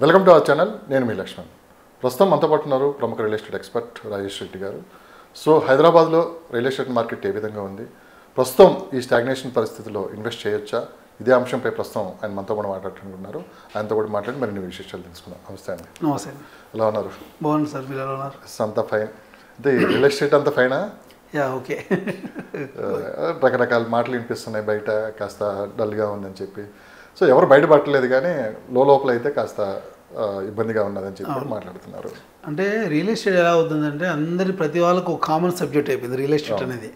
Welcome to our channel. నేను మీ లక్ష్మణ్. ప్రస్తుతం మనతో పాటు ఉన్నారు ప్రముఖ real estate expert Rajesh Reddy గారు. సో హైదరాబాద్లో రియల్ ఎస్టేట్ మార్కెట్ ఏ విధంగా ఉంది, ప్రస్తుతం ఈ స్టాగ్నేషన్ పరిస్థితిలో ఇన్వెస్ట్ చేయొచ్చా, ఇదే అంశంపై ప్రస్తుతం ఆయన మనతో కూడా మాట్లాడుతున్నారు. ఆయనతో కూడా మాట్లాడి మరిన్ని విశేషాలు తెలుసుకుందాం. నమస్తే అండి. నమస్తే. ఎలా ఉన్నారు? బాగుంది సార్, మీరు ఎలా ఉన్నారు? అంతా ఫైన్. అంటే రియల్ ఎస్టేట్ అంతా ఫైనా? Yeah okay. రకరకాల మాటలు వినిపిస్తున్నాయి బయట, కాస్త డల్గా ఉందని చెప్పి. సో ఎవరు బయటపడలేదు, కానీ లోపల అయితే కాస్త ఇబ్బందిగా ఉన్నదని చెప్పి మాట్లాడుతున్నారు. అంటే రియల్ ఎస్టేట్ ఎలా అవుతుందంటే ప్రతి వాళ్ళకు ఒక కామన్ సబ్జెక్ట్ అయిపోయింది రియల్ ఎస్టేట్ అనేది.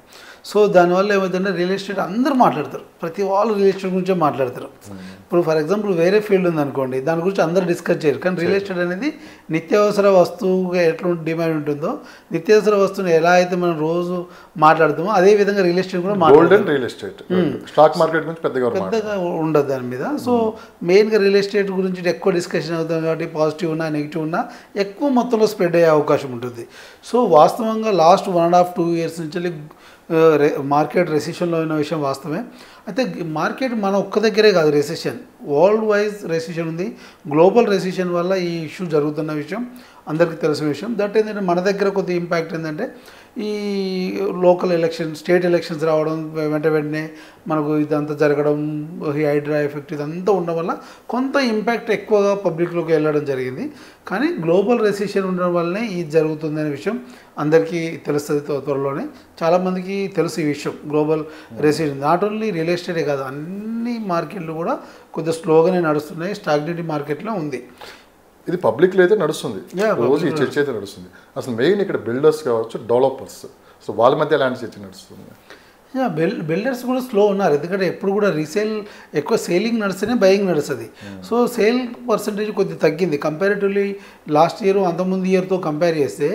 సో దానివల్ల ఏమవుతుందంటే రియల్ ఎస్టేట్ అందరూ మాట్లాడతారు, ప్రతి వాళ్ళు రియల్ ఎస్టేట్ గురించే మాట్లాడతారు. ఇప్పుడు ఫర్ ఎగ్జాంపుల్ వేరే ఫీల్డ్ ఉందనుకోండి, దాని గురించి అందరూ డిస్కస్ చేయరు. కానీ రియల్ ఎస్టేట్ అనేది నిత్యావసర వస్తువుగా ఎట్లా డిమాండ్ ఉంటుందో, నిత్యావసర వస్తువుని ఎలా అయితే మనం రోజు మాట్లాడుతామో అదే విధంగా రియల్ ఎస్టేట్ కూడా మాట్లాడుతాం. రియల్ ఎస్టేట్ స్టాక్ మార్కెట్ గురించి పెద్దగా ఉండదు దాని మీద. సో మెయిన్గా రియల్ ఎస్టేట్ గురించి ఎక్కువ డిస్కషన్ అవుతుంది కాబట్టి పాజిటివ్ ఉన్నా నెగిటివ్ ఉన్నా ఎక్కువ మొత్తంలో స్ప్రెడ్ అయ్యే అవకాశం ఉంటుంది. సో వాస్తవంగా లాస్ట్ 1.5-2 years నుంచి మార్కెట్ రెసిషన్లో ఉన్న విషయం వాస్తవమే. అయితే మార్కెట్ మన ఒక్క దగ్గరే కాదు రెసిషన్, వరల్డ్ వైజ్ రెసిషన్ ఉంది. గ్లోబల్ రెసిషన్ వల్ల ఈ ఇష్యూ జరుగుతున్న విషయం అందరికీ తెలిసిన విషయం. దట్ ఏంటంటే మన దగ్గర కొద్ది ఇంపాక్ట్ ఏంటంటే ఈ లోకల్ ఎలక్షన్, స్టేట్ ఎలక్షన్స్ రావడం, వెంటనే మనకు ఇదంతా జరగడం, హైడ్రా ఎఫెక్ట్ ఇదంతా ఉండడం వల్ల కొంత ఇంపాక్ట్ ఎక్కువగా పబ్లిక్లోకి వెళ్ళడం జరిగింది. కానీ గ్లోబల్ రెసిషన్ ఉండడం వల్లనే ఇది జరుగుతుంది అనే విషయం అందరికీ తెలుస్తుంది త్వరలోనే. చాలామందికి తెలుసు ఈ విషయం. Global recession not only real ఎస్టేటే కాదు, అన్ని మార్కెట్లు కూడా కొద్దిగా స్లోగానే నడుస్తున్నాయి. స్టాగ్నేటివ్ మార్కెట్లో ఉంది. ఇది పబ్లిక్లో అయితే నడుస్తుంది, రోజు ఈ చర్చ అయితే నడుస్తుంది. అసలు మెయిన్ ఇక్కడ బిల్డర్స్ కావచ్చు, డెవలపర్స్, సో వాళ్ళ మధ్య ఎలాంటి చర్చ నడుస్తుంది? బిల్డర్స్ కూడా స్లో ఉన్నారు. ఎందుకంటే ఎప్పుడు కూడా రీసేల్ ఎక్కువ సేలింగ్ నడిస్తేనే బయింగ్ నడుస్తుంది. సో సేల్ పర్సంటేజ్ కొద్దిగా తగ్గింది కంపారిటివ్లీ లాస్ట్ ఇయర్, అంతకుముందు ఇయర్తో కంపేర్ చేస్తే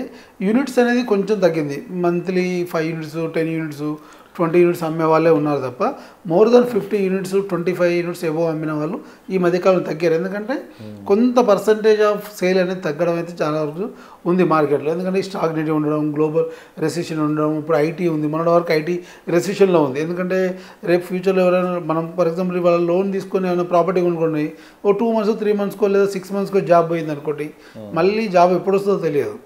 యూనిట్స్ అనేది కొంచెం తగ్గింది. మంత్లీ 5 units, 10 units, 20 units అమ్మే వాళ్ళే ఉన్నారు తప్ప more than 50 units, 25 units above అమ్మిన వాళ్ళు ఈ మధ్యకాలం తగ్గారు. ఎందుకంటే కొంత పర్సంటేజ్ ఆఫ్ సేల్ అనేది తగ్గడం అయితే చాలా వరకు ఉంది మార్కెట్లో. ఎందుకంటే స్టాగ్నేటివ్ ఉండడం, గ్లోబల్ రెసిషన్ ఉండడం, ఇప్పుడు ఐటీ ఉంది. మొన్నటి వరకు ఐటీ రెసిషన్లో ఉంది. ఎందుకంటే రేపు ఫ్యూచర్లో ఎవరైనా మనం ఫర్ ఎగ్జాంపుల్ ఇవాళ లోన్ తీసుకొని ఏమైనా ప్రాపర్టీ కొనుక్కోండి, ఓ 2 months, 3 months లేదా 6 months జాబ్ పోయింది అనుకోండి, మళ్ళీ జాబ్ ఎప్పుడు వస్తుందో తెలియదు,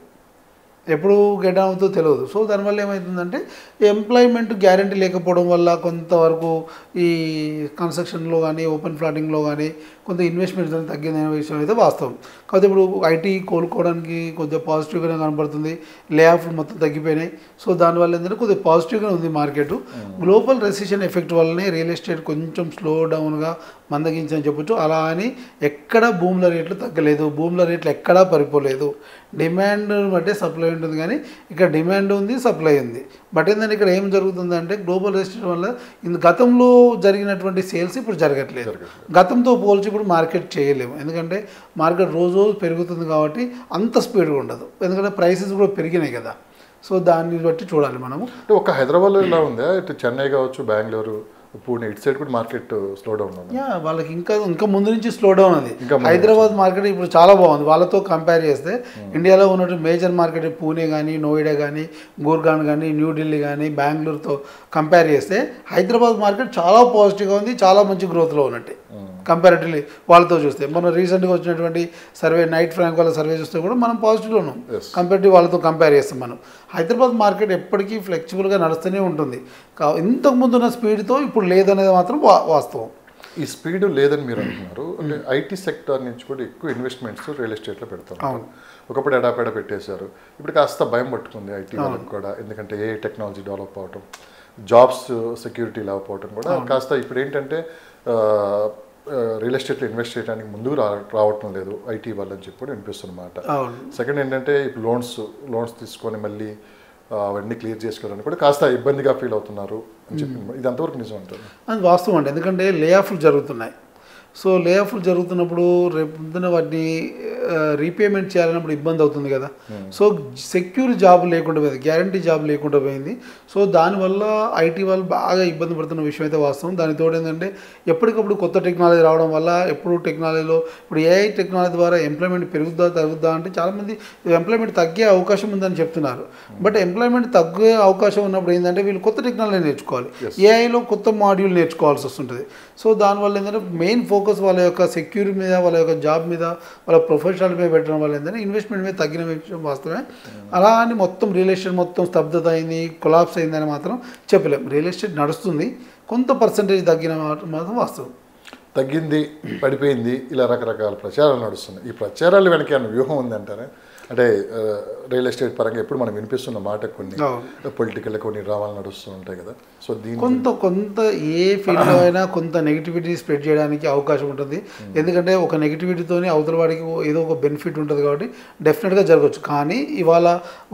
ఎప్పుడు గెట్ అవుతుందో తెలియదు. సో దానివల్ల ఏమవుతుందంటే ఎంప్లాయ్మెంట్ గ్యారంటీ లేకపోవడం వల్ల కొంతవరకు ఈ కన్స్ట్రక్షన్లో కానీ ఓపెన్ ఫ్లాటింగ్లో కానీ కొంత ఇన్వెస్ట్మెంట్స్ అనేది తగ్గిందనే విషయం అయితే వాస్తవం. కాకపోతే ఇప్పుడు ఐటీ కోలుకోవడానికి కొద్దిగా పాజిటివ్గానే కనబడుతుంది. లే ఆఫ్ మొత్తం తగ్గిపోయినాయి. సో దానివల్ల ఏంటంటే కొద్దిగా పాజిటివ్గానే ఉంది మార్కెట్. గ్లోబల్ రెసిషన్ ఎఫెక్ట్ వల్లనే రియల్ ఎస్టేట్ కొంచెం స్లో డౌన్గా మందగించని చెప్పొచ్చు. అలా అని ఎక్కడ భూముల రేట్లు తగ్గలేదు, భూముల రేట్లు ఎక్కడా పడిపోలేదు. డిమాండ్ బట్టే సప్లై ఉంటుంది, కానీ ఇక్కడ డిమాండ్ ఉంది, సప్లై ఉంది. బట్ ఏంటంటే ఇక్కడ ఏం జరుగుతుందంటే గ్లోబల్ రెసిషన్ వల్ల గతంలో జరిగినటువంటి సేల్స్ ఇప్పుడు జరగట్లేదు. గతంతో పోల్చి ఇప్పుడు మార్కెట్ చేయలేము, ఎందుకంటే మార్కెట్ రోజు పెరుగుతుంది కాబట్టి అంత స్పీడ్గా ఉండదు. ఎందుకంటే ప్రైసెస్ కూడా పెరిగినాయి కదా. సో దాన్ని బట్టి చూడాలి మనము. ఒక హైదరాబాద్లో ఇలా ఉందా, ఇటు చెన్నై కావచ్చు, బెంగళూరు, పూణే, ఇటు సైడ్ కూడా మార్కెట్ స్లో డౌన్ ఉంది? వాళ్ళకి ఇంకా ముందు నుంచి స్లో డౌన్ ఉంది. హైదరాబాద్ మార్కెట్ ఇప్పుడు చాలా బాగుంది. వాళ్ళతో కంపేర్ చేస్తే ఇండియాలో ఉన్నటువంటి మేజర్ మార్కెట్ పూణే కానీ, నోయిడా కానీ, గుర్గాన్ కానీ, న్యూఢిల్లీ కానీ, బెంగళూరుతో కంపేర్ చేస్తే హైదరాబాద్ మార్కెట్ చాలా పాజిటివ్గా ఉంది, చాలా మంచి గ్రోత్లో ఉన్నట్టే కంపారిటివ్లీ వాళ్ళతో చూస్తే. మనం రీసెంట్గా వచ్చినటువంటి సర్వే, నైట్ ఫ్రాంక్ వాళ్ళ సర్వే చూస్తే కూడా మనం పాజిటివ్లో ఉన్నాం కంపారిటివ్ వాళ్ళతో కంపేర్ చేస్తాం. మనం హైదరాబాద్ మార్కెట్ ఎప్పటికీ ఫ్లెక్సిబుల్గా నడుస్తూనే ఉంటుంది. ఇంతకుముందు ఉన్న స్పీడ్తో ఇప్పుడు లేదనేది మాత్రం వాస్తవం. ఈ స్పీడ్ లేదని మీరు అంటున్నారు. అంటే ఐటీ సెక్టర్ నుంచి కూడా ఎక్కువ ఇన్వెస్ట్మెంట్స్ రియల్ ఎస్టేట్లో పెడతారు. ఒకప్పుడు ఎడాపెడ పెట్టేశారు, ఇప్పుడు కాస్త భయం పట్టుకుంది ఐటీ వాళ్ళకి కూడా. ఎందుకంటే ఏ టెక్నాలజీ డెవలప్ అవటం, జాబ్స్ సెక్యూరిటీ లేకపోవటం కూడా కాస్త ఇప్పుడు ఏంటంటే రియల్ ఎస్టేట్లో ఇన్వెస్ట్ చేయడానికి ముందుకు రావటం లేదు ఐటీ వాళ్ళని చెప్పి కూడా వినిపిస్తున్నమాట. సెకండ్ ఏంటంటే ఇప్పుడు లోన్స్ తీసుకొని మళ్ళీ అవన్నీ క్లియర్ చేసుకోవడానికి కూడా కాస్త ఇబ్బందిగా ఫీల్ అవుతున్నారు అని చెప్పి. ఇది అంతవరకు నిజం అంటారు? అది వాస్తవం అండి. ఎందుకంటే లే ఆఫ్లు జరుగుతున్నాయి. సో లే ఆఫ్లు జరుగుతున్నప్పుడు రేపు పొద్దున వాటిని రీపేమెంట్ చేయాలన్నప్పుడు ఇబ్బంది అవుతుంది కదా. సో సెక్యూర్ జాబ్ లేకుండా పోయింది, గ్యారంటీ జాబ్ లేకుండా పోయింది. సో దానివల్ల ఐటీ వాళ్ళు బాగా ఇబ్బంది పడుతున్న విషయం అయితే వాస్తవం. దాని తోడు ఏంటంటే ఎప్పటికప్పుడు కొత్త టెక్నాలజీ రావడం వల్ల ఎప్పుడు టెక్నాలజీలో ఇప్పుడు ఏఐ టెక్నాలజీ ద్వారా ఎంప్లాయ్మెంట్ పెరుగుద్దా తగ్గుద్దా అంటే చాలామంది ఎంప్లాయ్మెంట్ తగ్గే అవకాశం ఉందని చెప్తున్నారు. బట్ ఎంప్లాయ్మెంట్ తగ్గే అవకాశం ఉన్నప్పుడు ఏంటంటే వీళ్ళు కొత్త టెక్నాలజీ నేర్చుకోవాలి, ఏఐలో కొత్త మాడ్యూల్ నేర్చుకోవాల్సి వస్తుంటుంది. సో దానివల్ల ఏంటంటే మెయిన్ ఫోకస్ వాళ్ళ యొక్క సెక్యూర్ మీద, వాళ్ళ యొక్క జాబ్ మీద, వాళ్ళ ప్రొఫెషనల్ మీద పెట్టడం వల్ల ఏంటంటే ఇన్వెస్ట్మెంట్ మీద తగ్గిన విషయం వాస్తవమే. అలా అని మొత్తం రియల్ ఎస్టేట్ మొత్తం స్తబ్దత అయింది, కొలాప్స్ అయిందని మాత్రం చెప్పలేం. రియల్ ఎస్టేట్ నడుస్తుంది, కొంత పర్సంటేజ్ తగ్గిన మాత్రం వాస్తవం. తగ్గింది, పడిపోయింది, ఇలా రకరకాల ప్రచారాలు నడుస్తున్నాయి. ఈ ప్రచారాలు వెనక ఏమైనా వ్యూహం ఉందంటారా? అంటే రియల్ ఎస్టేట్ పరంగా ఎప్పుడు మనం వినిపిస్తున్న మాట కొన్ని పొలిటికల్ కొన్ని డ్రామాలు నడుస్తూ ఉంటాయి కదా. సో దీని కొంత ఏ ఫీల్డ్లో అయినా కొంత నెగిటివిటీ స్ప్రెడ్ చేయడానికి అవకాశం ఉంటుంది. ఎందుకంటే ఒక నెగిటివిటీతోనే అవతల వాడికి ఏదో ఒక బెనిఫిట్ ఉంటుంది కాబట్టి డెఫినెట్గా జరగవచ్చు. కానీ ఇవాళ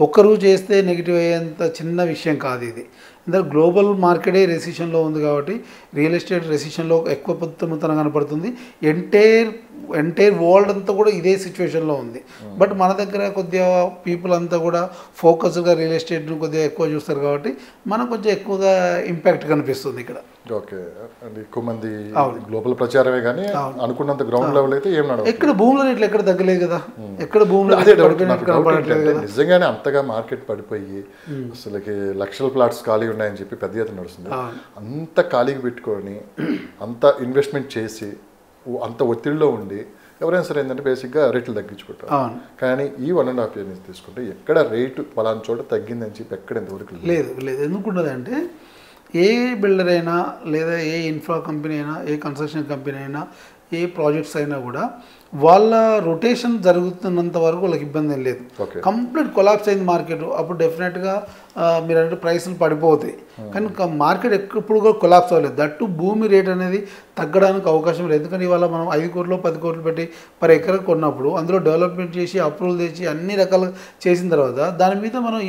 ఒక్కరు చేస్తే నెగిటివ్ అయ్యేంత చిన్న విషయం కాదు ఇది. ఎందుకంటే గ్లోబల్ మార్కెటే రెసిషన్లో ఉంది కాబట్టి రియల్ ఎస్టేట్ రెసిషన్లో ఎక్కువ పొత్తుతనం కనపడుతుంది. ఎంటైర్ వరల్డ్ అంతా కూడా ఇదే సిచ్యువేషన్లో ఉంది. బట్ మన దగ్గర కొద్దిగా పీపుల్ అంతా కూడా ఫోకస్గా రియల్ ఎస్టేట్ను కొద్దిగా ఎక్కువ చూస్తారు కాబట్టి మనకు కొంచెం ఎక్కువగా ఇంపాక్ట్ కనిపిస్తుంది ఇక్కడ. ఓకే, ఎక్కువ మంది గ్లోబల్ ప్రచారమే కానీ అనుకున్నంత గ్రౌండ్ లెవెల్ అయితే ఏం నడవదు. ఎక్కడ భూముల రేట్లు ఎక్కడ తగ్గలేదు కదా, ఎక్కడ భూములు నిజంగానే అంతగా మార్కెట్ పడిపోయి అసలుకి లక్షల ప్లాట్స్ ఖాళీ ఉన్నాయని చెప్పి పెద్ద ఎత్తున నడుస్తుంది. అంత ఖాళీకి పెట్టుకొని అంత ఇన్వెస్ట్మెంట్ చేసి అంత ఒత్తిడిలో ఉండి ఎవరైనా సరే ఏంటంటే బేసిక్గా రేట్లు తగ్గించుకుంటారు. కానీ ఈ 1.5 years నుంచి తీసుకుంటే ఎక్కడ రేటు పలానా చోట తగ్గిందని చెప్పి ఎక్కడ ఎంతవరకు లేదు. ఎందుకుంటుందంటే ఏ బిల్డర్ అయినా లేదా ఏ ఇన్ఫ్రా కంపెనీ అయినా, ఏ కన్స్ట్రక్షన్ కంపెనీ అయినా, ఏ ప్రాజెక్ట్స్ అయినా కూడా వాళ్ళ రొటేషన్ జరుగుతున్నంత వరకు వాళ్ళకి ఇబ్బంది ఏం లేదు. కంప్లీట్ కొలాప్స్ అయింది మార్కెట్, అప్పుడు డెఫినెట్గా మీరు అంటే ప్రైసులు పడిపోతాయి. కానీ మార్కెట్ ఎప్పుడు కూడా కొలాప్స్ అవ్వలేదు. దట్టు భూమి రేట్ అనేది తగ్గడానికి అవకాశం లేదు. ఎందుకంటే ఇవాళ మనం 5 కోట్లు 10 కోట్లు పెట్టి పర్ ఎకర్ కొన్నప్పుడు అందులో డెవలప్మెంట్ చేసి అప్రూవల్ తెచ్చి అన్ని రకాలు చేసిన తర్వాత దాని మీద మనం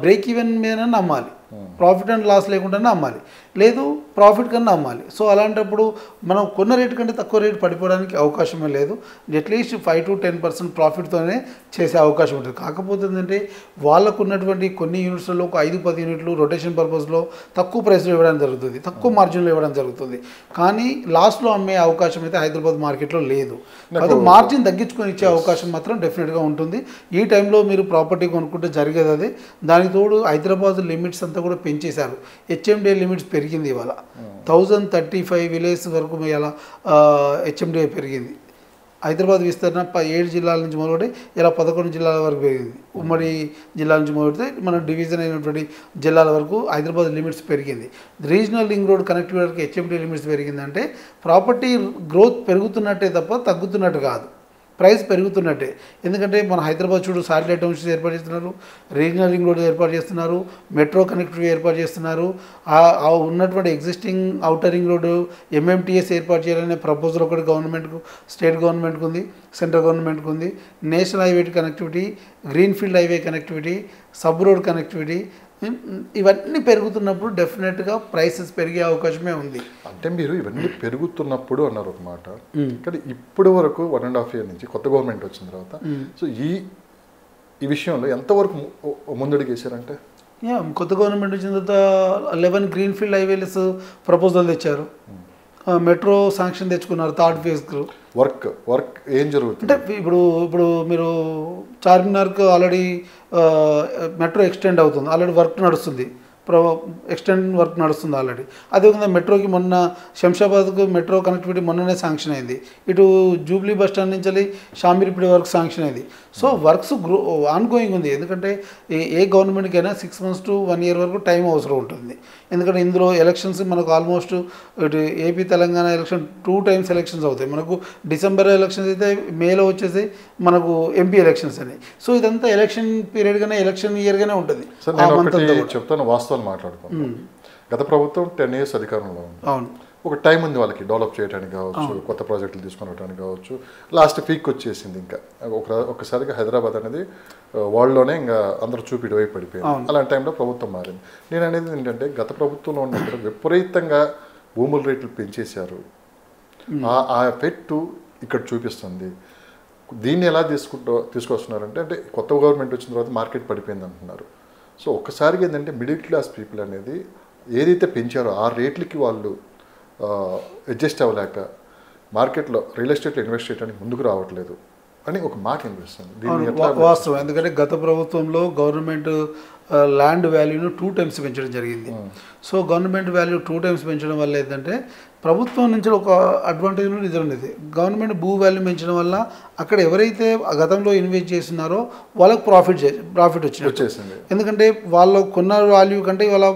బ్రేక్ ఈవెన్ మీద నమ్మాలి, ప్రాఫిట్ అండ్ లాస్ లేకుండానే అమ్మాలి, లేదు ప్రాఫిట్ కన్నా అమ్మాలి. సో అలాంటప్పుడు మనం కొన్న రేటు కంటే తక్కువ రేటు పడిపోవడానికి అవకాశమే లేదు. అట్లీస్ట్ 5 to 10% ప్రాఫిట్తోనే చేసే అవకాశం ఉంటుంది. కాకపోతే ఏంటంటే వాళ్ళకు ఉన్నటువంటి కొన్ని యూనిట్స్లో ఒక 5-10 యూనిట్లు రొటేషన్ పర్పస్లో తక్కువ ప్రైస్లో ఇవ్వడం జరుగుతుంది, తక్కువ మార్జిన్లో ఇవ్వడం జరుగుతుంది. కానీ లాస్ట్లో అమ్మే అవకాశం అయితే హైదరాబాద్ మార్కెట్లో లేదు. అది మార్జిన్ తగ్గించుకొని ఇచ్చే అవకాశం మాత్రం డెఫినెట్గా ఉంటుంది. ఈ టైంలో మీరు ప్రాపర్టీ కొనుక్కుంటే జరిగేది అదే. దానికి తోడు హైదరాబాద్ లిమిట్స్ అంతా కూడా పెంచేశారు. హెచ్ఎండిఏ లిమిట్స్ పెరిగింది. ఇవాళ 1035 విలేజ్ వరకు ఇలా హెచ్ఎండిఏ పెరిగింది. హైదరాబాద్ విస్తరణ 7 జిల్లాల నుంచి మొదలుపెట్టి ఇలా 11 జిల్లాల వరకు పెరిగింది. ఉమ్మడి జిల్లాల నుంచి మొదలుపెడితే మన డివిజన్ అయినటువంటి జిల్లాల వరకు హైదరాబాద్ లిమిట్స్ పెరిగింది. రీజనల్ రింగ్ రోడ్ కనెక్టివిటీ వరకు హెచ్ఎండిఏ లిమిట్స్ పెరిగిందంటే ప్రాపర్టీ గ్రోత్ పెరుగుతున్నట్టే తప్ప తగ్గుతున్నట్టు కాదు, ప్రైస్ పెరుగుతున్నట్టే. ఎందుకంటే మన హైదరాబాద్ చుట్టూ శాటిలైట్ టౌన్షిప్స్ ఏర్పాటు చేస్తున్నారు, రీజనల్ రింగ్ రోడ్ ఏర్పాటు చేస్తున్నారు, మెట్రో కనెక్టివిటీ ఏర్పాటు చేస్తున్నారు. ఆ ఉన్నటువంటి existing outer ring road MMTS ఏర్పాటు చేయాలనే ప్రపోజల్ ఒకటి గవర్నమెంట్కు, స్టేట్ గవర్నమెంట్కు ఉంది, సెంట్రల్ గవర్నమెంట్కు ఉంది. National highway connectivity, greenfield highway connectivity, sub road connectivity, ఇవన్నీ పెరుగుతున్నప్పుడు డెఫినెట్గా ప్రైసెస్ పెరిగే అవకాశమే ఉంది. అంటే మీరు ఇవన్నీ పెరుగుతున్నప్పుడు అన్నారు ఒక మాట, కానీ ఇప్పటి వరకు 1.5 years నుంచి కొత్త గవర్నమెంట్ వచ్చిన తర్వాత సో ఈ విషయంలో ఎంతవరకు ముందడుగు వేశారంటే కొత్త గవర్నమెంట్ వచ్చిన తర్వాత 11 గ్రీన్ఫీల్డ్ హైవేస్ ప్రపోజల్ తెచ్చారు, మెట్రో శాంక్షన్ తెచ్చుకున్నారు 3rd phase. వర్క్ ఏం జరుగుతుంది అంటే ఇప్పుడు మీరు చార్మినార్కు ఆల్రెడీ మెట్రో ఎక్స్టెండ్ అవుతుంది, ఆల్రెడీ వర్క్ నడుస్తుంది, ఎక్స్టెండ్ వర్క్ నడుస్తుంది ఆల్రెడీ. అదేవిధంగా మెట్రోకి మొన్న శంషాబాద్కు మెట్రో కనెక్టివిటీ మొన్ననే శాంక్షన్ అయింది. ఇటు జూబ్లీ బస్ స్టాండ్ నుంచి షామీర్పేట వరకు శాంక్షన్ అయింది. సో వర్క్స్ ఆన్గోయింగ్ ఉంది. ఎందుకంటే ఏ గవర్నమెంట్కైనా 6 months to 1 year వరకు టైం అవసరం ఉంటుంది. ఎందుకంటే ఇందులో ఎలక్షన్స్ మనకు ఆల్మోస్ట్ ఇటు AP Telangana election 2 times elections అవుతాయి. మనకు డిసెంబర్ ఎలక్షన్స్ అయితే, మేలో వచ్చేసి మనకు ఎంపీ ఎలక్షన్స్ అని. సో ఇదంతా ఎలక్షన్ పీరియడ్గానే, ఎలక్షన్ ఇయర్గానే ఉంటుంది. చెప్తాను వాస్తవాలు మాట్లాడుకుంటాం. గత ప్రభుత్వం 10 years అధికారంలో ఉంది. అవును, ఒక టైం ఉంది వాళ్ళకి డెవలప్ చేయడానికి కావచ్చు, కొత్త ప్రాజెక్టులు తీసుకొని రావడానికి కావచ్చు. లాస్ట్ పీక్ వచ్చేసింది. ఇంకా ఒక్కసారిగా హైదరాబాద్ అనేది వరల్డ్లోనే ఇంకా అందరూ చూపిడి వైపు పడిపోయింది. అలాంటి టైంలో ప్రభుత్వం మారింది. నేను అనేది ఏంటంటే గత ప్రభుత్వంలో ఉన్నప్పుడు విపరీతంగా భూముల రేట్లు పెంచేశారు. ఆ ఎఫెక్ట్ ఇక్కడ చూపిస్తుంది. దీన్ని ఎలా తీసుకొస్తున్నారంటే అంటే కొత్త గవర్నమెంట్ వచ్చిన తర్వాత మార్కెట్ పడిపోయింది అంటున్నారు. సో ఒక్కసారిగా ఏంటంటే మిడిల్ క్లాస్ పీపుల్ అనేది ఏదైతే పెంచారో ఆ రేట్లకి వాళ్ళు అడ్జస్ట్ అవ్వలేక మార్కెట్లో రియల్ ఎస్టేట్లో ఇన్వెస్ట్ చేయడానికి ముందుకు రావట్లేదు అని ఒక మాట వినిపిస్తుంది. దీన్ని వాస్తవం. ఎందుకంటే గత ప్రభుత్వంలో గవర్నమెంట్ ల్యాండ్ వాల్యూను 2 times పెంచడం జరిగింది. సో గవర్నమెంట్ వాల్యూ 2 times పెంచడం వల్ల ఏంటంటే ప్రభుత్వం నుంచి ఒక అడ్వాంటేజ్ ఇది ఉండేది. గవర్నమెంట్ భూ వాల్యూ పెంచడం వల్ల అక్కడ ఎవరైతే గతంలో ఇన్వెస్ట్ చేస్తున్నారో వాళ్ళకి ప్రాఫిట్ వచ్చేసింది. ఎందుకంటే వాళ్ళ కొన్న వాల్యూ కంటే వాళ్ళ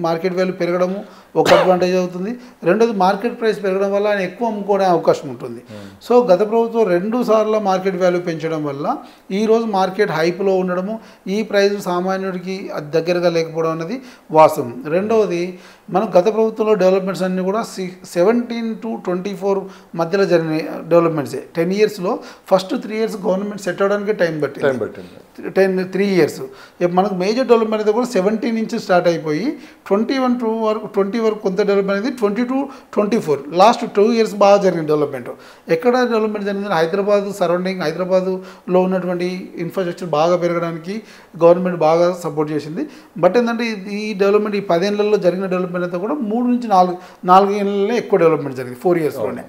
మార్కెట్ వాల్యూ పెరగడము ఒక అడ్వాంటేజ్ అవుతుంది. రెండోది మార్కెట్ ప్రైస్ పెరగడం వల్ల ఆయన ఎక్కువ అమ్ముకోవడానికి అవకాశం ఉంటుంది. సో గత ప్రభుత్వం 2 సార్లు మార్కెట్ వాల్యూ పెంచడం వల్ల ఈరోజు మార్కెట్ హైప్లో ఉండడము, ఈ ప్రైస్ సామాన్యుడికి దగ్గరగా లేకపోవడం అనేది వాస్తవం. రెండవది మనం గత ప్రభుత్వంలో డెవలప్మెంట్స్ అన్నీ కూడా 17 to 24 మధ్యలో జరిగిన డెవలప్మెంట్సే. 10 yearsలో ఫస్ట్ 3 years గవర్నమెంట్ సెట్ అవడానికి టైం పట్టింది. 3 years మనకు మేజర్ డెవలప్మెంట్ అయితే కూడా 17 నుంచి స్టార్ట్ అయిపోయి 20 వరకు కొంత డెవలప్మెంట్ అనేది 22-24 లాస్ట్ 2 years బాగా జరిగిన డెవలప్మెంట్. ఎక్కడ డెవలప్మెంట్ జరిగింది? హైదరాబాద్ సరౌండింగ్, హైదరాబాద్లో ఉన్నటువంటి ఇన్ఫ్రాస్ట్రక్చర్ బాగా పెరగడానికి గవర్నమెంట్ బాగా సపోర్ట్ చేసింది. బట్ ఏంటంటే ఈ డెవలప్మెంట్ ఈ 10 ఏళ్లలో జరిగిన డెవలప్మెంట్ అయితే కూడా 3 నుంచి 4 ఏళ్ళలో ఎక్కువ డెవలప్మెంట్ జరిగింది 4 yearsలోనే.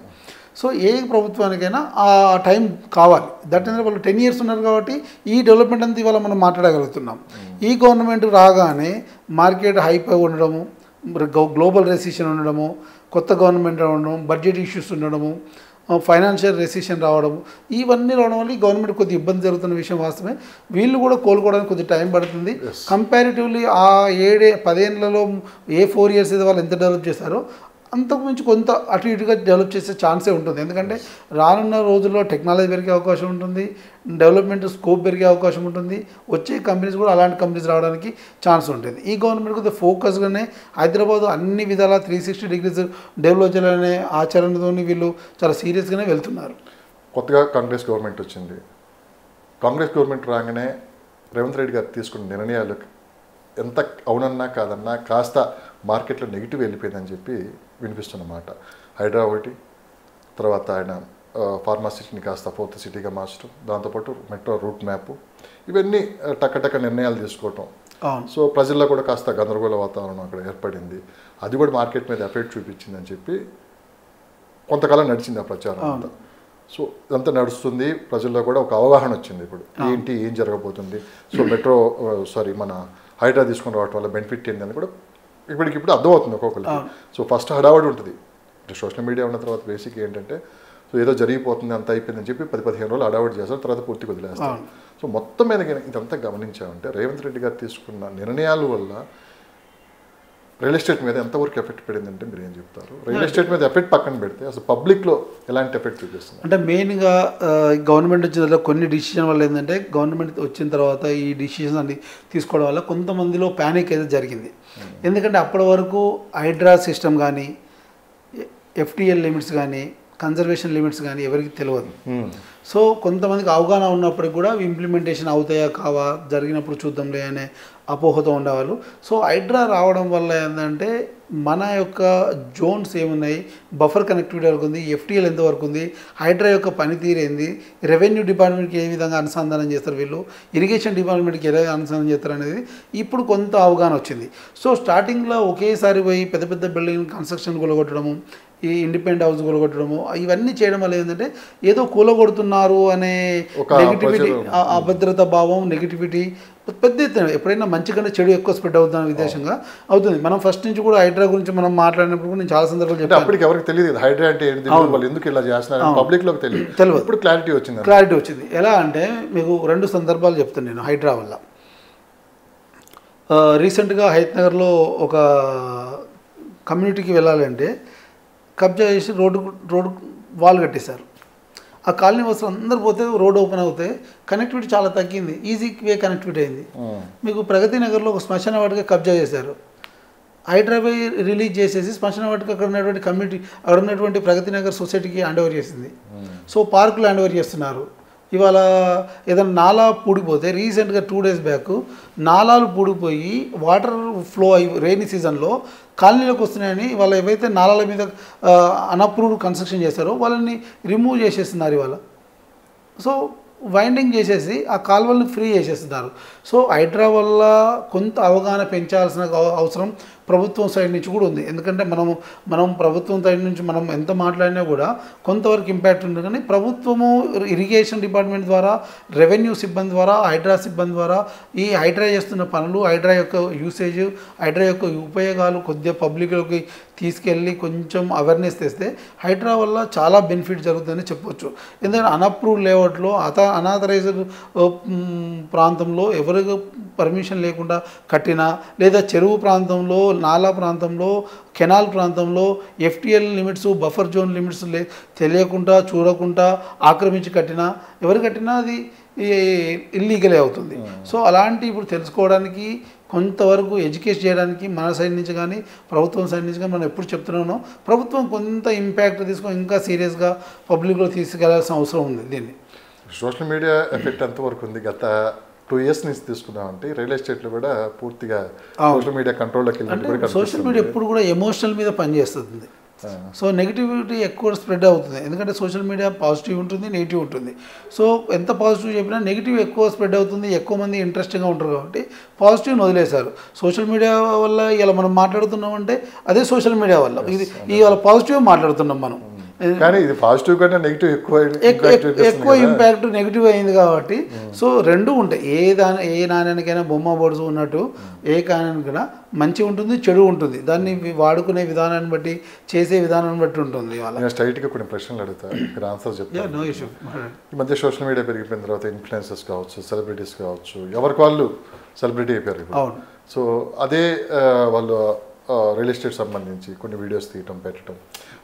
సో ఏ ప్రభుత్వానికైనా ఆ టైం కావాలి. దట్ ఏంటంటే వాళ్ళు 10 years ఉన్నారు కాబట్టి ఈ డెవలప్మెంట్ అంతా ఇవాళ మనం మాట్లాడగలుగుతున్నాం. ఈ గవర్నమెంట్ రాగానే మార్కెట్ హైప్ ఉండడము, గ్లోబల్ రెసిషన్ ఉండడము, కొత్త గవర్నమెంట్ రావడము, బడ్జెట్ ఇష్యూస్ ఉండడము, ఫైనాన్షియల్ రెసిషన్ రావడము, ఇవన్నీ రావడం వల్ల ఈ గవర్నమెంట్ కొద్దిగా ఇబ్బంది జరుగుతున్న విషయం వాస్తవమే. వీళ్ళు కూడా కోలుకోవడానికి కొద్దిగా టైం పడుతుంది. కంపారిటివ్లీ ఆ 10 ఏళ్లలో ఏ 4 years అయితే వాళ్ళు ఎంత డెవలప్ చేశారో అంతకుమించి కొంత అటు ఇటుగా డెవలప్ చేసే ఛాన్సే ఉంటుంది. ఎందుకంటే రానున్న రోజుల్లో టెక్నాలజీ పెరిగే అవకాశం ఉంటుంది, డెవలప్మెంట్ స్కోప్ పెరిగే అవకాశం ఉంటుంది, వచ్చే కంపెనీస్ కూడా అలాంటి కంపెనీస్ రావడానికి ఛాన్స్ ఉంటుంది. ఈ గవర్నమెంట్ కొద్దిగా ఫోకస్గానే హైదరాబాద్ అన్ని విధాలా 360 degrees డెవలప్ చేయాలనే ఆచరణతో వీళ్ళు చాలా సీరియస్గానే వెళ్తున్నారు. కొత్తగా కాంగ్రెస్ గవర్నమెంట్ వచ్చింది. కాంగ్రెస్ గవర్నమెంట్ రాగానే రేవంత్ రెడ్డి గారు తీసుకున్న నిర్ణయాలు ఎంత అవునన్నా కాదన్నా కాస్త మార్కెట్లో నెగిటివ్ వెళ్ళిపోయిందని చెప్పి వినిపిస్తున్నమాట. హైడ్రా ఒకటి, తర్వాత ఆయన ఫార్మాసిటీని కాస్త 4th సిటీగా మార్చడం, దాంతోపాటు మెట్రో రూట్ మ్యాప్, ఇవన్నీ టక్క నిర్ణయాలు తీసుకోవటం. సో ప్రజల్లో కూడా కాస్త గందరగోళ వాతావరణం అక్కడ ఏర్పడింది. అది కూడా మార్కెట్ మీద ఎఫెక్ట్ చూపించిందని చెప్పి కొంతకాలం నడిచింది ఆ ప్రచారం అంతా. సో ఇదంతా నడుస్తుంది, ప్రజల్లో కూడా ఒక అవగాహన వచ్చింది. ఇప్పుడు ఏం జరగబోతుంది, సో మన హైడ్రా తీసుకుని రావటం వల్ల బెనిఫిట్ ఏంటని కూడా ఇప్పటికిప్పుడు అర్థమవుతుంది ఒక్కొక్కరికి. సో ఫస్ట్ హడావడి ఉంటుంది. సోషల్ మీడియా ఉన్న తర్వాత బేసిక్ ఏంటంటే సో ఏదో జరిగిపోతుంది, అంత అయిపోయిందని చెప్పి 10-15 రోజులు హడావడి చేస్తారు, తర్వాత పూర్తిగా వదిలేస్తారు. సో మొత్తం మీద ఇదంతా గమనించామంటే రేవంత్ రెడ్డి గారు తీసుకున్న నిర్ణయాల వల్ల రియల్ ఎస్టేట్ మీద ఎంతవరకు ఎఫెక్ట్ పడిందంటే మీరు ఏం చెప్తారు? రియల్ ఎస్టేట్ మీద ఎఫెక్ట్ పక్కన పెడితే అసలు పబ్లిక్లో ఎలాంటి ఎఫెక్ట్ చూపిస్తుంది? అంటే మెయిన్గా గవర్నమెంట్ వచ్చిన తర్వాత కొన్ని డిసిషన్ వల్ల ఏంటంటే గవర్నమెంట్ వచ్చిన తర్వాత ఈ డిసిషన్ అన్ని తీసుకోవడం వల్ల కొంతమందిలో ప్యానిక్ అయితే జరిగింది. ఎందుకంటే అప్పటి వరకు హైడ్రా సిస్టమ్ కానీ, FTL లిమిట్స్ కానీ, కన్జర్వేషన్ లిమిట్స్ కానీ ఎవరికి తెలియదు. సో కొంతమందికి అవగాహన ఉన్నప్పటికి కూడా ఇంప్లిమెంటేషన్ అవుతాయా కావా, జరిగినప్పుడు చూద్దాంలే అనే అపోహతో ఉండేవాళ్ళు. సో హైడ్రా రావడం వల్ల ఏంటంటే మన యొక్క జోన్స్ ఏమున్నాయి, బఫర్ కనెక్టివిటీ వరకు ఉంది, FTL ఎంతవరకు ఉంది, హైడ్రా యొక్క పనితీరు ఏంది, రెవెన్యూ డిపార్ట్మెంట్కి ఏ విధంగా అనుసంధానం చేస్తారు వీళ్ళు, ఇరిగేషన్ డిపార్ట్మెంట్కి ఎలా అనుసంధానం చేస్తారు అనేది ఇప్పుడు కొంత అవగాహన వచ్చింది. సో స్టార్టింగ్లో ఒకేసారి పోయి పెద్ద పెద్ద బిల్డింగ్ కన్స్ట్రక్షన్ కూలగొట్టడము, ఈ ఇండిపెండెంట్ హౌస్ కూలగొట్టడము, ఇవన్నీ చేయడం వల్ల ఏంటంటే ఏదో కూలగొడుతున్నారు అనే నెగిటివిటీ, అభద్రత భావం, నెగిటివిటీ పెద్ద ఎత్తున ఎప్పుడైనా మంచిగానే చెడు ఎక్కువ స్ప్రెడ్ అవుతున్న విదేశంగా అవుతుంది. మనం ఫస్ట్ నుంచి కూడా హైడ్రా గురించి మనం మాట్లాడినప్పుడు కూడా నేను చాలా సందర్భాలు చెప్పాను. అప్పటికి ఎవరికి తెలియదు హైడ్రా అంటే ఏంటి, వాళ్ళు ఎందుకు ఇలా చేస్తున్నారు, పబ్లిక్లోకి తెలియదు. ఇప్పుడు క్లారిటీ వచ్చింది. ఎలా అంటే మీకు 2 సందర్భాలు చెప్తాను నేను హైడ్రా వల్ల. రీసెంట్గా హైత్-నగర్లో ఒక కమ్యూనిటీకి వెళ్ళాలంటే కబ్జా చేసి రోడ్డు వాల్ కట్టేశారు. ఆ కాలనీ వాసులు అందరు పోతే రోడ్ ఓపెన్ అవుతే కనెక్టివిటీ చాలా తగ్గింది, ఈజీ వే కనెక్టివిటీ అయింది. మీకు ప్రగతి నగర్లో ఒక శ్మశాన వాటిక కబ్జా చేశారు. హైడ్రాబై రిలీజ్ చేసేసి శ్మశాన వాటిక అక్కడ ఉన్నటువంటి కమ్యూనిటీ, అక్కడ ఉన్నటువంటి ప్రగతి నగర్ సొసైటీకి హ్యాండ్ ఓవర్ చేసింది. సో పార్కులు హ్యాండ్ ఓవర్ చేస్తున్నారు. ఇవాళ ఏదైనా నాలా పూడిపోతే రీసెంట్గా 2 days బ్యాక్ నాలాలు పూడిపోయి వాటర్ ఫ్లో అయ్యి రెయినీ సీజన్లో కాలనీలోకి వస్తున్నాయని వాళ్ళు ఏవైతే నాలాల మీద అన్అప్రూవ్డ్ కన్స్ట్రక్షన్ చేశారో వాళ్ళని రిమూవ్ చేసేస్తున్నారు ఇవాళ. సో వైండింగ్ చేసేసి ఆ కాలువల్ని ఫ్రీ చేసేస్తున్నారు. సో హైడ్రా వల్ల కొంత అవగాహన పెంచాల్సిన అవసరం ప్రభుత్వం సైడ్ నుంచి కూడా ఉంది. ఎందుకంటే మనం ప్రభుత్వం సైడ్ నుంచి మనం ఎంత మాట్లాడినా కూడా కొంతవరకు ఇంపాక్ట్ ఉంది. కానీ ప్రభుత్వము ఇరిగేషన్ డిపార్ట్మెంట్ ద్వారా, రెవెన్యూ సిబ్బంది ద్వారా, హైడ్రా సిబ్బంది ద్వారా ఈ హైడ్రా చేస్తున్న పనులు, హైడ్రా యొక్క యూసేజ్, హైడ్రా యొక్క ఉపయోగాలు కొద్దిగా పబ్లిక్లోకి తీసుకెళ్ళి కొంచెం అవేర్నెస్ తెస్తే హైడ్రా వల్ల చాలా బెనిఫిట్ జరుగుతుందని చెప్పొచ్చు. ఎందుకంటే అన్అప్రూవ్డ్ లేఅవుట్లో అనాథరైజ్డ్ ప్రాంతంలో ఎవరికి పర్మిషన్ లేకుండా కట్టినా, లేదా చెరువు ప్రాంతంలో, నాలా ప్రాంతంలో, కెనాల్ ప్రాంతంలో FTL limits, buffer zone limits తెలియకుండా, చూడకుండా ఆక్రమించి కట్టినా, ఎవరు కట్టినా అది ఇల్లీగలే అవుతుంది. సో అలాంటి ఇప్పుడు తెలుసుకోవడానికి కొంతవరకు ఎడ్యుకేట్ చేయడానికి మన సైడ్ నుంచి కానీ ప్రభుత్వం సైడ్ నుంచి కానీ మనం ఎప్పుడు చెప్తున్నానో ప్రభుత్వం కొంత ఇంపాక్ట్ తీసుకొని ఇంకా సీరియస్గా పబ్లిక్లో తీసుకెళ్లాల్సిన అవసరం ఉంది. దీన్ని సోషల్ మీడియా ఎఫెక్ట్ ఎంతవరకు ఉంది? గత 2 years నుంచి తీసుకున్నామంటే రియల్ ఎస్టేట్లో కూడా పూర్తిగా సోషల్ మీడియా కంట్రోల్లోకి వెళ్ళి సోషల్ మీడియా ఎప్పుడు కూడా ఎమోషనల్ మీద పనిచేస్తుంది. సో నెగిటివిటీ ఎక్కువ స్ప్రెడ్ అవుతుంది. ఎందుకంటే సోషల్ మీడియా పాజిటివ్ ఉంటుంది, నెగిటివ్ ఉంటుంది. సో ఎంత పాజిటివ్ చెప్పినా నెగిటివ్ ఎక్కువ స్ప్రెడ్ అవుతుంది, ఎక్కువ మంది ఇంట్రెస్టింగ్గా ఉంటారు. కాబట్టి పాజిటివ్ని వదిలేశారు. సోషల్ మీడియా వల్ల ఇలా మనం మాట్లాడుతున్నామంటే అదే సోషల్ మీడియా వల్ల. ఇది ఇవాళ పాజిటివ్ మాట్లాడుతున్నాం మనం, కానీ ఇది పాజిటివ్ కంటే నెగిటివ్ ఎక్కువ ఇంపాక్ట్ నెగిటివ్ అయింది. కాబట్టి సో రెండు ఉంటాయి. ఏ నాణ్యానికైనా బొమ్మ బొడుసు ఉన్నట్టు ఏ కాణానికైనా మంచి ఉంటుంది, చెడు ఉంటుంది. దాన్ని వాడుకునే విధానాన్ని బట్టి, చేసే విధానాన్ని బట్టి ఉంటుంది. నేను స్ట్రైట్గా కొన్ని ప్రశ్నలు అడుగుతాను, మీరు ఆన్సర్ చెప్తాను. No issue. ఈ మధ్య సోషల్ మీడియా పెరిగిపోయిన తర్వాత ఇన్ఫ్లుయెన్సర్స్ కావచ్చు, సెలబ్రిటీస్ కావచ్చు, ఎవరికి వాళ్ళు సెలబ్రిటీ అయిపోయారు. అవును. సో అదే వాళ్ళు రియల్ ఎస్టేట్ సంబంధించి కొన్ని వీడియోస్ తీయటం, పెట్టడం,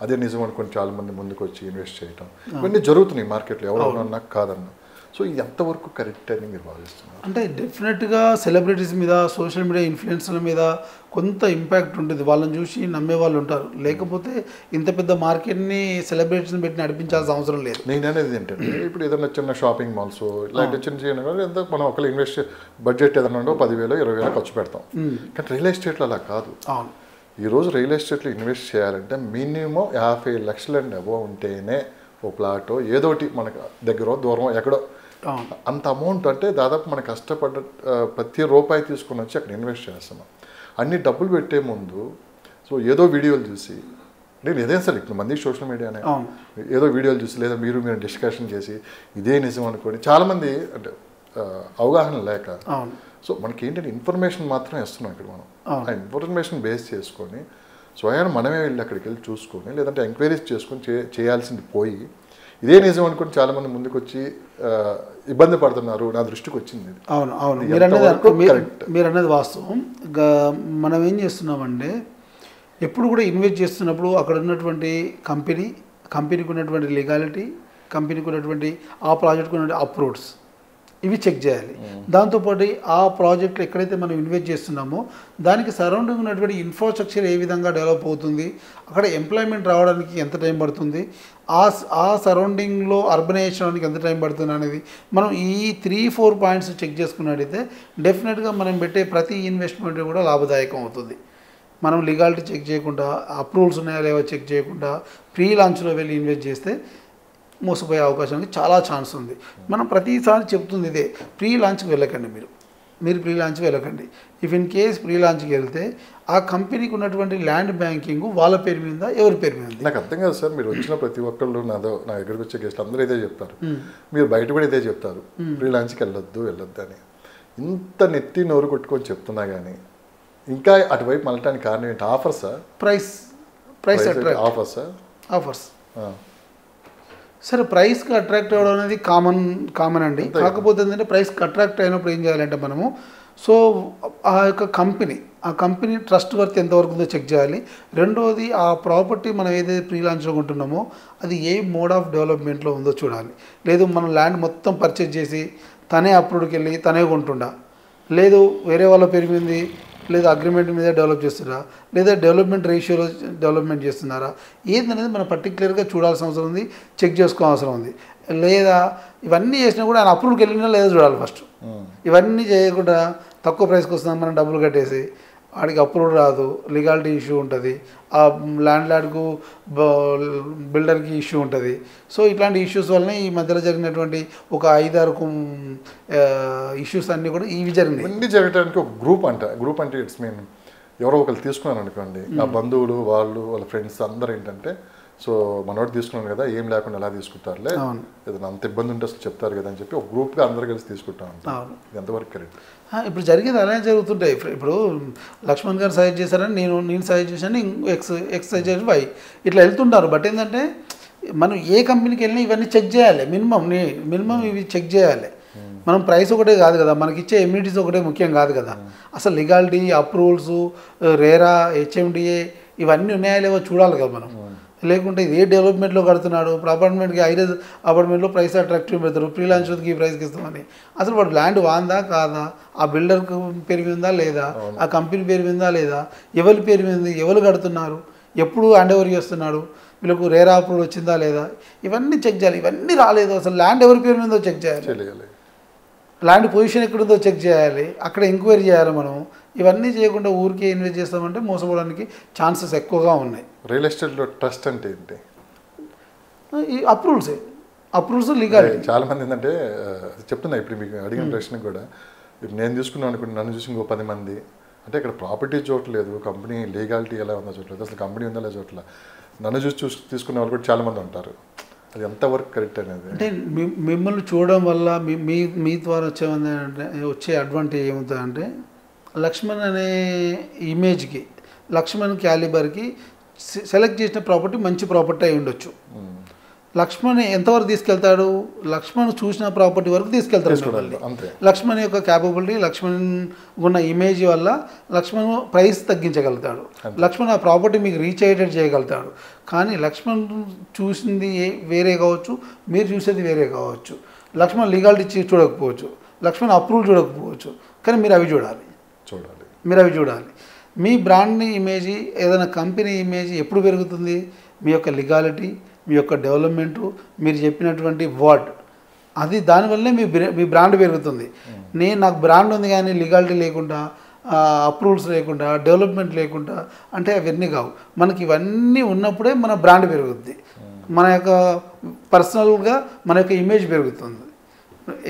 అదే నిజం అనుకుని చాలామంది ముందుకు వచ్చి ఇన్వెస్ట్ చేయటం, ఇవన్నీ జరుగుతున్నాయి మార్కెట్లో, ఎవరు నాకు కాదన్నా. సో ఇది ఎంతవరకు కరెక్ట్ అని మీరు భావిస్తున్నారు? అంటే డెఫినెట్గా సెలబ్రిటీస్ మీద, సోషల్ మీడియా ఇన్ఫ్లుయెన్సర్ల మీద కొంత ఇంపాక్ట్ ఉంటుంది. వాళ్ళని చూసి నమ్మే వాళ్ళు ఉంటారు. లేకపోతే ఇంత పెద్ద మార్కెట్ని సెలబ్రిటీస్ని పెట్టి నడిపించాల్సిన అవసరం లేదు. నేను అనేది ఏంటంటే ఇప్పుడు ఏదైనా చిన్న షాపింగ్ మాల్స్ ఇలాంటి చిన్న ఎంత మనం ఒకళ్ళు ఇన్వెస్ట్ బడ్జెట్ ఏదైనా 10,000 20,000 ఖర్చు పెడతాం. కానీ రియల్ ఎస్టేట్లో అలా కాదు. అవును. ఈరోజు రియల్ ఎస్టేట్లో ఇన్వెస్ట్ చేయాలంటే మినిమం 50 లక్షలు అండ్ అబోవ్ ఉంటేనే ఓ ప్లాటో ఏదోటి మనకు దగ్గర దూరం ఎక్కడో అంత అమౌంట్, అంటే దాదాపు మనం కష్టపడ్డ ప్రతి రూపాయి తీసుకుని వచ్చి అక్కడ ఇన్వెస్ట్ చేస్తున్నాం. అన్ని డబ్బులు పెట్టే ముందు సో ఏదో వీడియోలు చూసి, నేను ఏదైనా సరే ఇప్పుడు మంది సోషల్ మీడియానే ఏదో వీడియోలు చూసి, లేదా మీరు డిస్కషన్ చేసి ఇదే నిజం అనుకోని చాలామంది అంటే అవగాహన లేక, సో మనకి ఏంటంటే ఇన్ఫర్మేషన్ మాత్రమే ఇస్తున్నాం ఇక్కడ. మనం ఆ ఇన్ఫర్మేషన్ బేస్ చేసుకొని స్వయాన్ని మనమే వెళ్ళి అక్కడికి వెళ్ళి చూసుకొని, లేదంటే ఎంక్వైరీస్ చేసుకొని చేయాల్సింది పోయి ఇదే నిజం అనుకుని చాలామంది ముందుకు వచ్చి ఇబ్బంది పడుతున్నారు. నా దృష్టికి వచ్చింది. అవును అవును, మీరు అన్నది వాస్తవం. మనం ఏం చేస్తున్నామంటే ఎప్పుడు కూడా ఇన్వెస్ట్ చేస్తున్నప్పుడు అక్కడ ఉన్నటువంటి కంపెనీకి ఉన్నటువంటి లీగాలిటీ, కంపెనీకి ఉన్నటువంటి ఆ ప్రాజెక్ట్కి ఉన్నటువంటి అప్రూవ్స్ ఇవి చెక్ చేయాలి. దాంతోపాటు ఆ ప్రాజెక్టులు ఎక్కడైతే మనం ఇన్వెస్ట్ చేస్తున్నామో దానికి సరౌండింగ్ ఉన్నటువంటి ఇన్ఫ్రాస్ట్రక్చర్ ఏ విధంగా డెవలప్ అవుతుంది, అక్కడ ఎంప్లాయ్మెంట్ రావడానికి ఎంత టైం పడుతుంది, ఆ సరౌండింగ్లో అర్బనైజేషన్ అవడానికి ఎంత టైం పడుతుంది అనేది మనం ఈ 3-4 పాయింట్స్ చెక్ చేసుకున్నట్టయితే డెఫినెట్గా మనం పెట్టే ప్రతి ఇన్వెస్ట్మెంట్ కూడా లాభదాయకం అవుతుంది. మనం లీగాలిటీ చెక్ చేయకుండా, అప్రూవల్స్ ఉన్నాయా లేవో చెక్ చేయకుండా ప్రీ లాంచ్లో వెళ్ళి ఇన్వెస్ట్ చేస్తే మోసపోయే అవకాశానికి చాలా ఛాన్స్ ఉంది. మనం ప్రతిసారి చెప్తుంది ఇదే, ప్రీ లాంచ్కి వెళ్ళకండి. మీరు ప్రీ లాంచ్కి వెళ్ళకండి. ఇఫ్ ఇన్ కేస్ ప్రీ లాంచ్కి వెళ్తే ఆ కంపెనీకి ఉన్నటువంటి ల్యాండ్ బ్యాంకింగ్ వాళ్ళ పేరు మీద, ఎవరి పేరు మీద. నాకు అర్థం కాదు సార్, మీరు వచ్చిన ప్రతి ఒక్కళ్ళు నా దగ్గరికి వచ్చే గెస్ట్లు అందరూ ఇదే చెప్తారు, మీరు బయట కూడా ఇదే చెప్తారు, ప్రీ లాంచ్కి వెళ్ళొద్దు అని. ఇంత నెత్తి నోరు కొట్టుకొని చెప్తున్నా కానీ ఇంకా అటువైపు మళ్ళటానికి కారణం ఏంటి? ఆఫర్సా? ప్రైస్ ఆఫర్స్ సరే, ప్రైస్కి అట్రాక్ట్ అవ్వడం అనేది కామన్ అండి. కాకపోతే ఏంటంటే ప్రైస్కి అట్రాక్ట్ అయినప్పుడు ఏం చేయాలంటే మనము ఆ యొక్క కంపెనీ ట్రస్ట్ వర్త్ ఎంతవరకు ఉందో చెక్ చేయాలి. రెండోది ఆ ప్రాపర్టీ మనం ఏదైతే ప్రీ లాంచ్లో కొంటున్నామో అది ఏ మోడ్ ఆఫ్ డెవలప్మెంట్లో ఉందో చూడాలి. లేదు మనం ల్యాండ్ మొత్తం పర్చేజ్ చేసి తనే అప్రూవ్డ్కి వెళ్ళి తనే కొంటుండా, లేదు వేరే వాళ్ళ పేరు మీద, లేదా అగ్రిమెంట్ మీద డెవలప్ చేస్తున్నారా, లేదా డెవలప్మెంట్ రేషియోలో డెవలప్మెంట్ చేస్తున్నారా, ఏందనేది మనం పర్టికులర్గా చూడాల్సిన అవసరం ఉంది, చెక్ చేసుకోవాల్సిన అవసరం ఉంది. లేదా ఇవన్నీ చేసినా కూడా ఆయన అప్రూవ్కి వెళ్ళినా లేదా చూడాలి ఫస్ట్. ఇవన్నీ చేయకుండా తక్కువ ప్రైస్కి వస్తున్నాం మనం డబ్బులు కట్టేసి వాడికి అప్రూవ్ రాదు, లీగాలిటీ ఇష్యూ ఉంటుంది, ఆ ల్యాండ్ లార్డ్కు బిల్డర్కి ఇష్యూ ఉంటుంది. సో ఇట్లాంటి ఇష్యూస్ వల్లనే ఈ మధ్యలో జరిగినటువంటి ఒక 5-6 ఇష్యూస్ అన్నీ కూడా ఇవి జరిగినాయి. ఇవన్నీ జరగడానికి ఒక గ్రూప్ అంటే ఇట్స్ మీన్ ఎవరో ఒకరు తీసుకున్నాను అనుకోండి, ఆ బంధువులు వాళ్ళ ఫ్రెండ్స్ అందరూ ఏంటంటే సో మనోడు తీసుకున్నాను కదా ఏం లేకుండా ఎలా తీసుకుంటారులే, ఏదైనా అంత ఇబ్బంది ఉంటే అసలు చెప్తారు కదా అని చెప్పి ఒక గ్రూప్గా అందరు కలిసి తీసుకుంటా ఉంటాం. ఇది ఎంతవరకు కరెక్ట్? ఇప్పుడు జరిగేది అలానే జరుగుతుంటాయి. ఇప్పుడు లక్ష్మణ్ గారు సజెస్ట్ చేశారని నేను సజెస్ట్ చేశాను, ఎక్స్ సజెస్ట్ వై, ఇట్లా వెళ్తుంటారు. బట్ ఏంటంటే మనం ఏ కంపెనీకి వెళ్ళినా ఇవన్నీ చెక్ చేయాలి, మినిమం ఇవి చెక్ చేయాలి. మనం ప్రైస్ ఒకటే కాదు కదా, మనకి ఇచ్చే ఎమ్యూనిటీస్ ఒకటే ముఖ్యం కాదు కదా, అసలు లీగాలిటీ, అప్రూవల్స్, రేరా, హెచ్ఎండిఏ ఇవన్నీ ఉన్నాయా లేవో చూడాలి కదా మనం. లేకుంటే ఇది ఏ డెవలప్మెంట్లో కడుతున్నాడు, ఇప్పుడు అపార్ట్మెంట్కి 5 అపార్ట్మెంట్లో ప్రైస్ అట్రాక్టివ్ పెడతారు, ఫ్రీ లాంచ్కి ఈ ప్రైస్కి ఇస్తామని. అసలు వాడు ల్యాండ్ వాందా కాదా, ఆ బిల్డర్ పేరు మీద ఉందా లేదా, ఆ కంపెనీ పేరు మీద ఉందా లేదా, ఎవరి పేరు మీద ఉంది, ఎవరు కడుతున్నారు, ఎప్పుడు హ్యాండ్ ఓవర్ చేస్తున్నాడు, వీళ్ళకు రేరా అప్రూవల్ వచ్చిందా లేదా, ఇవన్నీ చెక్ చేయాలి. ఇవన్నీ రాలేదు, అసలు ల్యాండ్ ఎవరి పేరు మీదో చెక్ చేయాలి, ల్యాండ్ పొజిషన్ ఎక్కడుందో చెక్ చేయాలి, అక్కడ ఎంక్వైరీ చేయాలి మనం. ఇవన్నీ చేయకుండా ఊరికే ఇన్వెస్ట్ చేస్తామంటే మోసపోవడానికి ఛాన్సెస్ ఎక్కువగా ఉన్నాయి. రియల్ ఎస్టేట్లో ట్రస్ట్ అంటే ఏంటి? ఈ అప్రూవల్స్ లీగాలిటీ. చాలా మంది ఏంటంటే చెప్తున్నా ఇప్పుడు మీకు అడిగిన ప్రశ్న కూడా, ఇప్పుడు నేను తీసుకున్నాను అనుకుంటే నన్ను చూసి ఇంకో 10 మంది, అంటే ఇక్కడ ప్రాపర్టీ చూడలేదు, కంపెనీ లీగాలిటీ ఎలా ఉందో చూడలేదు, అసలు కంపెనీ ఉందా లేదా చూడలేదు, నన్ను చూసి తీసుకునే వాళ్ళు కూడా చాలామంది ఉంటారు. అది ఎంతవరకు కరెక్ట్ అనేది? అంటే మిమ్మల్ని చూడడం వల్ల మీ ద్వారా వచ్చే అడ్వాంటేజ్ ఏమవుతుందంటే, లక్ష్మణ్ అనే ఇమేజ్కి, లక్ష్మణ్ క్యాలిబర్కి సెలెక్ట్ చేసిన ప్రాపర్టీ మంచి ప్రాపర్టీ అయి ఉండొచ్చు. లక్ష్మణ్ ఎంతవరకు తీసుకెళ్తాడు, లక్ష్మణ్ చూసిన ప్రాపర్టీ వరకు తీసుకెళ్తాడు. లక్ష్మణ్ యొక్క క్యాపబిలిటీ, లక్ష్మణ్ ఉన్న ఇమేజ్ వల్ల లక్ష్మణ్ ప్రైస్ తగ్గించగలుగుతాడు, లక్ష్మణ్ ఆ ప్రాపర్టీ మీకు రీచ్ అయ్యేటట్టు చేయగలుగుతాడు. కానీ లక్ష్మణ్ చూసింది వేరే కావచ్చు, మీరు చూసేది వేరే కావచ్చు. లక్ష్మణ్ లీగాలిటీ చూడకపోవచ్చు, లక్ష్మణ్ అప్రూవల్ చూడకపోవచ్చు, కానీ మీరు అవి చూడాలి. మీ బ్రాండ్ ఇమేజ్, ఏదైనా కంపెనీ ఇమేజ్ ఎప్పుడు పెరుగుతుంది? మీ యొక్క లీగాలిటీ, మీ యొక్క డెవలప్మెంటు, మీరు చెప్పినటువంటి వర్డ్, అది దానివల్లే మీ బ్రాండ్ పెరుగుతుంది. నాకు బ్రాండ్ ఉంది కానీ లీగాలిటీ లేకుండా, అప్రూవల్స్ లేకుండా, డెవలప్మెంట్ లేకుండా అంటే అవన్నీ కావు. మనకి ఇవన్నీ ఉన్నప్పుడే మన బ్రాండ్ పెరుగుద్ది, మన యొక్క పర్సనల్గా మన యొక్క ఇమేజ్ పెరుగుతుంది.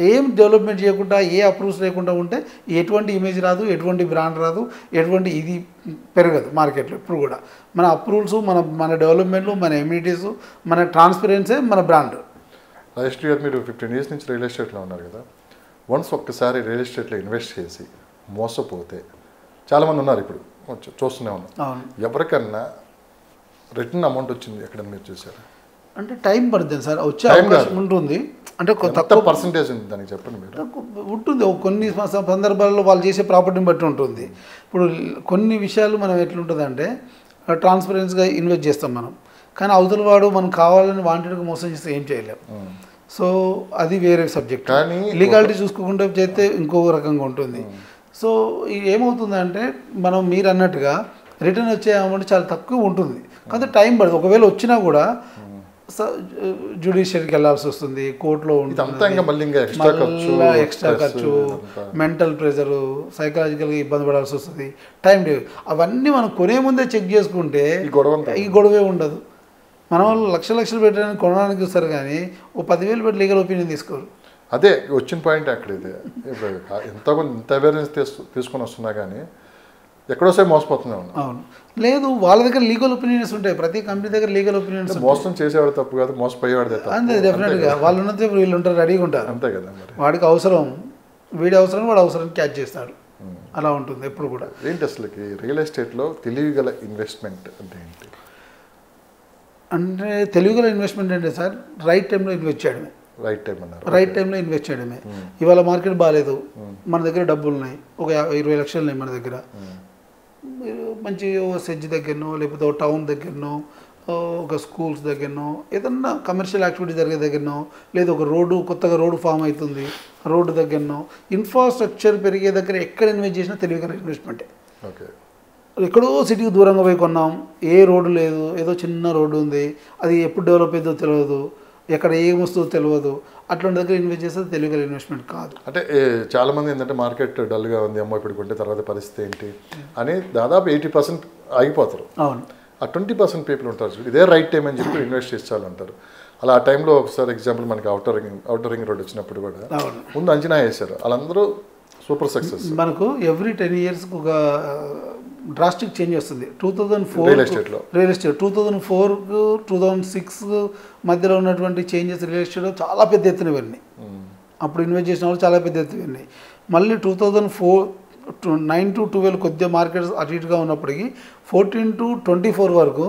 ఏం డెవలప్మెంట్ చేయకుండా, ఏ అప్రూవ్స్ లేకుండా ఉంటే ఎటువంటి ఇమేజ్ రాదు, ఎటువంటి బ్రాండ్ రాదు, ఎటువంటి ఇది పెరగదు మార్కెట్లో. ఇప్పుడు కూడా మన అప్రూవల్స్, మన డెవలప్మెంట్లు, మన ఎమ్యూనిటీస్, మన ట్రాన్స్పరెన్సీ మన బ్రాండ్. లాస్ట్ ఇయర్ మీరు 15 years నుంచి రియల్ ఎస్టేట్లో ఉన్నారు కదా, వన్స్ ఒక్కసారి రియల్ ఎస్టేట్లో ఇన్వెస్ట్ చేసి మోసపోతే చాలామంది ఉన్నారు, ఇప్పుడు చూస్తూనే ఉన్నాం. ఎవరికన్నా రిటర్న్ అమౌంట్ వచ్చింది ఎక్కడన్నా మీరు చూసారా? అంటే టైం పడుతుంది సార్, వచ్చే అవకాశం ఉంటుంది. అంటే తక్కువ పర్సంటేజ్ ఉంది దానికి చెప్పండి మీరు. ఉంటుంది, కొన్ని సందర్భాల్లో వాళ్ళు చేసే ప్రాపర్టీని బట్టి ఉంటుంది. ఇప్పుడు కొన్ని విషయాలు మనం ఎట్లుంటుందంటే, ట్రాన్స్పరెన్స్గా ఇన్వెస్ట్ చేస్తాం మనం, కానీ అవతల వాడు మనం కావాలని వాంటెడ్గా మోసం చేస్తే ఏం చేయలేము. సో అది వేరే సబ్జెక్ట్. కానీ లీగాలిటీ చూసుకోకుండా చేస్తే ఇంకో రకంగా ఉంటుంది. సో ఏమవుతుందంటే, మీరు అన్నట్టుగా రిటర్న్ వచ్చే అమౌంట్ చాలా తక్కువ ఉంటుంది, కానీ టైం పడుతుంది. ఒకవేళ వచ్చినా కూడా జ్యుడిషియరీకి వెళ్ళాల్సి వస్తుంది, కోర్టులో ఉంటుంది, ఎక్స్ట్రా ఖర్చు, మెంటల్ ప్రెషరు, సైకలాజికల్గా ఇబ్బంది పడాల్సి వస్తుంది, టైం అవన్నీ మనం కొనే ముందే చెక్ చేసుకుంటే ఈ గొడవే ఉండదు. మన వాళ్ళు లక్షలు పెట్టడానికి కొనడానికి వస్తారు, కానీ ఓ 10,000 పెట్టి లీగల్ ఒపీనియన్ తీసుకోరు. అదే వచ్చిన పాయింట్ అక్కడ. ఇది ఇంత అవేర్నెస్ తీసుకొని వస్తున్నా కానీ ఎక్కడోసారి మోసపోతున్నా ఉన్నా. అవును, లేదు, వాళ్ళ దగ్గర లీగల్ ఒపీనియన్స్ ఉంటాయి, ప్రతి కంపెనీ దగ్గర లీగల్ ఒపీనియన్స్. మోసం చేసేవాడు తప్పు కాదు, మోసపోయేవాడు తప్పు. అంతే, డెఫినెట్గా వాళ్ళు ఉన్నంత వీళ్ళు ఉంటారు, రెడీగా ఉంటారు. అంతే కదా, వాడికి అవసరం, వీడి అవసరం వాడు అవసరం క్యాచ్ చేస్తాడు. అలా ఉంటుంది ఎప్పుడు కూడా. ఏంటి అసలుకి రియల్ ఎస్టేట్లో తెలివిగల ఇన్వెస్ట్మెంట్ అంటే ఏంటి? అంటే తెలివిగల ఇన్వెస్ట్మెంట్ అంటే సార్, రైట్ టైంలో ఇన్వెస్ట్ చేయడమే. రైట్ టైంలో ఇన్వెస్ట్ చేయడమే. ఇవాళ మార్కెట్ బాగాలేదు, మన దగ్గర డబ్బులు ఉన్నాయి, ఒక 20 లక్షలు ఉన్నాయి మన దగ్గర, మంచి సెజ్ దగ్గరనో, లేకపోతే ఒక టౌన్ దగ్గరనో, ఒక స్కూల్స్ దగ్గరనో, ఏదన్నా కమర్షియల్ యాక్టివిటీ జరిగే దగ్గరనో, లేదా ఒక కొత్తగా రోడ్డు ఫామ్ అవుతుంది, రోడ్డు దగ్గరనో, ఇన్ఫ్రాస్ట్రక్చర్ పెరిగే దగ్గర ఎక్కడ ఇన్వెస్ట్ చేసినా తెలివిగల ఇన్వెస్ట్మెంటే. ఎక్కడో సిటీకి దూరంగా పోయి కొన్నాం, ఏ రోడ్డు లేదు, ఏదో చిన్న రోడ్డు ఉంది, అది ఎప్పుడు డెవలప్ అయ్యేదో తెలియదు, ఎక్కడ ఏ వస్తువు తెలియదు, అట్లాంటి దగ్గర ఇన్వెస్ట్ చేస్తే తెలియగల ఇన్వెస్ట్మెంట్ కాదు. అంటే చాలా మంది ఏంటంటే మార్కెట్ డల్గా ఉంది, అమ్మో ఇప్పుడు కొంటే తర్వాత పరిస్థితి ఏంటి అని దాదాపు 80% ఆగిపోతారు. అవును. ఆ 20% పీపుల్ ఉంటారు చూడు, ఇదే రైట్ టైం అని చెప్పి ఇన్వెస్ట్ చేసేవాళ్ళంటారు. అలా ఆ టైంలో ఒకసారి ఎగ్జాంపుల్ మనకి అవుటర్ రింగ్ రోడ్ వచ్చినప్పుడు కూడా ముందు అంచనా వేశారు, వాళ్ళందరూ సూపర్ సక్సెస్. మనకు ఎవ్రీ 10 yearsకి ఒక డ్రాస్టిక్ చేంజ్ వస్తుంది. 2004 రియల్ ఎస్టేట్లో 2004 2006 మధ్యలో ఉన్నటువంటి చేంజెస్ రియల్ ఎస్టేట్లో చాలా పెద్ద ఎత్తున వెళ్ళినాయి. అప్పుడు ఇన్వెస్ట్ చేసిన వాళ్ళు చాలా పెద్ద ఎత్తున వెళ్ళినాయి. మళ్ళీ 2009 to 12 కొద్దిగా మార్కెట్ అటు ఇటుగా ఉన్నప్పటికీ 14 to 24 వరకు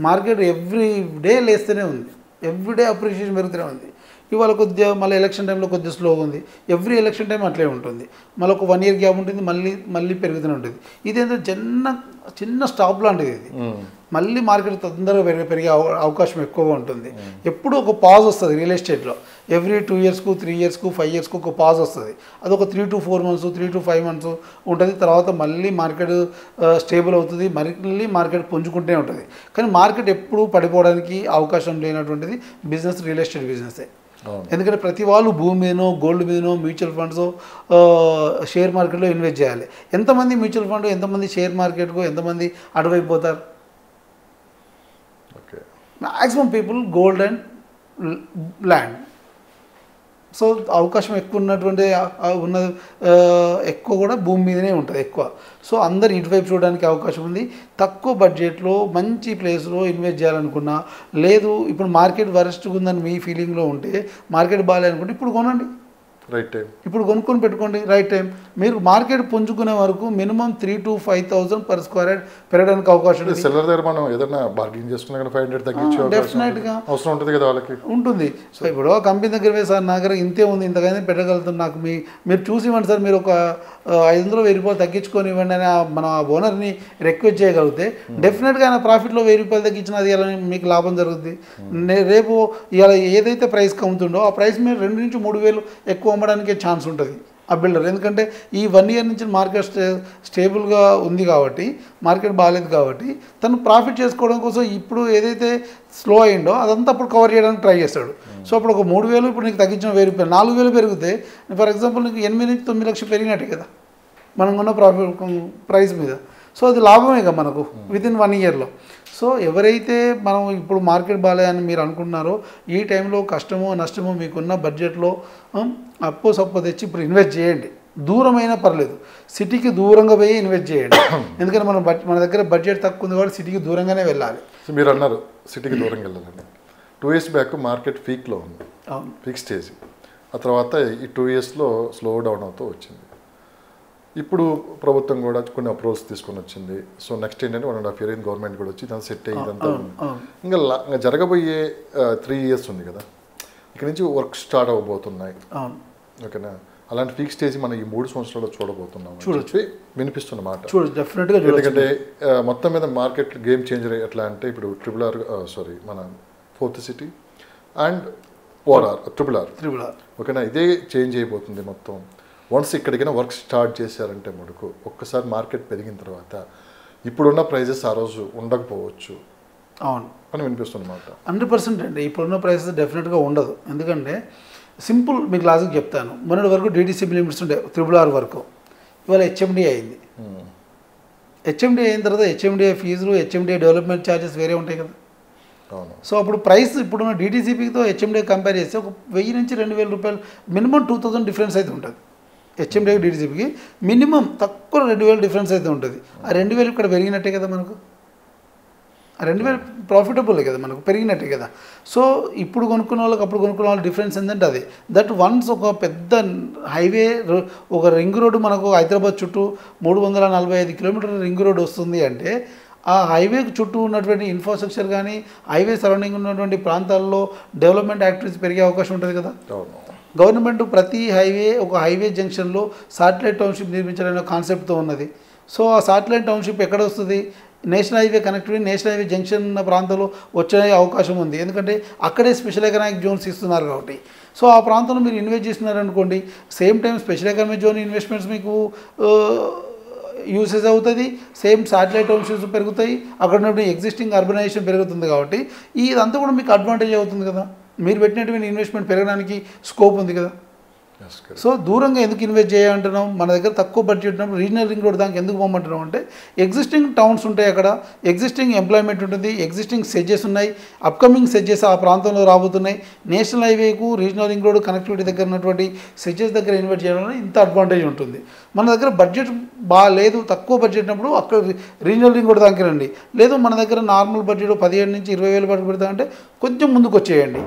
మార్కెట్ ఎవ్రీ డే లేస్తూనే ఉంది, ఎవ్రీడే అప్రిషియేషన్ పెరుగుతూనే ఉంది. ఇవాళ కొద్దిగా మళ్ళీ ఎలక్షన్ టైంలో కొద్దిగా స్లోగా ఉంది, ఎవ్రీ ఎలక్షన్ టైం అట్లే ఉంటుంది. మళ్ళీ ఒక 1 year గ్యాప్ ఉంటుంది, మళ్ళీ పెరుగుతూనే ఉంటుంది. ఇదేంటో చిన్న స్టాప్ లాంటిది ఇది. మళ్ళీ మార్కెట్ తొందరగా పెరిగే అవకాశం ఎక్కువగా ఉంటుంది. ఎప్పుడు ఒక పాజ్ వస్తుంది రియల్ ఎస్టేట్లో, ఎవ్రీ 2 yearsకు 3 yearsకు 5 yearsకు ఒక పాజ్ వస్తుంది. అది ఒక 3 to 4 months 3 to 5 months ఉంటుంది. తర్వాత మళ్ళీ మార్కెట్ స్టేబుల్ అవుతుంది, మళ్ళీ మార్కెట్ పుంజుకుంటూనే ఉంటుంది. కానీ మార్కెట్ ఎప్పుడు పడిపోవడానికి అవకాశం లేనటువంటిది బిజినెస్, రియల్ ఎస్టేట్ బిజినెసే. ఎందుకంటే ప్రతి వాళ్ళు భూమి మీదనో, గోల్డ్ మీదనో, మ్యూచువల్ ఫండ్స్, షేర్ మార్కెట్లో ఇన్వెస్ట్ చేయాలి. ఎంతమంది మ్యూచువల్ ఫండ్, ఎంతమంది షేర్ మార్కెట్కు, ఎంతమంది అటువైపు పోతారు? Maximum people gold and land. So అవకాశం ఎక్కువ ఉన్నటువంటి ఎక్కువ కూడా భూమి మీదనే ఉంటుంది ఎక్కువ. సో అందరు ఇటువైపు చూడడానికి అవకాశం ఉంది. తక్కువ బడ్జెట్లో మంచి ప్లేస్లో ఇన్వెస్ట్ చేయాలనుకున్నా, లేదు ఇప్పుడు మార్కెట్ వరస్ట్గా ఉందని మీ ఫీలింగ్లో ఉంటే, మార్కెట్ బాగాలేదనుకుంటే ఇప్పుడు కొనండి, రైట్ టైం. ఇప్పుడు కొనుక్కొని పెట్టుకోండి, రైట్ టైం. మీరు మార్కెట్ పుంజుకునే వరకు minimum 3,000 to 5,000 per square yard పెరగడానికి అవకాశం ఉంది. సెల్లర్ దగ్గర మనం ఏదైనా బార్గెన్ చేసుకున్నా కానీ 500 తగ్గించే డెఫినెట్గా అవసరం ఉంటుంది కదా వాళ్ళకి, ఉంటుంది. సో ఇప్పుడు కంపెనీ దగ్గర పోయి సార్ నా దగ్గర ఇంతే ఉంది, ఇంతకైనా పెట్టగలుగుతాం, నాకు మీరు చూసి ఇవ్వండి సార్, మీరు ఒక 500 1000 రూపాయలు తగ్గించుకొని ఇవ్వండి అని మన ఓనర్ని రిక్వెస్ట్ చేయగలిగితే డెఫినెట్గా ఆయన ప్రాఫిట్లో 1000 రూపాయలు తగ్గించిన అది ఇలా మీకు లాభం జరుగుతుంది. రేపు ఇలా ఏదైతే ప్రైస్కి అమ్ముతుండో ఆ ప్రైస్ మీరు 2 నుంచి 3,000 ఎక్కువ అమ్మడానికి ఛాన్స్ ఉంటుంది ఆ బిల్డర్. ఎందుకంటే ఈ 1 year నుంచి మార్కెట్ స్టేబుల్గా ఉంది కాబట్టి, మార్కెట్ బాగాలేదు కాబట్టి తను ప్రాఫిట్ చేసుకోవడం కోసం ఇప్పుడు ఏదైతే స్లో అయిందో అదంతా అప్పుడు కవర్ చేయడానికి ట్రై చేస్తాడు. సో అప్పుడు ఒక 3,000 ఇప్పుడు నీకు తగ్గించిన 1000 రూపాయలు 4,000 పెరిగితే ఫర్ ఎగ్జాంపుల్ నీకు 8 నుంచి 9 లక్షలు పెరిగినట్టే కదా మనం కొన్న ప్రాఫిట్ ప్రైస్ మీద. సో అది లాభమే కదా మనకు వితిన్ 1 yearలో. సో ఎవరైతే మనం ఇప్పుడు మార్కెట్ బాగాలేదని మీరు అనుకుంటున్నారో, ఈ టైంలో కష్టమో నష్టమో మీకున్న బడ్జెట్లో అప్పో సప్పో తెచ్చి ఇప్పుడు ఇన్వెస్ట్ చేయండి. దూరమైనా పర్లేదు, సిటీకి దూరంగా పోయి ఇన్వెస్ట్ చేయండి. ఎందుకంటే మన దగ్గర బడ్జెట్ తక్కువ ఉంది కాబట్టి సిటీకి దూరంగానే వెళ్ళాలి. మీరు అన్నారు సిటీకి దూరంగా వెళ్ళాలని. 2 years బ్యాక్ మార్కెట్ పీక్లో ఉంది, పీక్ స్టేజ్. ఆ తర్వాత ఈ 2 yearsలో స్లో డౌన్ అవుతూ వచ్చింది. ఇప్పుడు ప్రభుత్వం కూడా కొన్ని అప్రూవల్స్ తీసుకొని వచ్చింది. సో నెక్స్ట్ ఏంటంటే 1.5 year గవర్నమెంట్ కూడా వచ్చి దాన్ని సెట్ అయ్యి ఇదంతా ఇంకా జరగబోయే 3 years ఉంది కదా, ఇక్కడ నుంచి వర్క్ స్టార్ట్ అవ్వబోతున్నాయి. ఓకేనా, అలాంటి పీక్ స్టేజ్ మనం ఈ 3 సంవత్సరాల్లో చూడబోతున్నాం చూడొచ్చు వినిపిస్తున్నమాట. ఎందుకంటే మొత్తం మీద మార్కెట్ గేమ్ చేంజర్ ఎట్లా అంటే ఇప్పుడు మన 4th city and triple R ఓకేనా, ఇదే చేంజ్ అయిపోతుంది మొత్తం. వన్స్ ఇక్కడికైనా వర్క్ స్టార్ట్ చేశారంటే మటుకు ఒక్కసారి మార్కెట్ పెరిగిన తర్వాత ఇప్పుడున్న ప్రైజెస్ ఆ రోజు ఉండకపోవచ్చు. అవును అని వినిపిస్తున్నమాట. 100% అండి, ఇప్పుడున్న ప్రైసెస్ డెఫినెట్గా ఉండదు. ఎందుకంటే సింపుల్ మీకు లాజిక్ చెప్తాను. మొన్నటి వరకు DTCP లిమిట్స్ ఉండే RRR వరకు, ఇవాళ HMDA అయింది. HMDA అయిన తర్వాత HMDA ఫీజులు, HMDA డెవలప్మెంట్ ఛార్జెస్ వేరే ఉంటాయి కదా. సో అప్పుడు ప్రైస్ ఇప్పుడున్న DTCPతో HMDA కంపేర్ చేస్తే ఒక 1000 నుంచి 2,000 రూపాయలు మినిమం 2,000 డిఫరెన్స్ అయితే ఉంటుంది. HMDA DTCPకి మినిమం తక్కువ 2,000 డిఫరెన్స్ అయితే ఉంటుంది. ఆ 2,000 ఇక్కడ పెరిగినట్టే కదా మనకు, ఆ 2,000 ప్రాఫిటబుల్ కదా మనకు, పెరిగినట్టే కదా. సో ఇప్పుడు కొనుక్కున్న వాళ్ళకి అప్పుడు కొనుక్కున్న వాళ్ళ డిఫరెన్స్ ఏంటంటే అది దట్ వన్స్ ఒక పెద్ద హైవే, ఒక రింగ్ రోడ్డు మనకు హైదరాబాద్ చుట్టూ 345 కిలోమీటర్ల రింగ్ రోడ్ వస్తుంది అంటే ఆ హైవే చుట్టూ ఉన్నటువంటి ఇన్ఫ్రాస్ట్రక్చర్ కానీ, హైవే సరౌండింగ్ ఉన్నటువంటి ప్రాంతాల్లో డెవలప్మెంట్ యాక్టివిటీస్ పెరిగే అవకాశం ఉంటుంది కదా. గవర్నమెంట్ ప్రతి ఒక హైవే జంక్షన్లో శాటిలైట్ టౌన్షిప్ నిర్మించాలనే కాన్సెప్ట్తో ఉన్నది. సో ఆ శాటిలైట్ టౌన్షిప్ ఎక్కడ వస్తుంది? National highway connectivity, national highway junction ఉన్న ప్రాంతంలో వచ్చే అవకాశం ఉంది. ఎందుకంటే అక్కడే స్పెషల్ ఎకనామిక్ జోన్స్ ఇస్తున్నారు కాబట్టి. సో ఆ ప్రాంతంలో మీరు ఇన్వెస్ట్ చేస్తున్నారనుకోండి, same time special economic zone investments మీకు యూసేజ్ అవుతుంది, సేమ్ శాటిలైట్ టౌన్షిప్స్ పెరుగుతాయి, అక్కడ ఉన్నటువంటి ఎగ్జిస్టింగ్ అర్బనైజేషన్ పెరుగుతుంది కాబట్టి ఇదంతా కూడా మీకు అడ్వాంటేజ్ అవుతుంది కదా. మీరు పెట్టినటువంటి ఇన్వెస్ట్మెంట్ పెరగడానికి స్కోప్ ఉంది కదా. Yes, correct. సో దూరంగా ఎందుకు ఇన్వెస్ట్ చేయాలంటున్నాం, మన దగ్గర తక్కువ బడ్జెట్ ఉన్నప్పుడు రీజనల్ రింగ్ రోడ్ దానికి ఎందుకు పోమంటున్నాం అంటే ఎగ్జిస్టింగ్ టౌన్స్ ఉంటాయి, అక్కడ ఎగ్జిస్టింగ్ ఎంప్లాయ్మెంట్ ఉంటుంది, ఎగ్జిస్టింగ్ సెడ్జెస్ ఉన్నాయి, అప్కమింగ్ సెడ్జెస్ ఆ ప్రాంతంలో రాబోతున్నాయి. నేషనల్ హైవేకు రీజనల్ రింగ్ రోడ్ కనెక్టివిటీ దగ్గర ఉన్నటువంటి సెడ్జెస్ దగ్గర ఇన్వెస్ట్ చేయడం వల్ల ఇంత అడ్వాంటేజ్ ఉంటుంది. మన దగ్గర బడ్జెట్ లేదు, తక్కువ బడ్జెట్ ఉన్నప్పుడు అక్కడ రీజనల్ రింగ్ రోడ్ దానికి రండి. లేదు మన దగ్గర నార్మల్ బడ్జెట్ 15 నుంచి 20,000 వరకు పెడతామంటే కొంచెం ముందుకు వచ్చేయండి,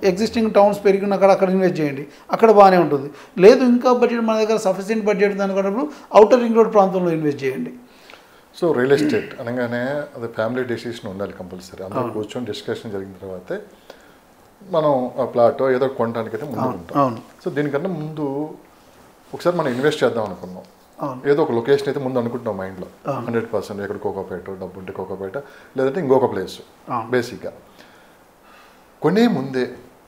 ఎగ్జిస్టింగ్ టౌన్స్ పెరిగిన అక్కడ ఇన్వెస్ట్ చేయండి, అక్కడ బాగానే ఉంటుంది. లేదు ఇంకా బడ్జెట్ మన దగ్గర సఫిషియెంట్ బడ్జెట్ ఉంది అనుకున్నప్పుడు అవుటర్ రింగ్ రోడ్ ప్రాంతంలో ఇన్వెస్ట్ చేయండి. సో రియల్ ఎస్టేట్ అనగానే అది ఫ్యామిలీ డెసిషన్ ఉండాలి కంపల్సరీ. అందరూ కూర్చొని డిస్కషన్ జరిగిన తర్వాతే మనం ఆ ప్లాట్ ఏదో కొనడానికి అయితే ముందు ఉంటాం. సో దీనికన్నా ముందు ఒకసారి మనం ఇన్వెస్ట్ చేద్దాం అనుకున్నాం, ఏదో ఒక లొకేషన్ అయితే ముందు అనుకుంటున్నాం మైండ్లో 100%. ఎక్కడ కోకోపేట డబ్బు ఉంటే కోకోపేట, లేదంటే ఇంకొక ప్లేస్. బేసిక్గా కొనే ముందే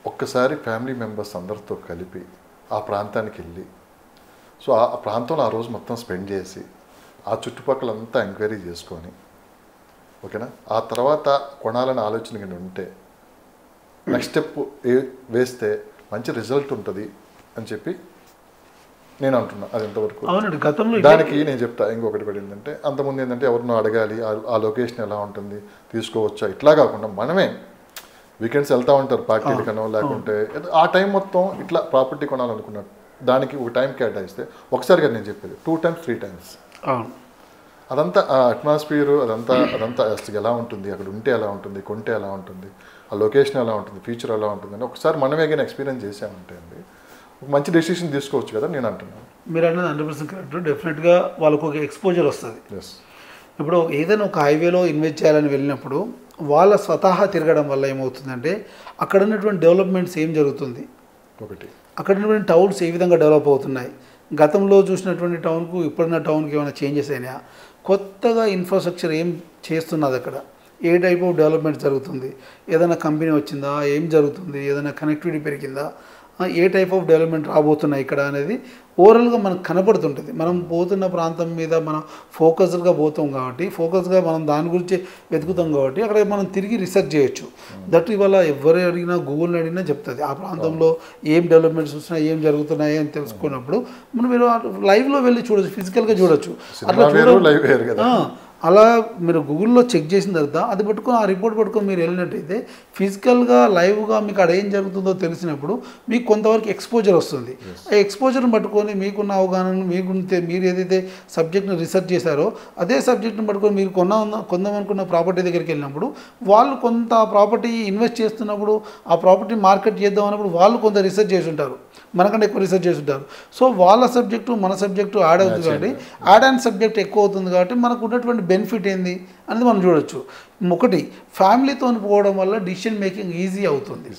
ఒక్కసారి ఫ్యామిలీ మెంబర్స్ అందరితో కలిపి ఆ ప్రాంతానికి వెళ్ళి, సో ఆ ప్రాంతంలో ఆ రోజు మొత్తం స్పెండ్ చేసి ఆ చుట్టుపక్కలంతా ఎంక్వైరీ చేసుకొని, ఓకేనా, ఆ తర్వాత కొనాలని ఆలోచన కింద ఉంటే నెక్స్ట్ స్టెప్ వేస్తే మంచి రిజల్ట్ ఉంటుంది అని చెప్పి నేను అంటున్నా. అది ఎంతవరకు దానికి నేను చెప్తా. ఇంకొకటి కూడా ఏంటంటే అంతకుముందు ఏంటంటే ఎవరినో అడగాలి, ఆ లొకేషన్ ఎలా ఉంటుంది, తీసుకోవచ్చా, ఇట్లా కాకుండా మనమే వీకెండ్స్ వెళ్తూ ఉంటారు పార్టీలకనో, లేకుంటే ఆ టైం మొత్తం ఇట్లా ప్రాపర్టీ కొనాలనుకున్నాడు, దానికి ఒక టైం కేటాయిస్తే ఒకసారిగా నేను చెప్పేది 2 times 3 times అదంతా ఆ అట్మాస్ఫియర్ అదంతా అసలు ఎలా ఉంటుంది, అక్కడ ఉంటే ఎలా ఉంటుంది, కొంటే ఎలా ఉంటుంది, ఆ లొకేషన్ ఎలా ఉంటుంది, ఫ్యూచర్ ఎలా ఉంటుంది అని ఒకసారి మనమే కానీ ఎక్స్పీరియన్స్ చేసామంటే అండి ఒక మంచి డెసిషన్ తీసుకోవచ్చు కదా నేను అంటున్నాను. మీరు అన్నది 100% కరెక్ట్. డెఫినెట్గా వాళ్ళకు ఒక ఎక్స్పోజర్ వస్తుంది. ఇప్పుడు ఏదైనా ఒక హైవేలో ఇన్వెస్ట్ చేయాలని వెళ్ళినప్పుడు వాళ్ళ స్వతహా తిరగడం వల్ల ఏమవుతుందంటే అక్కడ ఉన్నటువంటి డెవలప్మెంట్స్ ఏం జరుగుతుంది, ఒకటి అక్కడ ఉన్నటువంటి టౌన్స్ ఏ విధంగా డెవలప్ అవుతున్నాయి, గతంలో చూసినటువంటి టౌన్కు ఇప్పుడున్న టౌన్కి ఏమైనా చేంజెస్ అయినాయా, కొత్తగా ఇన్ఫ్రాస్ట్రక్చర్ ఏం చేస్తున్నది, అక్కడ ఏ టైప్ ఆఫ్ డెవలప్మెంట్ జరుగుతుంది, ఏదైనా కంపెనీ వచ్చిందా, ఏం జరుగుతుంది, ఏదైనా కనెక్టివిటీ పెరిగిందా, ఏ టైప్ ఆఫ్ డెవలప్మెంట్ రాబోతున్నాయి ఇక్కడ అనేది ఓవరాల్గా మనకు కనపడుతుంటుంది. మనం పోతున్న ప్రాంతం మీద మనం ఫోకస్డ్గా పోతాం కాబట్టి, ఫోకస్గా మనం దాని గురించి వెతుకుతాం కాబట్టి అక్కడ మనం తిరిగి రీసెర్చ్ చేయొచ్చు. దట్ ఇవాళ ఎవరు అడిగినా గూగుల్ని అడిగినా చెప్తుంది ఆ ప్రాంతంలో ఏం డెవలప్మెంట్స్ వస్తున్నాయి, ఏం జరుగుతున్నాయి అని తెలుసుకున్నప్పుడు మీరు లైవ్లో వెళ్ళి చూడొచ్చు, ఫిజికల్గా చూడొచ్చు. అట్లా అలా మీరు గూగుల్లో చెక్ చేసిన తర్వాత అది పట్టుకొని ఆ రిపోర్ట్ పట్టుకొని మీరు వెళ్ళినట్టయితే ఫిజికల్గా లైవ్గా మీకు అక్కడ ఏం జరుగుతుందో తెలిసినప్పుడు మీకు కొంతవరకు ఎక్స్పోజర్ వస్తుంది. ఆ ఎక్స్పోజర్ని పట్టుకొని మీకున్న అవగాహనను మీరు ఏదైతే సబ్జెక్ట్ని రీసెర్చ్ చేశారో అదే సబ్జెక్ట్ని పట్టుకొని మీరు కొందామనుకున్న ప్రాపర్టీ దగ్గరికి వెళ్ళినప్పుడు వాళ్ళు కొంత ప్రాపర్టీ ఇన్వెస్ట్ చేస్తున్నప్పుడు ఆ ప్రాపర్టీ మార్కెట్ చేద్దాం అన్నప్పుడు వాళ్ళు కొంత రీసెర్చ్ చేసి ఉంటారు, మనకంటే ఎక్కువ రీసెర్చ్ చేసి ఉంటారు. సో వాళ్ళ సబ్జెక్టు మన సబ్జెక్టు యాడ్ అవుతుంది కాబట్టి యాడ్ అండ్ సబ్జెక్ట్ ఎక్కువ అవుతుంది కాబట్టి మనకు ఉన్నటువంటి బెనిఫిట్ ఏంది అనేది మనం చూడొచ్చు. ఒకటి ఫ్యామిలీతో పోవడం వల్ల డిసిషన్ మేకింగ్ ఈజీ అవుతుంది.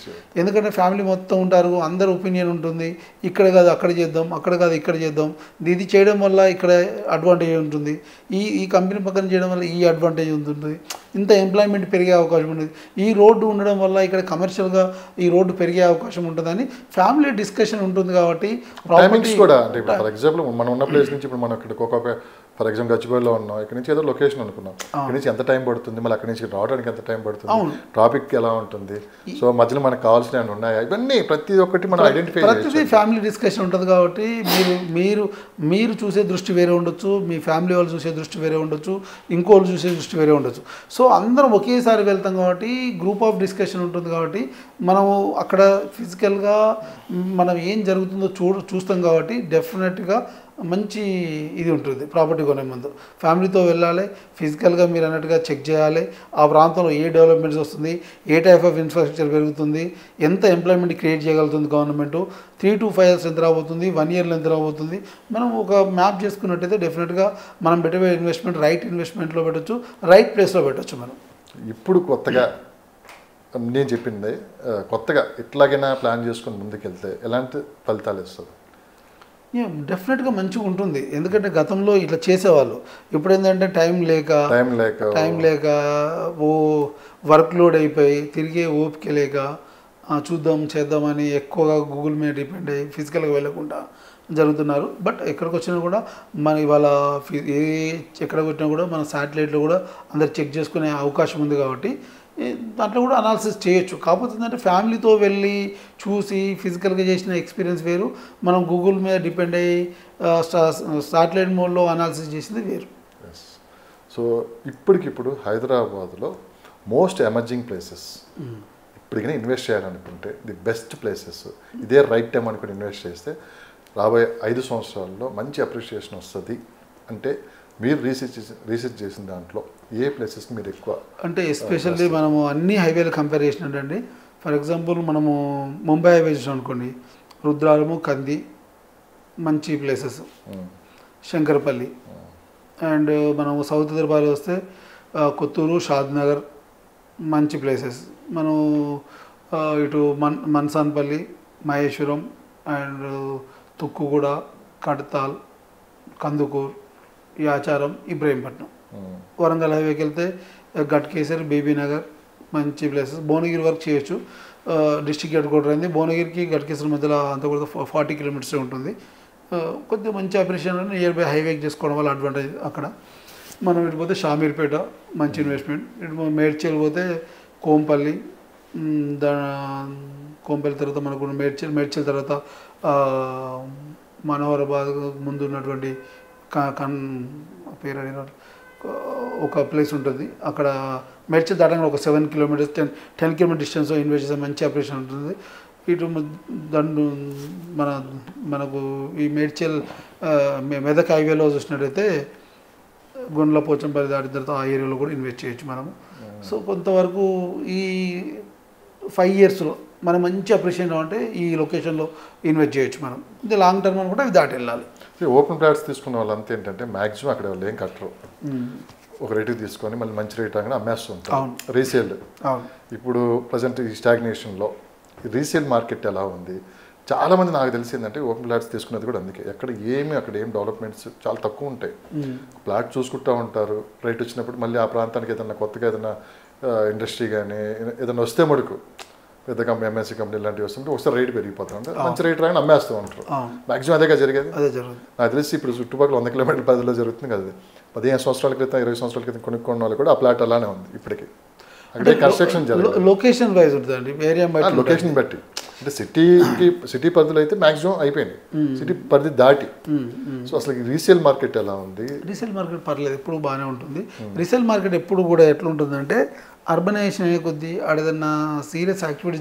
ఎందుకంటే ఫ్యామిలీ మొత్తం ఉంటారు, అందరు ఒపీనియన్ ఉంటుంది, ఇక్కడ కాదు అక్కడ చేద్దాం, అక్కడ కాదు ఇక్కడ చేద్దాం, ఇది చేయడం వల్ల ఇక్కడ అడ్వాంటేజ్ ఉంటుంది, ఈ కంపెనీ పక్కన చేయడం వల్ల ఈ అడ్వాంటేజ్ ఉంటుంది, ఇంత ఎంప్లాయ్మెంట్ పెరిగే అవకాశం ఉంటుంది, ఈ రోడ్డు ఉండడం వల్ల ఇక్కడ కమర్షియల్గా ఈ రోడ్డు పెరిగే అవకాశం ఉంటుందని ఫ్యామిలీ డిస్కషన్ ఉంటుంది. కాబట్టి కూడా అంటే ఫర్ ఎగ్జాంపుల్ మనం ఉన్న ప్లేస్ నుంచి ఇప్పుడు మనం ఇక్కడ ఫర్ ఎగ్జాంపుల్ గచ్చిబౌలిలో ఉన్నాం, ఇక్కడ నుంచి ఏదో లొకేషన్ అనుకున్నాం, ఇక్కడ నుంచి ఎంత టైం పడుతుంది, మళ్ళీ అక్కడి నుంచి రావడానికి ఎంత టైం పడుతుంది, ట్రాఫిక్ ఎలా ఉంటుంది, సో మధ్యలో మనకు కావాల్సినవి ఉన్నాయా, ఇవన్నీ ప్రతి ఒక్కటి మనం ఐడెంటిఫై ప్రతిదీ ఫ్యామిలీ డిస్కషన్ ఉంటుంది. కాబట్టి మీరు చూసే దృష్టి వేరే ఉండొచ్చు, మీ ఫ్యామిలీ వాళ్ళు చూసే దృష్టి వేరే ఉండొచ్చు, ఇంకోళ్ళు చూసే దృష్టి వేరే ఉండొచ్చు. సో అందరం ఒకేసారి వెళ్తాం కాబట్టి గ్రూప్ ఆఫ్ డిస్కషన్ ఉంటుంది. కాబట్టి మనము అక్కడ ఫిజికల్గా మనం ఏం జరుగుతుందో చూస్తాం కాబట్టి డెఫినెట్గా మంచి ఇది ఉంటుంది. ప్రాపర్టీ కొనే ముందు ఫ్యామిలీతో వెళ్ళాలి, ఫిజికల్గా మీరు అన్నట్టుగా చెక్ చేయాలి, ఆ ప్రాంతంలో ఏ డెవలప్మెంట్స్ వస్తుంది, ఏ టైప్ ఆఫ్ ఇన్ఫ్రాస్ట్రక్చర్ పెరుగుతుంది, ఎంత ఎంప్లాయ్మెంట్ క్రియేట్ చేయగలుగుతుంది గవర్నమెంట్, 3 to 5 years ఎంత రాబోతుంది, 1 yearలో ఎంత రాబోతుంది, మనం ఒక మ్యాప్ చేసుకున్నట్టయితే డెఫినెట్గా మనం పెట్టే ఇన్వెస్ట్మెంట్ రైట్ ఇన్వెస్ట్మెంట్లో పెట్టచ్చు, రైట్ ప్లేస్లో పెట్టచ్చు. మనం ఇప్పుడు కొత్తగా నేను చెప్పింది కొత్తగా ఎట్లాగైనా ప్లాన్ చేసుకొని ముందుకెళ్తే ఎలాంటి ఫలితాలు ఇస్తుంది? డెఫినెట్గా మంచిగా ఉంటుంది. ఎందుకంటే గతంలో ఇట్లా చేసేవాళ్ళు, ఇప్పుడు ఏంటంటే టైం లేక ఓ వర్క్ లోడ్ అయిపోయి తిరిగే ఓపిక లేక చేద్దామని ఎక్కువగా గూగుల్ మీద డిపెండ్ అయ్యి ఫిజికల్గా వెళ్ళకుండా జరుగుతున్నారు. బట్ ఎక్కడికి వచ్చినా కూడా మన ఇవాళ ఎక్కడికి వచ్చినా కూడా మన శాటిలైట్లో కూడా అందరు చెక్ చేసుకునే అవకాశం ఉంది. కాబట్టి దాంట్లో కూడా అనాలిసిస్ చేయొచ్చు. కాకపోతే ఏంటంటే ఫ్యామిలీతో వెళ్ళి చూసి ఫిజికల్గా చేసిన ఎక్స్పీరియన్స్ వేరు, మనం గూగుల్ మీద డిపెండ్ అయ్యి సాటిలైట్ మోడ్లో అనాలిసిస్ చేసింది వేరు. సో ఇప్పటికిప్పుడు హైదరాబాద్లో మోస్ట్ ఎమర్జింగ్ ప్లేసెస్ ఇప్పటికైనా ఇన్వెస్ట్ చేయాలనుకుంటే ది బెస్ట్ ప్లేసెస్, ఇదే రైట్ టైం అనుకుని ఇన్వెస్ట్ చేస్తే రాబోయే 5 సంవత్సరాల్లో మంచి అప్రిషియేషన్ వస్తుంది అంటే మీరు రీసెర్చ్ చేసిన దాంట్లో ఏ ప్లేసెస్ మీరు ఎక్కువ అంటే ఎస్పెషల్లీ మనము అన్ని హైవేలు కంపేర్ చేసినట్టండి. ఫర్ ఎగ్జాంపుల్ మనము ముంబై హైవే చూసాం అనుకోండి, రుద్రాలము, కంది మంచి ప్లేసెస్, శంకరపల్లి, అండ్ మనము సౌత్ హైదరాబాద్ వస్తే కొత్తూరు, షాద్నగర్ మంచి ప్లేసెస్. మనం ఇటు మన్సాన్పల్లి, మహేశ్వరం అండ్ తుక్కుగూడ, కడతాల్, కందుకూర్, యాచారం, ఇబ్రహీంపట్నం. వరంగల్ హైవేకి వెళ్తే గట్కేసర్, బీబీనగర్ మంచి ప్లేసెస్. భువనగిరి వరకు చేయొచ్చు, డిస్ట్రిక్ట్ హెడ్ క్వార్టర్ అయింది. భువనగిరికి గట్కేసర్ మధ్యలో అంత కూడా 40 కిలోమీటర్స్ ఉంటుంది. కొద్దిగా మంచి ఆపరేషన్ నియర్ బై హైవేకి చేసుకోవడం వల్ల అడ్వాంటేజ్ అక్కడ. మనం ఇటు పోతే షామీర్పేట మంచి ఇన్వెస్ట్మెంట్, ఇటు మేడ్చల్ పోతే కోంపల్లి, కోంపల్లి తర్వాత మనకు మేడ్చల్ తర్వాత మనోహరాబాద్ ముందు ఉన్నటువంటి పేరు అడిగిన ఒక ప్లేస్ ఉంటుంది, అక్కడ మేడ్చల్ దాటంగా ఒక 7 కిలోమీటర్స్ 10 కిలోమీటర్ డిస్టెన్స్లో ఇన్వెస్ట్ చేసే మంచి ఆపరేషన్ ఉంటుంది. ఇటు మనకు ఈ మేడ్చల్ మెదక్ హైవేలో చూసినట్టయితే గుండ్ల పోచంపల్లి దాటిన తర్వాత ఆ ఏరియాలో కూడా ఇన్వెస్ట్ చేయొచ్చు మనము. సో కొంతవరకు ఈ 5 ఇయర్స్లో మనం మంచి అప్రిషియేషన్ అంటే ఈ లొకేషన్లో ఇన్వెస్ట్ చేయొచ్చు మనం. ఇది లాంగ్ టర్మ్ అని కూడా అవి దాటి వెళ్ళాలి. ఓపెన్ ప్లాట్స్ తీసుకున్న వాళ్ళంతా ఏంటంటే మ్యాక్సిమం అక్కడ వాళ్ళు ఏం కట్టరు, ఒక రేటుకి తీసుకొని మళ్ళీ మంచి రేట్ అని అమ్మేస్తుంటారు. రీసేల్ ఇప్పుడు ప్రజెంట్ ఈ స్టాగ్నేషన్లో రీసేల్ మార్కెట్ ఎలా ఉంది, చాలామంది నాకు తెలిసిందంటే ఓపెన్ ప్లాట్స్ తీసుకున్నది కూడా అందుకే. అక్కడ ఏం డెవలప్మెంట్స్ చాలా తక్కువ ఉంటాయి. ప్లాట్ చూసుకుంటూ ఉంటారు, రేట్ వచ్చినప్పుడు మళ్ళీ ఆ ప్రాంతానికి ఏదైనా కొత్తగా ఏదైనా ఇండస్ట్రీ కానీ ఏదైనా వస్తే మడుకు పెద్ద కంపెనీ ఎంఎస్సీ కంపెనీ ఇలాంటివి వస్తుంటే ఒకసారి రేట్ పెరిగిపోతూ ఉంటారు, మంచి రేట్ రాగానే అమ్మేస్తూ ఉంటారు. మ్యాక్సిమం అదేగా జరిగేది. నాకు తెలిసి ఇప్పుడు చుట్టుపక్కల 100 కిలోమీటర్ల పరిధిలో జరుగుతుంది కదా. 15 సంవత్సరాల క్రితం 20 సంవత్సరాల క్రితం కొనుక్కున్న వాళ్ళు కూడా ఆ ప్లాట్ అలానే ఉంది ఇప్పటికీ. అంటే కన్స్ట్రక్షన్ జరుగుతుంది, లొకేషన్ వైజ్ ఉంటుందండి, ఏరియా బట్టి, లొకేషన్ బట్టి. అంటే సిటీ పరిధిలో అయితే మ్యాక్సిమం అయిపోయింది, సిటీ పరిధి దాటి. సో అసలు రీసేల్ మార్కెట్ ఎలా ఉంది? రీసేల్ మార్కెట్ పర్లేదు, ఎప్పుడు బాగానే ఉంటుంది. రీసేల్ మార్కెట్ ఎప్పుడు కూడా ఎట్లుంటుందంటే అర్బనైజేషన్ అయ్యే కొద్దీ ఆడేదన్నా సీరియస్ యాక్టివిటీ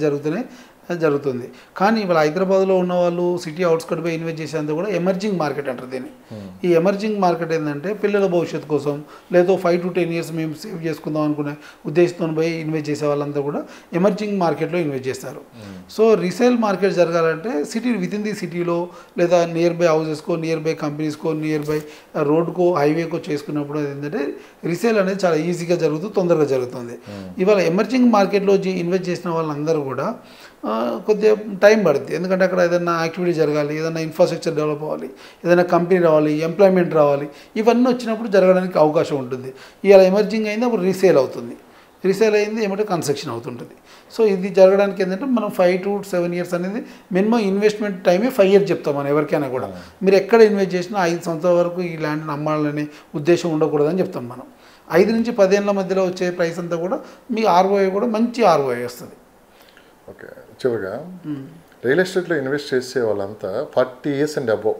జరుగుతుంది. కానీ ఇవాళ హైదరాబాద్లో ఉన్న వాళ్ళు సిటీ అవుట్స్కట్ పోయి ఇన్వెస్ట్ చేసేందుకు కూడా ఎమర్జింగ్ మార్కెట్ అంటారు దీన్ని. ఈ ఎమర్జింగ్ మార్కెట్ ఏంటంటే పిల్లల భవిష్యత్తు కోసం లేదా 5 to 10 years మేము సేవ్ చేసుకుందాం అనుకునే ఉద్దేశంతో పోయి ఇన్వెస్ట్ చేసే వాళ్ళంతా కూడా ఎమర్జింగ్ మార్కెట్లో ఇన్వెస్ట్ చేస్తారు. సో రీసేల్ మార్కెట్ జరగాలంటే వితిన్ ది సిటీలో లేదా నియర్ బై హౌసెస్కో, నియర్ బై కంపెనీస్కో, నియర్ బై రోడ్కో, హైవేకో చేసుకున్నప్పుడు ఏంటంటే రీసేల్ అనేది చాలా ఈజీగా జరుగుతుంది, తొందరగా జరుగుతుంది. ఇవాళ ఎమర్జింగ్ మార్కెట్లో ఇన్వెస్ట్ చేసిన వాళ్ళందరూ కూడా కొద్దిగా టైం పడుతుంది. ఎందుకంటే అక్కడ ఏదైనా యాక్టివిటీ జరగాలి, ఏదైనా ఇన్ఫ్రాస్ట్రక్చర్ డెవలప్ అవ్వాలి, ఏదైనా కంపెనీ రావాలి, ఎంప్లాయ్మెంట్ రావాలి, ఇవన్నీ వచ్చినప్పుడు జరగడానికి అవకాశం ఉంటుంది. ఇవాళ ఎమర్జింగ్ అయింది, అప్పుడు రీసేల్ అవుతుంది. రీసేల్ అయింది ఏమంటే కన్స్ట్రక్షన్ అవుతుంటుంది. సో ఇది జరగడానికి ఏంటంటే మనం 5 to 7 years అనేది మినిమం ఇన్వెస్ట్మెంట్ టైమే 5 years చెప్తాం మనం ఎవరికైనా కూడా. మీరు ఎక్కడ ఇన్వెస్ట్ చేసినా 5 సంవత్సరాల వరకు ఈ ల్యాండ్ని అమ్మాలనే ఉద్దేశం ఉండకూడదని చెప్తాం మనం. 5 నుంచి 10 ఏళ్ళ మధ్యలో వచ్చే ప్రైస్ అంతా కూడా మీ ROI కూడా మంచి ROI వస్తుంది. ఓకే, చివరిగా రియల్ ఎస్టేట్లో ఇన్వెస్ట్ చేసే వాళ్ళంతా 40 years and above,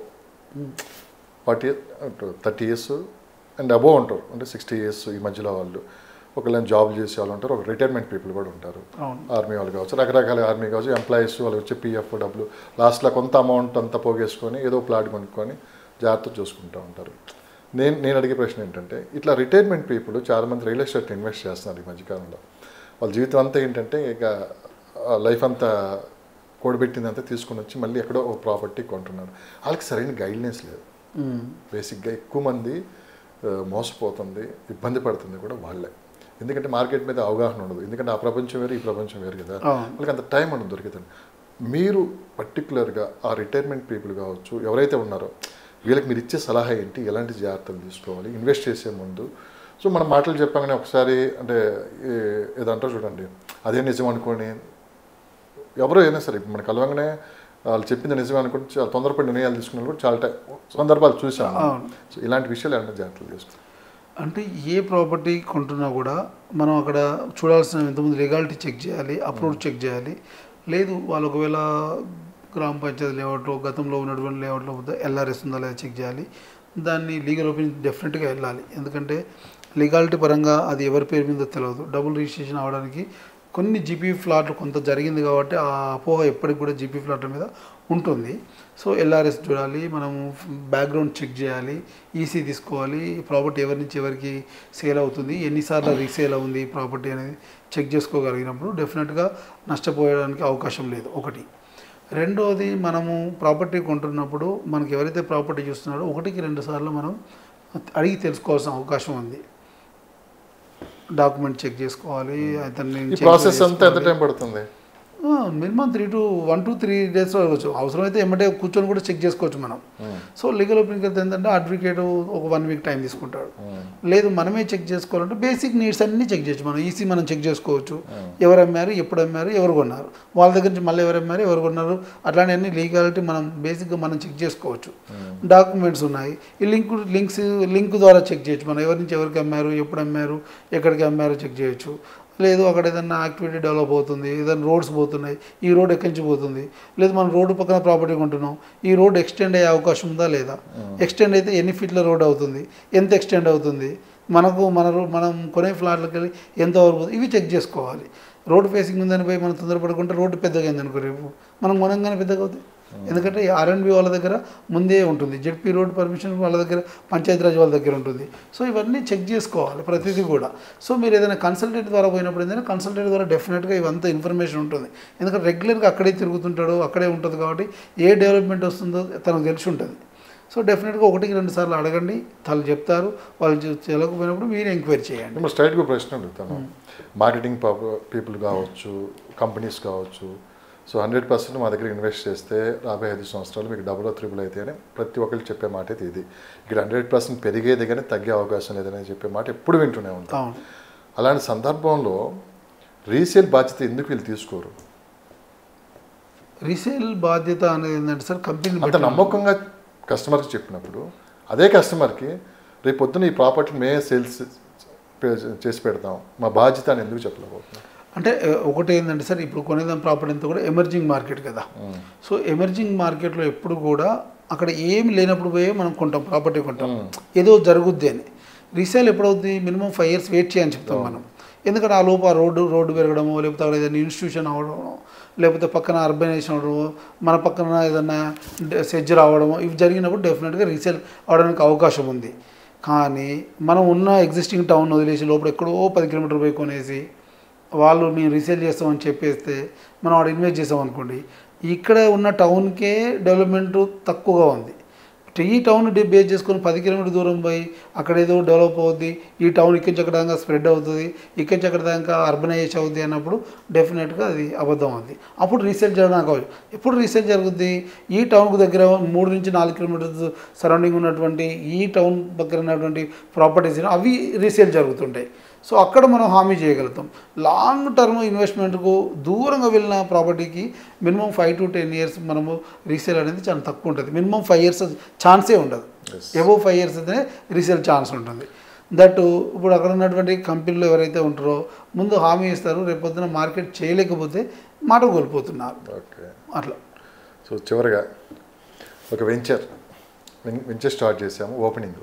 30 years and above ఉంటారు. అంటే 60 years ఈ మధ్యలో వాళ్ళు ఒకళ్ళని జాబ్ చేసే వాళ్ళు ఉంటారు, ఒక రిటైర్మెంట్ పీపుల్ కూడా ఉంటారు. ఆర్మీ వాళ్ళు కావచ్చు, రకరకాల ఆర్మీ కావచ్చు, ఎంప్లాయీస్ వాళ్ళు వచ్చి PF డబ్బులు లాస్ట్లో కొంత అమౌంట్ అంతా పోగేసుకొని ఏదో ప్లాట్ కొనుక్కొని జాగ్రత్త చూసుకుంటూ ఉంటారు. నేను అడిగే ప్రశ్న ఏంటంటే, ఇట్లా రిటైర్మెంట్ పీపుల్ చాలామంది రియల్ ఎస్టేట్ ఇన్వెస్ట్ చేస్తున్నారు ఈ మధ్యకాలంలో. వాళ్ళ జీవితం అంతా ఏంటంటే ఇక లైఫ్ అంతా కూడబెట్టిందంతా తీసుకుని వచ్చి మళ్ళీ ఎక్కడో ఒక ప్రాపర్టీ కొంటున్నారు. వాళ్ళకి సరైన గైడ్లైన్స్ లేదు. బేసిక్గా ఎక్కువ మంది మోసపోతుంది, ఇబ్బంది పడుతుంది కూడా వాళ్ళే. ఎందుకంటే మార్కెట్ మీద అవగాహన ఉండదు, ఎందుకంటే ఆ ప్రపంచం వేరు ఈ ప్రపంచం వేరు కదా, వాళ్ళకి అంత టైం ఉండదు దొరుకుతుంది. మీరు పర్టికులర్గా ఆ రిటైర్మెంట్ పీపుల్ కావచ్చు ఎవరైతే ఉన్నారో వీళ్ళకి మీరు ఇచ్చే సలహా ఏంటి, ఎలాంటి జాగ్రత్తలు తీసుకోవాలి ఇన్వెస్ట్ చేసే ముందు? సో మనం మాటలు చెప్పగానే ఒకసారి అంటే ఏదంటారు చూడండి, అదే నిజం అనుకోని ఎవరో అయినా సరే ఇప్పుడు మనకు కలవంగానే వాళ్ళు చెప్పింది నిజమే అనుకుంటే చాలా తొందరపడి నిర్ణయాలు తీసుకున్న కూడా చాలా సందర్భాలు చూసాము. సో ఇలాంటి విషయాలు ఏమైనా జాగ్రత్తలు తీసుకోవాలి. అంటే ఏ ప్రాపర్టీ కొంటున్నా కూడా మనం అక్కడ చూడాల్సిన ఇంతకుముందు లీగాలిటీ చెక్ చేయాలి, అప్రూవ్ చెక్ చేయాలి. లేదు వాళ్ళు ఒకవేళ గ్రామ పంచాయతీ లేఅవుట్లో గతంలో ఉన్నటువంటి లేఅవుట్లో ఎల్ఆర్ఎస్ ఉందా లేదా చెక్ చేయాలి. దాన్ని లీగల్ ఒపీనియన్ డెఫినెట్గా వెళ్ళాలి. ఎందుకంటే లీగాలిటీ పరంగా అది ఎవరి పేరు మీద తెలియదు. డబుల్ రిజిస్ట్రేషన్ అవడానికి కొన్ని జీపీ ఫ్లాట్లు కొంత జరిగింది కాబట్టి ఆ అపోహ ఎప్పటికి కూడా జీపీ ఫ్లాట్ల మీద ఉంటుంది. సో ఎల్ఆర్ఎస్ చూడాలి, మనము బ్యాక్గ్రౌండ్ చెక్ చేయాలి, ఈసీ తీసుకోవాలి, ప్రాపర్టీ ఎవరి నుంచి ఎవరికి సేల్ అవుతుంది, ఎన్నిసార్లు రీసేల్ అవుతుంది ప్రాపర్టీ అనేది చెక్ చేసుకోగలిగినప్పుడు డెఫినెట్గా నష్టపోయడానికి అవకాశం లేదు. ఒకటి. రెండోది, మనము ప్రాపర్టీ కొంటున్నప్పుడు మనకి ఎవరైతే ప్రాపర్టీ చూస్తున్నారో 1-2 సార్లు మనం అడిగి తెలుసుకోవాల్సిన అవకాశం ఉంది. డాక్యుమెంట్ చెక్ చేసుకోవాలి. అతన్ని ప్రాసెస్ అంతా ఎంత టైం పడుతుంది? మినిమం 1 to 3 days అవ్వచ్చు. అవసరమైతే ఎమ్మటే కూర్చొని కూడా చెక్ చేసుకోవచ్చు మనం. సో లీగల్ ఒపీనియన్ అయితే ఏంటంటే అడ్వకేట్ ఒక 1 week టైం తీసుకుంటాడు. లేదు మనమే చెక్ చేసుకోవాలంటే బేసిక్ నీడ్స్ అన్నీ చెక్ చేయొచ్చు. మనం ఈసీ మనం చెక్ చేసుకోవచ్చు. ఎవరు అమ్మారు, ఎప్పుడు అమ్మారు, ఎవరు కొన్నారు, వాళ్ళ దగ్గర నుంచి మళ్ళీ ఎవరు అమ్మారు, ఎవరు కొన్నారు, అట్లాంటివన్నీ లీగాలిటీ మనం బేసిక్గా మనం చెక్ చేసుకోవచ్చు. డాక్యుమెంట్స్ ఉన్నాయి. ఈ లింక్ ద్వారా చెక్ చేయొచ్చు. మనం ఎవరి నుంచి ఎవరికి అమ్మారు, ఎప్పుడు అమ్మారు, ఎక్కడికి అమ్మారో చెక్ చేయొచ్చు. లేదు అక్కడ ఏదైనా యాక్టివిటీ డెవలప్ అవుతుంది, ఏదైనా రోడ్స్ పోతున్నాయి, ఈ రోడ్ ఎక్కడి నుంచి పోతుంది, లేదు మనం రోడ్డు పక్కన ప్రాపర్టీ కొంటున్నాం, ఈ రోడ్ ఎక్స్టెండ్ అయ్యే అవకాశం ఉందా లేదా, ఎక్స్టెండ్ అయితే ఎన్ని ఫీట్ల రోడ్ అవుతుంది, ఎంత ఎక్స్టెండ్ అవుతుంది, మనం కొనే ఫ్లాట్లకి వెళ్ళి ఎంత వరకు, ఇవి చెక్ చేసుకోవాలి. రోడ్ ఫేసింగ్ ఉందని పోయి మనం తొందరపడుకుంటే రోడ్డు పెద్దగా అయిందనుకో రేపు మనం కొనంగానే పెద్దగా అవుతుంది. ఎందుకంటే ఆర్ఎండ్బి వాళ్ళ దగ్గర ముందే ఉంటుంది, జెడ్పీ రోడ్ పర్మిషన్ వాళ్ళ దగ్గర, పంచాయతీరాజ్ వాళ్ళ దగ్గర ఉంటుంది. సో ఇవన్నీ చెక్ చేసుకోవాలి ప్రతిదీ కూడా. సో మీరు ఏదైనా కన్సల్టెంట్ ద్వారా పోయినప్పుడు ఏంటంటే కన్సల్టెంట్ ద్వారా డెఫినెట్గా ఇవంతా ఇన్ఫర్మేషన్ ఉంటుంది. ఎందుకంటే రెగ్యులర్గా అక్కడే తిరుగుతుంటాడు, అక్కడే ఉంటుంది కాబట్టి ఏ డెవలప్మెంట్ వస్తుందో తనకు తెలిసి ఉంటుంది. సో డెఫినెట్గా 1-2 సార్లు అడగండి, వాళ్ళు చెప్తారు. వాళ్ళు చేయలేకపోయినప్పుడు మీరు ఎంక్వైరీ చేయండి. స్ట్రైట్గా ప్రశ్న అడుగుతాను. మార్కెటింగ్ పీపుల్ కావచ్చు, కంపెనీస్ కావచ్చు, సో 100% మా దగ్గర ఇన్వెస్ట్ చేస్తే రాబోయే 5 సంవత్సరాలు మీకు డబుల్ త్రిబుల్ అయితే అని ప్రతి ఒక్కరికి చెప్పే మాట అయితే ఇది. ఇక్కడ 100% పెరిగేది కానీ తగ్గే అవకాశం లేదని చెప్పే మాట ఎప్పుడు వింటూనే ఉంటాం. అలాంటి సందర్భంలో రీసేల్ బాధ్యత ఎందుకు వీళ్ళు తీసుకోరు? రీసేల్ బాధ్యత అనేది ఏంటంటే సార్, కంపెనీ అంత నమ్మకంగా కస్టమర్కి చెప్పినప్పుడు అదే కస్టమర్కి రేపు పొద్దున ఈ ప్రాపర్టీని మేమే సేల్స్ చేసి పెడతాం, మా బాధ్యత అని ఎందుకు చెప్పలేకపోతున్నాం? అంటే ఒకటి ఏంటంటే సార్, ఇప్పుడు కొనేదాం ప్రాపర్టీ అంతా కూడా ఎమర్జింగ్ మార్కెట్ కదా. సో ఎమర్జింగ్ మార్కెట్లో ఎప్పుడు కూడా అక్కడ ఏమి లేనప్పుడు పోయే మనం కొంటాం, ప్రాపర్టీ కొంటాం, ఏదో జరుగుద్ది అని. రీసేల్ ఎప్పుడవుద్ది, మినిమం 5 years వెయిట్ చేయని చెప్తాం మనం. ఎందుకంటే ఆ లోపు ఆ రోడ్డు పెరగడమో, లేకపోతే అక్కడ ఏదైనా ఇన్స్టిట్యూషన్ అవ్వడమో, లేకపోతే పక్కన అర్బనైజేషన్ అవ్వడమో, మన పక్కన ఏదైనా సెజ్ రావడమో, ఇవి జరిగినప్పుడు డెఫినెట్గా రీసేల్ అవడానికి అవకాశం ఉంది. కానీ మనం ఉన్న ఎగ్జిస్టింగ్ టౌన్ వదిలేసి లోపల ఎక్కడో 10 kilometers పోయి కొనేసి వాళ్ళు మేము రీసేల్ చేస్తామని చెప్పేస్తే మనం వాడు ఇన్వెస్ట్ చేసాం అనుకోండి, ఇక్కడ ఉన్న టౌన్కే డెవలప్మెంట్ తక్కువగా ఉంది. ఈ టౌన్ బేస్ చేసుకొని 10 kilometers దూరం పోయి అక్కడ ఏదో డెవలప్ అవుద్ది, ఈ టౌన్ ఇక్కడి నుంచి అక్కడ దాకా స్ప్రెడ్ అవుతుంది, ఇక్కడి నుంచి అక్కడ దాకా అర్బనైజేషన్ అవుద్ది అన్నప్పుడు డెఫినెట్గా అది అబద్ధం అవుద్ది. అప్పుడు రీసేల్ జరగడానికి కావచ్చు. ఎప్పుడు రీసేల్ జరుగుద్ది, ఈ టౌన్కు దగ్గర 3-4 kilometers సరౌండింగ్ ఉన్నటువంటి ఈ టౌన్ దగ్గర ఉన్నటువంటి ప్రాపర్టీస్ అవి రీసేల్ జరుగుతుంటాయి. సో అక్కడ మనం హామీ చేయగలుగుతాం. లాంగ్ టర్మ్ ఇన్వెస్ట్మెంట్కు దూరంగా వెళ్ళిన ప్రాపర్టీకి మినిమం 5 to 10 years మనము రీసేల్ అనేది చాలా తక్కువ ఉంటుంది. మినిమం 5 years ఛాన్సే ఉండదు. అబోవ్ 5 years అయితేనే రీసేల్ ఛాన్స్ ఉంటుంది. దట్ ఇప్పుడు అక్కడ ఉన్నటువంటి కంపెనీలు ఎవరైతే ఉంటారో ముందు హామీ ఇస్తారు, రేపొద్దున మార్కెట్ చేయలేకపోతే మాట కోల్పోతున్నారు. ఓకే, అట్లా. సో చివరిగా ఒక వెంచర్ స్టార్ట్ చేసాము. ఓపెనింగ్,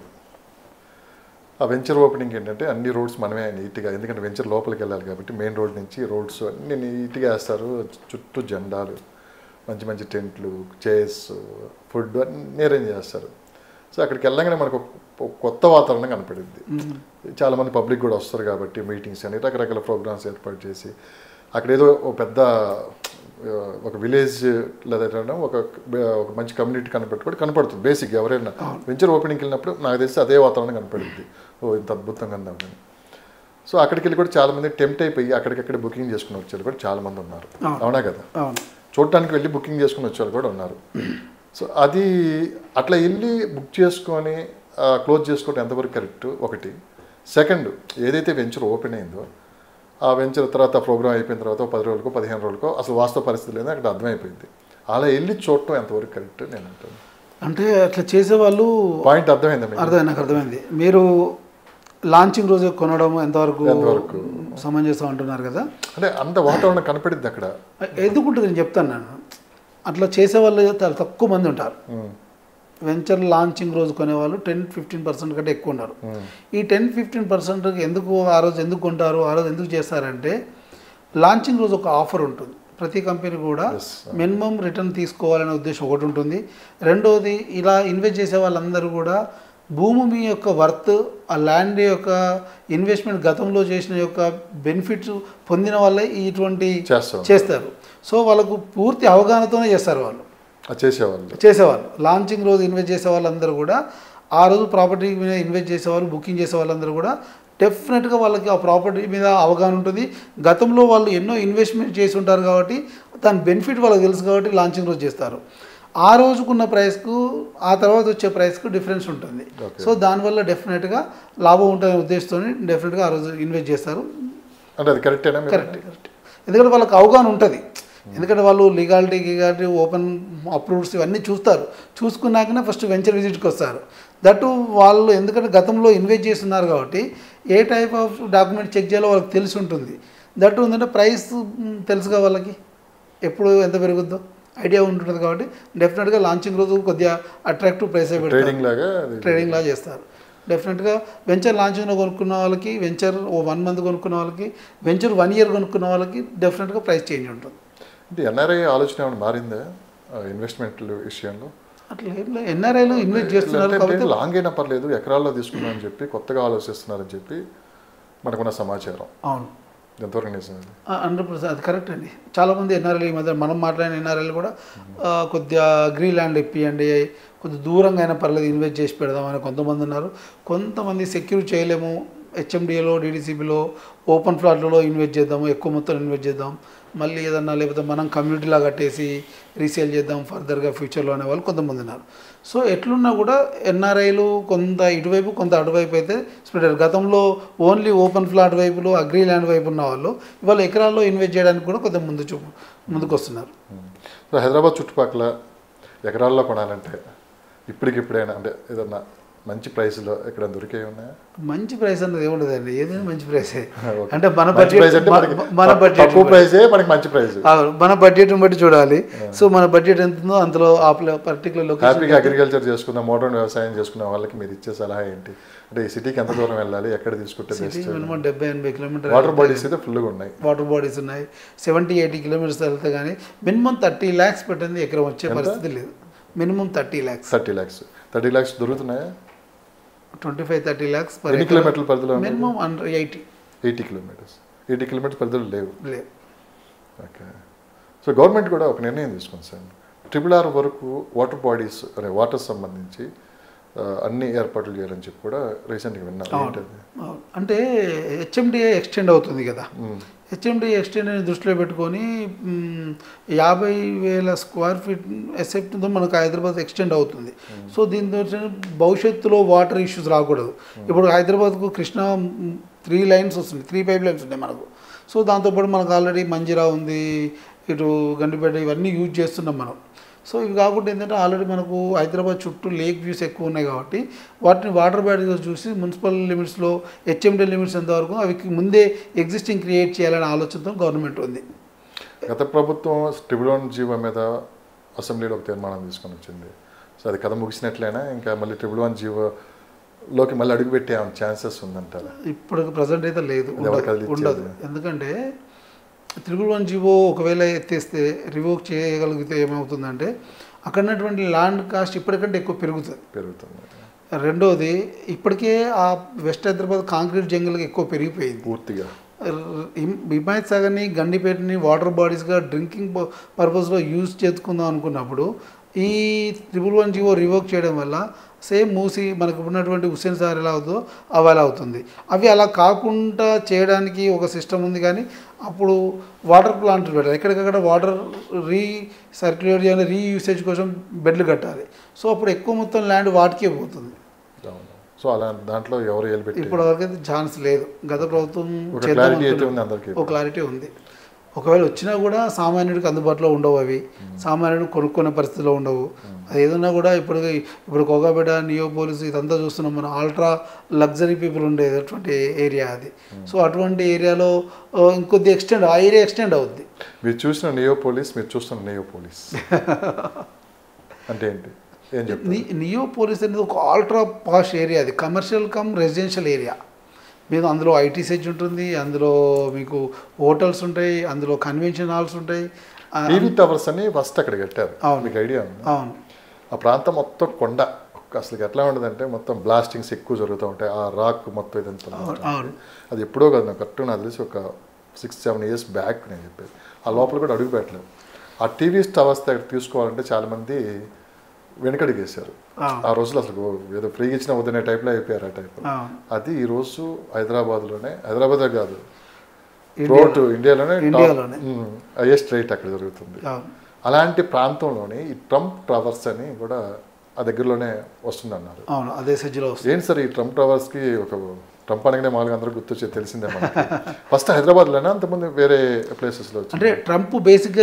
ఆ వెంచర్ ఓపెనింగ్ ఏంటంటే అన్ని రోడ్స్ మనమే నీట్గా, ఎందుకంటే వెంచర్ లోపలికి వెళ్ళాలి కాబట్టి మెయిన్ రోడ్ నుంచి రోడ్స్ అన్నీ నీట్గా వేస్తారు. చుట్టూ జెండాలు, మంచి మంచి టెంట్లు, చైర్స్, ఫుడ్ అన్నీ అరేంజ్ చేస్తారు. సో అక్కడికి వెళ్ళగానే మనకు కొత్త వాతావరణం కనపడింది. చాలామంది పబ్లిక్ కూడా వస్తారు కాబట్టి మీటింగ్స్ అని రకరకాల ప్రోగ్రామ్స్ ఏర్పాటు చేసి అక్కడ ఏదో పెద్ద ఒక విలేజ్ లేదా ఒక మంచి కమ్యూనిటీ కనపడుతుంది. బేసిక్ ఎవరైనా వెంచర్ ఓపెనింగ్కి వెళ్ళినప్పుడు నాకు తెలిసి అదే వాతావరణం కనపడుద్ది. ఓ ఇంత అద్భుతంగా ఉందని. సో అక్కడికి వెళ్ళి కూడా చాలామంది టెంప్ట్ అయిపోయి అక్కడికక్కడ బుకింగ్ చేసుకుని వచ్చేవాళ్ళు కూడా చాలామంది ఉన్నారు. అవునా కదా? చూడటానికి వెళ్ళి బుకింగ్ చేసుకుని వచ్చేవాళ్ళు కూడా ఉన్నారు. సో అది అట్లా వెళ్ళి బుక్ చేసుకొని క్లోజ్ చేసుకోవడం ఎంతవరకు కరెక్ట్? ఒకటి. సెకండ్, ఏదైతే వెంచర్ ఓపెన్ అయిందో ఆ వెంచర్ తర్వాత ప్రోగ్రామ్ అయిపోయిన తర్వాత 10 రోజులకో 15 రోజులకో అసలు వాస్తవ పరిస్థితి లేదని అక్కడ అర్థమైపోయింది. అలా వెళ్ళి చూడటం ఎంతవరకు కరెక్ట్ నేను అంటాను. అంటే అట్లా చేసేవాళ్ళు పాయింట్ అర్థమైంది. నాకు అర్థమైంది. మీరు లాంచింగ్ రోజు కొనడం ఎంతవరకు సమంజసం అంటున్నారు కదా. అంటే అంత వాతావరణం కనపడిద్ది అక్కడ. ఎందుకుంటుంది నేను చెప్తాను. నేను అట్లా చేసే వాళ్ళు చాలా తక్కువ మంది ఉంటారు. వెంచర్ లాంచింగ్ రోజు కొనేవాళ్ళు 10-15% కంటే ఎక్కువ ఉన్నారు. ఈ 10-15% ఎందుకు ఆ రోజు ఎందుకు కొంటారు, ఆ రోజు ఎందుకు చేస్తారంటే లాంచింగ్ రోజు ఒక ఆఫర్ ఉంటుంది. ప్రతి కంపెనీ కూడా మినిమం రిటర్న్ తీసుకోవాలనే ఉద్దేశం ఒకటి ఉంటుంది. రెండోది ఇలా ఇన్వెస్ట్ చేసే వాళ్ళందరూ కూడా భూమి యొక్క వర్త్, ఆ ల్యాండ్ యొక్క ఇన్వెస్ట్మెంట్ గతంలో చేసిన యొక్క బెనిఫిట్స్ పొందిన వాళ్ళే ఇటువంటి చేస్తారు. సో వాళ్ళకు పూర్తి అవగాహనతోనే చేస్తారు వాళ్ళు చేసేవాళ్ళు. లాంచింగ్ రోజు ఇన్వెస్ట్ చేసే వాళ్ళందరూ కూడా ఆ రోజు ప్రాపర్టీ మీద ఇన్వెస్ట్ చేసేవాళ్ళు, బుకింగ్ చేసే వాళ్ళందరూ కూడా డెఫినెట్గా వాళ్ళకి ఆ ప్రాపర్టీ మీద అవగాహన ఉంటుంది. గతంలో వాళ్ళు ఎన్నో ఇన్వెస్ట్మెంట్ చేసి ఉంటారు కాబట్టి దాని బెనిఫిట్ వాళ్ళకి తెలుసు కాబట్టి లాంచింగ్ రోజు చేస్తారు. ఆ రోజుకున్న ప్రైస్కు ఆ తర్వాత వచ్చే ప్రైస్కు డిఫరెన్స్ ఉంటుంది. సో దానివల్ల డెఫినెట్గా లాభం ఉంటుందనే ఉద్దేశంతో డెఫినెట్గా ఆ రోజు ఇన్వెస్ట్ చేస్తారు. కరెక్ట్. ఎందుకంటే వాళ్ళకి అవగాహన ఉంటుంది. ఎందుకంటే వాళ్ళు లీగాలిటీ ఓపెన్ అప్రూవ్డ్స్ ఇవన్నీ చూసుకున్నాకనే ఫస్ట్ వెంచర్ విజిట్కి వస్తారు. దట్టు వాళ్ళు ఎందుకంటే గతంలో ఇన్వెస్ట్ చేస్తున్నారు కాబట్టి ఏ టైప్ ఆఫ్ డాక్యుమెంట్ చెక్ చేయాలో వాళ్ళకి తెలిసి ఉంటుంది. దట్టు ఉందంటే ప్రైస్ తెలుసుగా వాళ్ళకి ఎప్పుడు ఎంత పెరుగుద్దో ఐడియా ఉంటుంది కాబట్టి డెఫినెట్గా లాంచింగ్ రోజు కొద్దిగా అట్రాక్టివ్ ప్రైస్ ట్రేడింగ్ లాగా చేస్తారు. డెఫినెట్గా వెంచర్ లాంచింగ్లో కొనుక్కున్న వాళ్ళకి, వెంచర్ 1 month కొనుక్కున్న వాళ్ళకి, వెంచర్ 1 year కొనుక్కున్న వాళ్ళకి డెఫినెట్గా ప్రైస్ చేంజ్ ఉంటుంది. అంటే ఎన్ఆర్ఐ ఆలోచన ఏమైనా మారిందా ఇన్వెస్ట్మెంట్ విషయంలో? అట్లా ఏం లేదు. ఎన్ఆర్ఐలు ఇన్వెస్ట్ చేస్తున్నారు కాబట్టి లాంగ్ అయినా పర్లేదు ఎకరాల్లో తీసుకున్నామని చెప్పి కొత్తగా ఆలోచిస్తున్నారని చెప్పి మనకున్న సమాచారం. అవును, ఎంతవరకు నిజం? 100% అది కరెక్ట్ అండి. చాలామంది ఎన్ఆర్ఐలు ఈ మధ్య మనం మాట్లాడిన ఎన్ఆర్ఐలు కూడా కొద్దిగా అగ్రీ ల్యాండ్ ఇప్పియండి, కొద్దిగా దూరంగా అయినా పర్లేదు ఇన్వెస్ట్ చేసి పెడదామని కొంతమంది ఉన్నారు. కొంతమంది సెక్యూర్ చేయలేము, హెచ్ఎండిఏలో డిడిసిబిలో ఓపెన్ ఫ్లాట్లలో ఇన్వెస్ట్ చేద్దాము, ఎక్కువ మొత్తం ఇన్వెస్ట్ చేద్దాం, మళ్ళీ ఏదన్నా లేకపోతే మనం కమ్యూనిటీలా కట్టేసి రీసేల్ చేద్దాం ఫర్దర్గా ఫ్యూచర్లో అనే వాళ్ళు కొంతమంది ఉన్నారు. సో ఎట్లున్నా కూడా ఎన్ఆర్ఐలు కొంత ఇటువైపు కొంత అటువైపు అయితే స్ప్రెడ్. గతంలో ఓన్లీ ఓపెన్ ఫ్లాట్ వైపులో అగ్రీ ల్యాండ్ వైపు ఉన్న వాళ్ళు ఇవాళ ఎకరాల్లో ఇన్వెస్ట్ చేయడానికి కూడా కొంత ముందుకు వస్తున్నారు. సో హైదరాబాద్ చుట్టుపక్కల ఎకరాల్లో కొనాలంటే ఇప్పటికిప్పుడైనా అంటే ఏదన్నా మంచి ప్రైస్లో ఎక్కడ దొరికే ఉన్నాయా? మంచి ప్రైస్ అన్నది ఏముండదండి, ఏదైనా మంచి ప్రైసే. అంటే మన బడ్జెట్ని బట్టి చూడాలి. సో మన బడ్జెట్ ఎంత ఉందో అంతలో ఆ పర్టికులర్ లొకేషన్ అగ్రికల్చర్ చేసుకున్న మోడర్న్ వ్యవసాయం చేసుకున్న వాళ్ళకి మీరు ఇచ్చే సలహా ఏంటి? అంటే ఈ సిటీకి ఎంత దూరం వెళ్ళాలి, ఎక్కడ తీసుకుంటే మినిమం 70-80 kilometers వాటర్ బాడీస్ అయితే ఫుల్గా ఉన్నాయి. వాటర్ బాడీస్ ఉన్నాయి. 70-80 kilometers వెళ్తే కానీ మినిమం 30 lakhs పెట్టింది ఎకరం వచ్చే పరిస్థితి లేదు. Minimum 30 lakhs దొరుకుతున్నాయా? 25-30 lakhs ఎన్ని కిలోమీటర్ల పరిధిలో? Minimum 80 kilometers. 80 kilometers పరిధిలో లేవు. ఓకే. సో గవర్నమెంట్ కూడా ఒక నిర్ణయం తీసుకుంది సార్, RRR వరకు వాటర్ బాడీస్ అనే వాటర్ సంబంధించి అన్ని ఏర్పాట్లు చేయాలని చెప్పి కూడా రీసెంట్గా విన్నాను. అంటే హెచ్ఎండిఏ ఎక్స్టెండ్ అవుతుంది కదా, హెచ్ఎండిఏ ఎక్స్టెండ్ని దృష్టిలో పెట్టుకొని 50,000 square feet ఎసెప్ట్తో మనకు హైదరాబాద్ ఎక్స్టెండ్ అవుతుంది. సో దీంతో భవిష్యత్తులో వాటర్ ఇష్యూస్ రాకూడదు. ఇప్పుడు హైదరాబాద్కు కృష్ణా 3 lines వస్తుంది, 3 pipelines ఉన్నాయి మనకు. సో దాంతోపాటు మనకు ఆల్రెడీ మంజిరా ఉంది, ఇటు గండిపేట, ఇవన్నీ యూజ్ చేస్తున్నాం మనం. సో ఇవి కాకుండా ఏంటంటే ఆల్రెడీ మనకు హైదరాబాద్ చుట్టూ లేక్ వ్యూస్ ఎక్కువ ఉన్నాయి కాబట్టి వాటిని వాటర్ బాడీగా చూసి మున్సిపల్ లిమిట్స్లో హెచ్ఎండి లిమిట్స్ ఎంతవరకు అవి ముందే ఎగ్జిస్టింగ్ క్రియేట్ చేయాలనే ఆలోచనతో గవర్నమెంట్ ఉంది. గత ప్రభుత్వం ట్రిబ్యునల్ జీవో మీద అసెంబ్లీలో ఒక తీర్మానం తీసుకొని వచ్చింది. సో అది కథ ముగిసినట్లయినా ఇంకా మళ్ళీ ట్రిబ్యునల్ జీవోలోకి మళ్ళీ అడుగు పెట్టే ఛాన్సెస్ ఉందంటారా? ఇప్పుడు ప్రజెంట్ అయితే లేదు, ఉండదు. ఎందుకంటే 111 జీవో ఒకవేళ ఎత్తేస్తే రివోక్ చేయగలిగితే ఏమవుతుందంటే అక్కడ ఉన్నటువంటి ల్యాండ్ కాస్ట్ ఇప్పటికంటే ఎక్కువ పెరుగుతుంది. రెండోది ఇప్పటికే ఆ వెస్ట్ హైదరాబాద్ కాంక్రీట్ జంగిల్కి ఎక్కువ పెరిగిపోయింది పూర్తిగా. హిమాయత్ సాగర్ని, గండిపేటని వాటర్ బాడీస్గా డ్రింకింగ్ పర్పస్లో యూజ్ చేసుకుందాం అనుకున్నప్పుడు ఈ 111 జీవో రివోక్ చేయడం వల్ల సేమ్ మూసి మనకు ఉన్నటువంటి హుస్సేన్ సాగర్ ఎలా అవుతుందో అలా అవుతుంది. అవి అలా కాకుండా చేయడానికి ఒక సిస్టమ్ ఉంది, కానీ అప్పుడు వాటర్ ప్లాంట్లు పెట్టాలి, ఎక్కడికక్కడ వాటర్ రీసర్క్యులేట్ చేయాలి, రీయూసేజ్ కోసం బెడ్లు కట్టాలి. సో అప్పుడు ఎక్కువ మొత్తం ల్యాండ్ వాటికే పోతుంది. సో అలా దాంట్లో ఎవరు ఇప్పుడు వరకైతే ఛాన్స్ లేదు. గత ప్రభుత్వం ఒక క్లారిటీ ఉంది. ఒకవేళ వచ్చినా కూడా సామాన్యుడికి అందుబాటులో ఉండవు, అవి సామాన్యుడు కొనుక్కునే పరిస్థితిలో ఉండవు. అది ఏదన్నా కూడా ఇప్పుడు కోకాపేట నియోపోలిస్ ఇదంతా చూస్తున్నాం మనం, ఆల్ట్రా లగ్జరీ పీపుల్ ఉండేటటువంటి ఏరియా అది. సో అటువంటి ఏరియాలో ఇంకొద్ది ఎక్స్టెండ్, ఆ ఏరియా ఎక్స్టెండ్ అవుద్ది. మీరు చూసిన నియోపోలిస్, మీరు చూస్తున్న నియోపోలిస్ అంటే ఏంటి, ఏం చెప్తారు? నియోపోలిస్ అనేది ఒక ఆల్ట్రా పాష్ ఏరియా, అది కమర్షియల్ కమ్ రెసిడెన్షియల్ ఏరియా. మీరు అందులో ఐటీ సెజ్ ఉంటుంది, అందులో మీకు హోటల్స్ ఉంటాయి, అందులో కన్వెన్షన్ హాల్స్ ఉంటాయి. టీవీ టవర్స్ అని ఫస్ట్ అక్కడ కట్టారు. అవును. మీకు ఐడియా ఉంది? అవును. ఆ ప్రాంతం మొత్తం కొండ, అసలు ఎట్లా ఉండదంటే మొత్తం బ్లాస్టింగ్స్ ఎక్కువ జరుగుతూ ఉంటాయి. ఆ రాక్ మొత్తం ఇదంతా అవును. అది ఎప్పుడో కాదు, నాకు కరెక్ట్ నాకు తెలిసి ఒక 6-7 years బ్యాక్ నేను చెప్పేది. ఆ లోపల కూడా అడుగు పెట్టలేదు. ఆ టీవీ టవర్స్ దగ్గర తీసుకోవాలంటే చాలామంది వెనకడిగేశారు. ఆ రోజులు అసలు ఏదో ఫ్రీ ఇచ్చిన వద్దనే టైప్లో అయిపోయారు ఆ టైప్. అది ఈరోజు హైదరాబాద్లోనే, హైదరాబాదే కాదు ఇండియాలోనే హైయెస్ట్ రేట్ అక్కడ జరుగుతుంది. అలాంటి ప్రాంతంలోనే ఈ ట్రంప్ టవర్స్ అని కూడా ఆ దగ్గరలోనే వస్తుంది అన్నారు. అవును, అదే సెజ్లో వస్తుంది. ఏంటి సార్ ఈ ట్రంప్ టవర్స్కి? ఒక ట్రంప్ అనగానే మామూలుగా అందరూ గుర్తొచ్చే తెలిసిందే మనకి. ఫస్ట్ హైదరాబాద్లోనే, అంతకుముందు వేరే ప్లేసెస్లో వచ్చింది. అంటే ట్రంప్ బేసిక్గా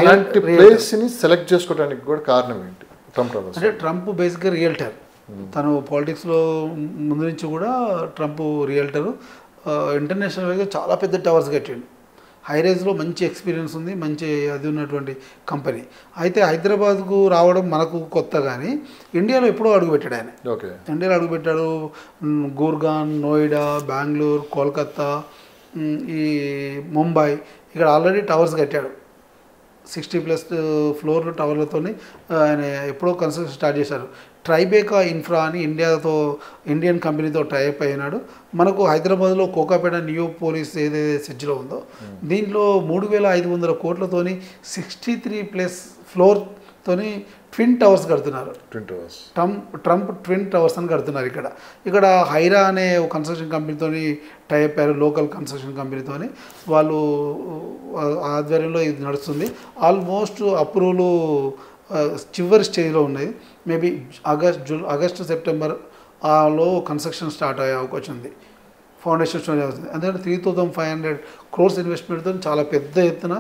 అలాంటి ప్లేస్ని సెలెక్ట్ చేసుకోవడానికి కూడా కారణం ఏంటి? ట్రంప్ టవర్స్ అంటే ట్రంప్ బేసిక్గా రియల్టర్. తను పాలిటిక్స్లో ముందు నుంచి కూడా ట్రంప్ రియల్టరు. ఇంటర్నేషనల్ వైజ్గా చాలా పెద్ద టవర్స్ కట్టిండు. హైరేజ్లో మంచి ఎక్స్పీరియన్స్ ఉంది, మంచి అది ఉన్నటువంటి కంపెనీ. అయితే హైదరాబాద్కు రావడం మనకు కొత్త, కానీ ఇండియాలో ఎప్పుడో అడుగుపెట్టాడు ఆయన. ఓకే, ఇండియాలో అడుగుపెట్టాడు. గుర్గాన్, నోయిడా, బెంగళూరు, కోల్కత్తా, ఈ ముంబై, ఇక్కడ ఆల్రెడీ టవర్స్ కట్టాడు. 60+ ఫ్లోర్లు టవర్లతో ఆయన ఎప్పుడో కన్స్ట్రక్షన్ స్టార్ట్ చేశారు. ట్రైబేకా ఇన్ఫ్రా అని ఇండియన్ కంపెనీతో టైప్ అయినాడు. మనకు హైదరాబాద్లో కోకాపేట నియోపోలిస్ ఏదైతే సెజ్లో ఉందో దీంట్లో 3,500 కోట్లతోని 63+ ఫ్లోర్తోని ట్విన్ టవర్స్ కడుతున్నారు. ట్రంప్ ట్విన్ టవర్స్ అని కడుతున్నారు. ఇక్కడ హైరా అనే ఒక కన్స్ట్రక్షన్ కంపెనీతో టైప్ అయ్యారు, లోకల్ కన్స్ట్రక్షన్ కంపెనీతో. వాళ్ళు ఆధ్వర్యంలో ఇది నడుస్తుంది. ఆల్మోస్ట్ అప్రూవల్ చివరి స్టేజ్లో ఉన్నాయి. మేబీ ఆగస్టు సెప్టెంబర్ లో కన్స్ట్రక్షన్ స్టార్ట్ అయ్యే అవకాశం ఉంది. ఫౌండేషన్ స్టోరీ అవుతుంది. అందుకంటే 3,500 crores ఇన్వెస్ట్మెంట్తో చాలా పెద్ద ఎత్తున